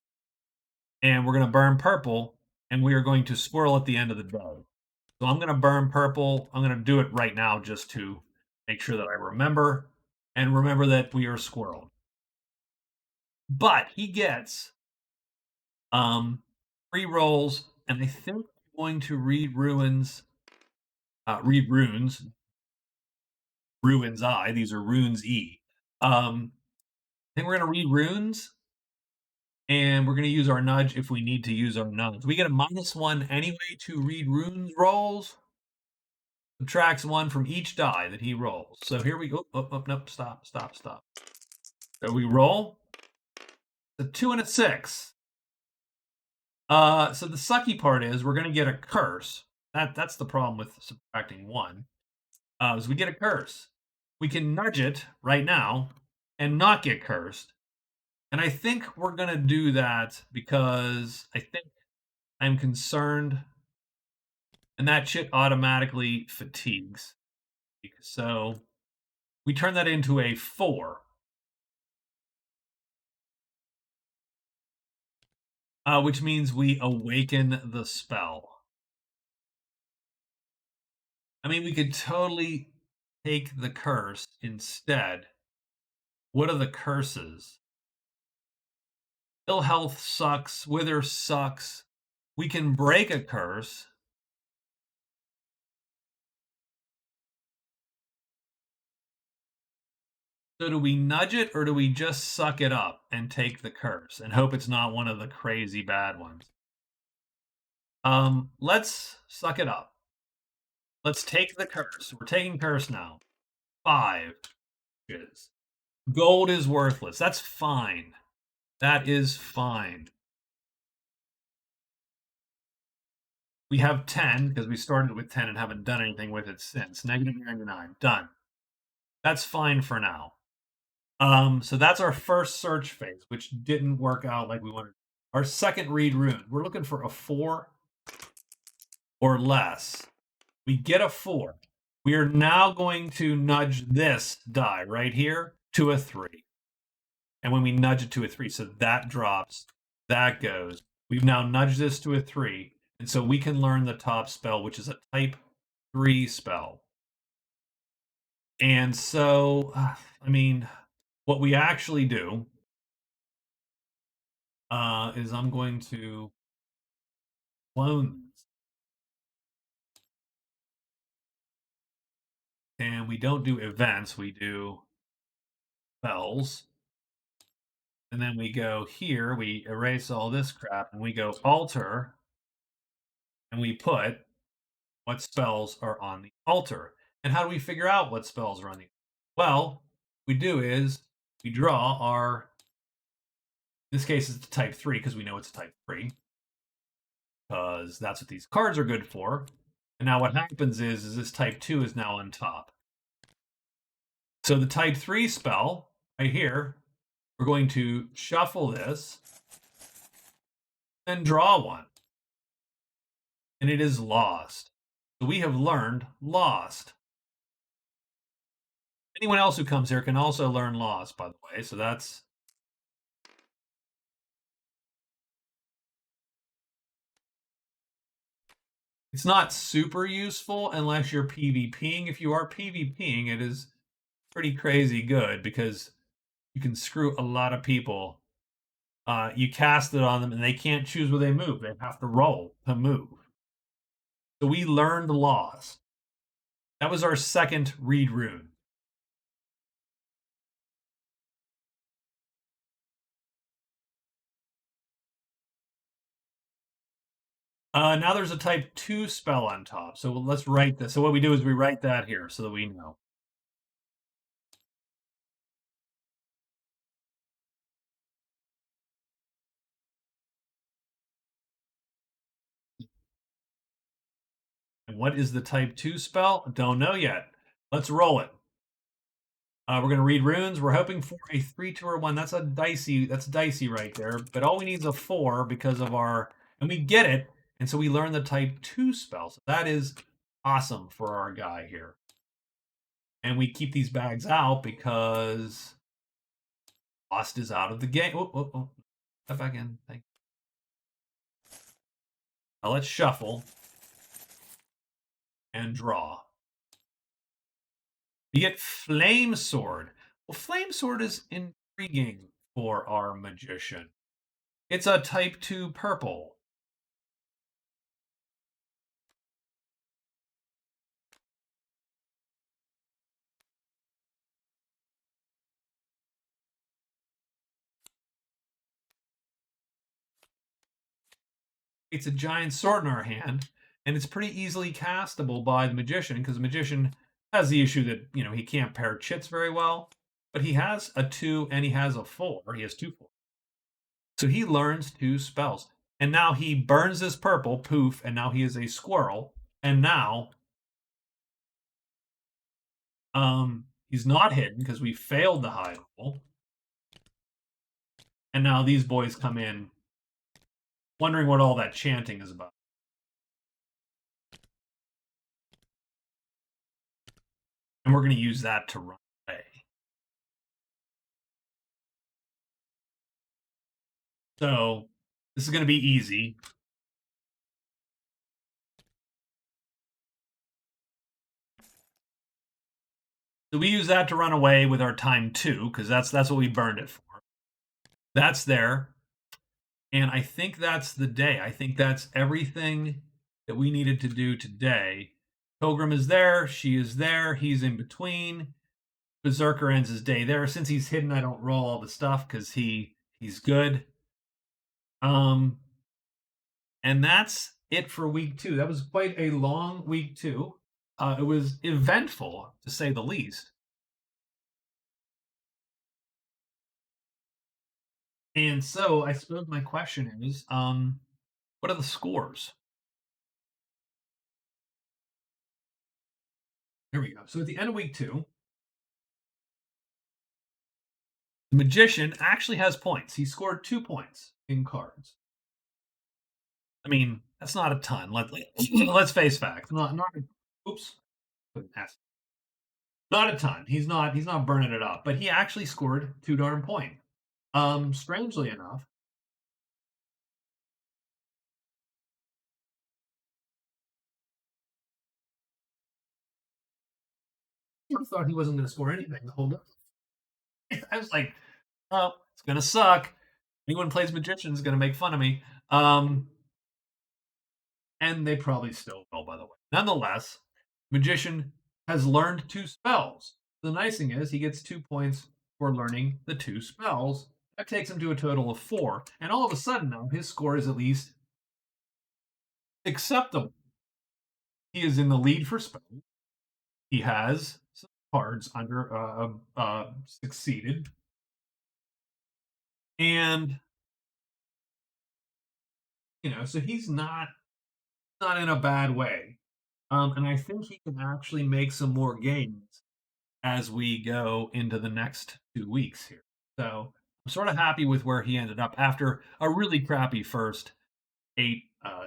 And we're going to burn purple and we are going to squirrel at the end of the day. So I'm going to burn purple. I'm going to do it right now just to make sure that I remember and remember that we are squirreled. But he gets 3 rolls, and I think I'm going to read runes. Read runes. Ruins I. These are runes E. I think we're going to read runes, and we're going to use our nudge if we need to use our nudge. We get a -1 anyway to read runes rolls. Subtracts 1 from each die that he rolls. So here we go. Oh, nope. Stop. So we roll. A 2 and a 6. So the sucky part is we're going to get a curse. That's the problem with subtracting 1. Is we get a curse. We can nudge it right now and not get cursed. And I think we're going to do that because I think I'm concerned. And that shit automatically fatigues. So we turn that into a 4. Which means we awaken the spell. I mean, we could totally take the curse instead. What are the curses? Ill health sucks. Wither sucks. We can break a curse. So do we nudge it or do we just suck it up and take the curse and hope it's not one of the crazy bad ones? Let's suck it up. Let's take the curse. We're taking curse now. 5 is. Gold is worthless. That's fine. That is fine. We have 10 because we started with 10 and haven't done anything with it since. -99. Done. That's fine for now. So that's our first search phase, which didn't work out like we wanted. Our second read rune. We're looking for a 4 or less. We get a 4. We are now going to nudge this die right here to a 3. And when we nudge it to a 3, so that drops, that goes. We've now nudged this to a 3. And so we can learn the top spell, which is a type 3 spell. And so, I mean, what we actually do is I'm going to clone and we don't do events, we do spells. And then we go here, we erase all this crap, and we go altar, and we put what spells are on the altar. And how do we figure out what spells are on the altar? Well, we do is we draw our, in this case it's type 3 because we know it's type 3, because that's what these cards are good for. And now what happens is this type 2 is now on top. So the type 3 spell right here, we're going to shuffle this and draw one. And it is lost. So we have learned lost. Anyone else who comes here can also learn lost, by the way. So that's, it's not super useful unless you're PvPing. If you are PvPing, it is pretty crazy good because you can screw a lot of people. You cast it on them and they can't choose where they move. They have to roll to move. So we learned lost. That was our second read rune. Now there's a type 2 spell on top. So let's write this. So what we do is we write that here so that we know. And what is the type 2 spell? Don't know yet. Let's roll it. We're going to read runes. We're hoping for a 3, 2, or 1. That's dicey right there. But all we need is a 4 because of our, and we get it. And so we learn the type 2 spell. So that is awesome for our guy here. And we keep these bags out because Lost is out of the game. Oh. Step back in. Thank you. Now let's shuffle and draw. You get Flame Sword. Well, Flame Sword is intriguing for our magician. It's a type 2 purple. It's a giant sword in our hand, and it's pretty easily castable by the magician because the magician has the issue that, he can't pair chits very well, but he has a 2 and he has a 4. He has 2 4. So he learns 2 spells. And now he burns this purple, poof, and now he is a squirrel. And now he's not hidden because we failed the hide roll. And now these boys come in wondering what all that chanting is about. And we're going to use that to run away. So this is going to be easy. So we use that to run away with our time 2 because that's what we burned it for. That's there. And I think that's the day. I think that's everything that we needed to do today. Pilgrim is there. She is there. He's in between. Berserker ends his day there. Since he's hidden, I don't roll all the stuff because he's good. And that's it for week 2. That was quite a long week 2. It was eventful, to say the least. And so I suppose my question is, what are the scores? Here we go. So at the end of week 2, the magician actually has points. He scored 2 points in cards. I mean, that's not a ton. Let's face facts. Oops. Not a ton. He's not burning it up, but he actually scored 2 darn point. Strangely enough, I thought he wasn't going to score anything the whole night. I was like, oh, it's going to suck. Anyone who plays magician is going to make fun of me. And they probably still will, by the way. Nonetheless, magician has learned 2 spells. The nice thing is he gets 2 points for learning the 2 spells. That takes him to a total of 4. And all of a sudden now his score is at least acceptable. He is in the lead for spells. He has some cards under succeeded. And so he's not in a bad way. And I think he can actually make some more gains as we go into the next 2 weeks here. So I'm sort of happy with where he ended up after a really crappy first 8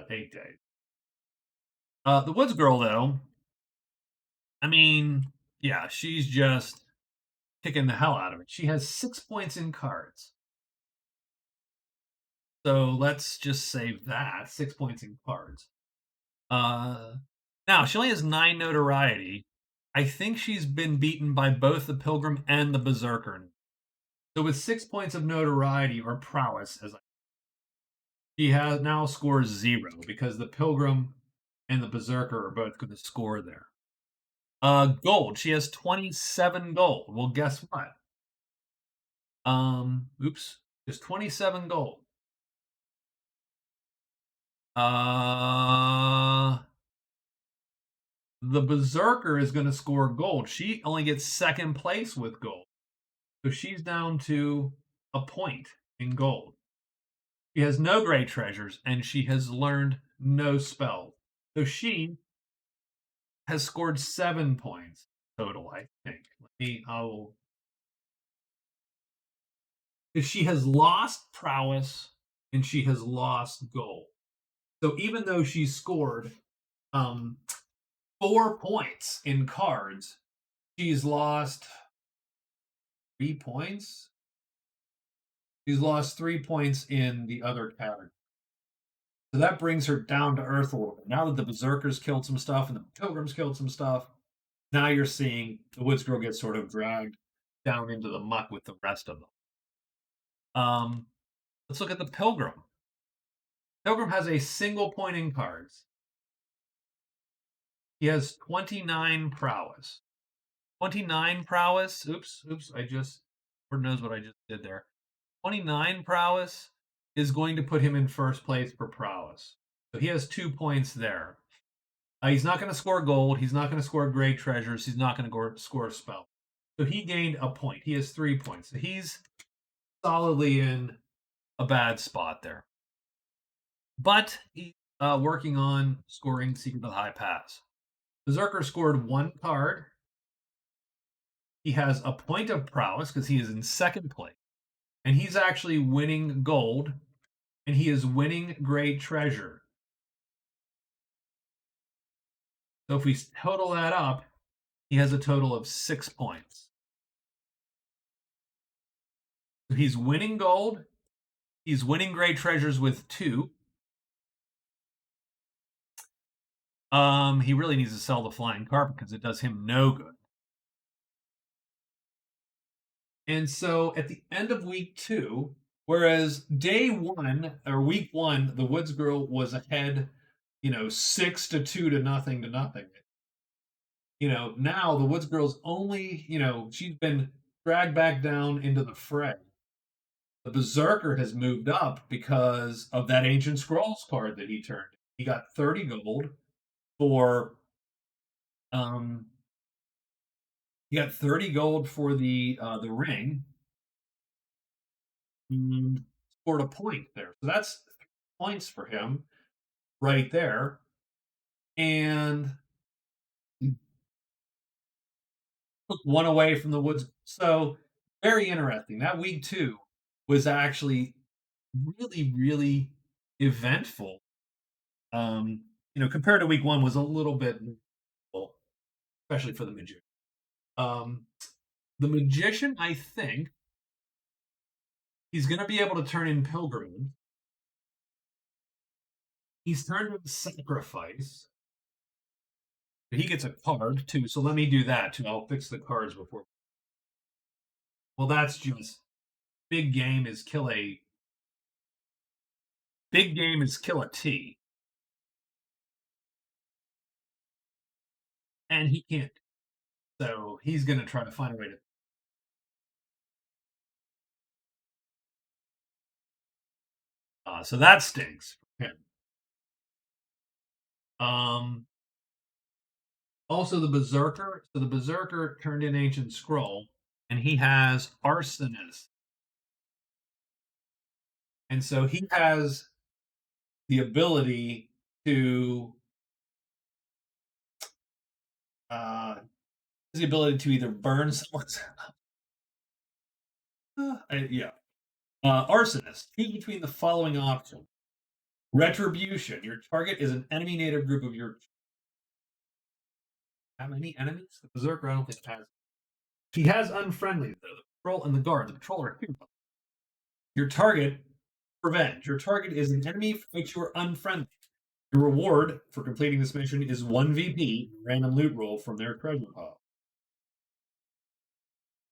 days. The Woods girl, though, I mean, yeah, she's just kicking the hell out of it. She has 6 points in cards. So let's just save that 6 points in cards. Now she only has 9 notoriety. I think she's been beaten by both the Pilgrim and the Berserker. So with 6 points of notoriety or prowess, she has now scores 0 because the Pilgrim and the Berserker are both going to score there. Gold. She has 27 gold. Well, guess what? Oops. There's 27 gold. The Berserker is going to score gold. She only gets second place with gold. So she's down to a point in gold. She has no great treasures and she has learned no spells. So she has scored 7 points total, I think. She has lost prowess and she has lost gold. So even though she scored 4 points in cards, she's lost 3 points. She's lost 3 points in the other category. So that brings her down to earth a little bit. Now that the Berserkers killed some stuff and the Pilgrims killed some stuff, now you're seeing the Woods Girl get sort of dragged down into the muck with the rest of them. Let's look at the Pilgrim. Pilgrim has a single point in cards. He has 29 prowess. 29 prowess. Oops. Lord knows what I just did there. 29 prowess is going to put him in first place for prowess. So he has 2 points there. He's not going to score gold. He's not going to score great treasures. He's not going to score a spell. So he gained a point. He has 3 points. So he's solidly in a bad spot there. But he's working on scoring Secret of the High Pass. Berserker scored 1 card. He has a point of prowess because he is in second place. And he's actually winning gold. And he is winning great treasure. So if we total that up, he has a total of 6 points. So he's winning gold. He's winning great treasures with 2. He really needs to sell the flying carpet because it does him no good. And so at the end of week 2, whereas day 1 or week 1, the Woods Girl was ahead, 6-2 to nothing to nothing. Now the Woods Girl's only, she's been dragged back down into the fray. The Berserker has moved up because of that Ancient Scrolls card that he turned. He got 30 gold for he got 30 gold for the ring. Scored a point there. So that's 3 points for him right there. And took 1 away from the Woods. So very interesting. That week 2 was actually really, really eventful. Compared to week 1 was a little bit, especially for the Magician. The Magician, I think, he's going to be able to turn in Pilgrim. He's turned in Sacrifice. He gets a card too, so let me do that too. I'll fix the cards before. Well, that's just big game is kill a T, and he can't. So he's going to try to find a way to. So that stinks for him. Um, Also, the Berserker. So the Berserker turned in Ancient Scroll, and he has Arsonist, and so he has the ability to uh, the ability to either burn someone's. Yeah. Arsonist. Choose between the following options. Retribution. Your target is an enemy native group of your. How many enemies? The Berserker, I don't think has. He has unfriendly, though. The patrol and the guard. The patrol are heroes. Your target, revenge. Your target is an enemy for which you are unfriendly. Your reward for completing this mission is 1 VP, random loot roll from their treasure pile.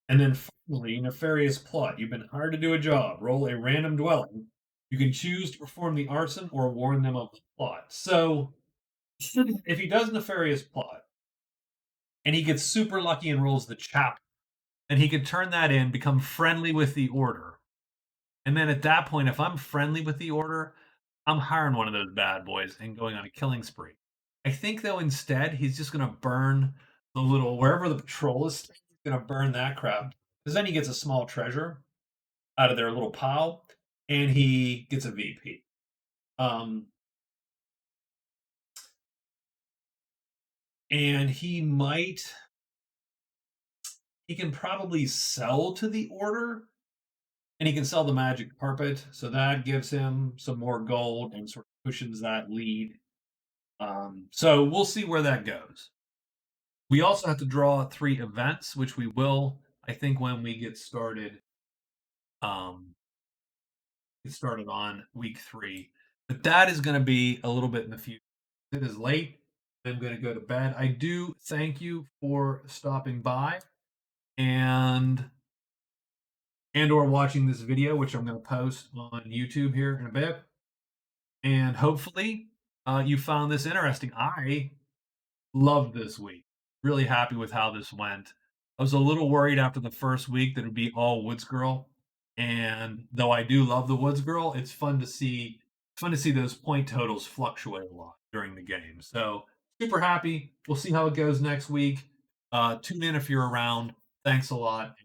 And then finally, nefarious plot. You've been hired to do a job. Roll a random dwelling. You can choose to perform the arson or warn them of the plot. So, if he does nefarious plot and he gets super lucky and rolls the chapter, then he could turn that in, become friendly with the order. And then at that point, if I'm friendly with the order, I'm hiring one of those bad boys and going on a killing spree. I think though instead he's just gonna burn the little wherever the patrol is staying, he's gonna burn that crap. Because then he gets a small treasure out of their little pile and he gets a VP. Um and he can probably sell to the order and he can sell the magic carpet, so that gives him some more gold and sort of cushions that lead. So we'll see where that goes. We also have to draw 3 events, which we will, I think, when we um, get started on week 3. But that is going to be a little bit in the future. It is late. I'm going to go to bed. I do thank you for stopping by and or watching this video, which I'm going to post on YouTube here in a bit. And hopefully, you found this interesting. I loved this week. Really happy with how this went. I was a little worried after the first week that it'd be all Woods Girl. And though I do love the Woods Girl, it's fun to see those point totals fluctuate a lot during the game. So super happy. We'll see how it goes next week. Tune in if you're around. Thanks a lot.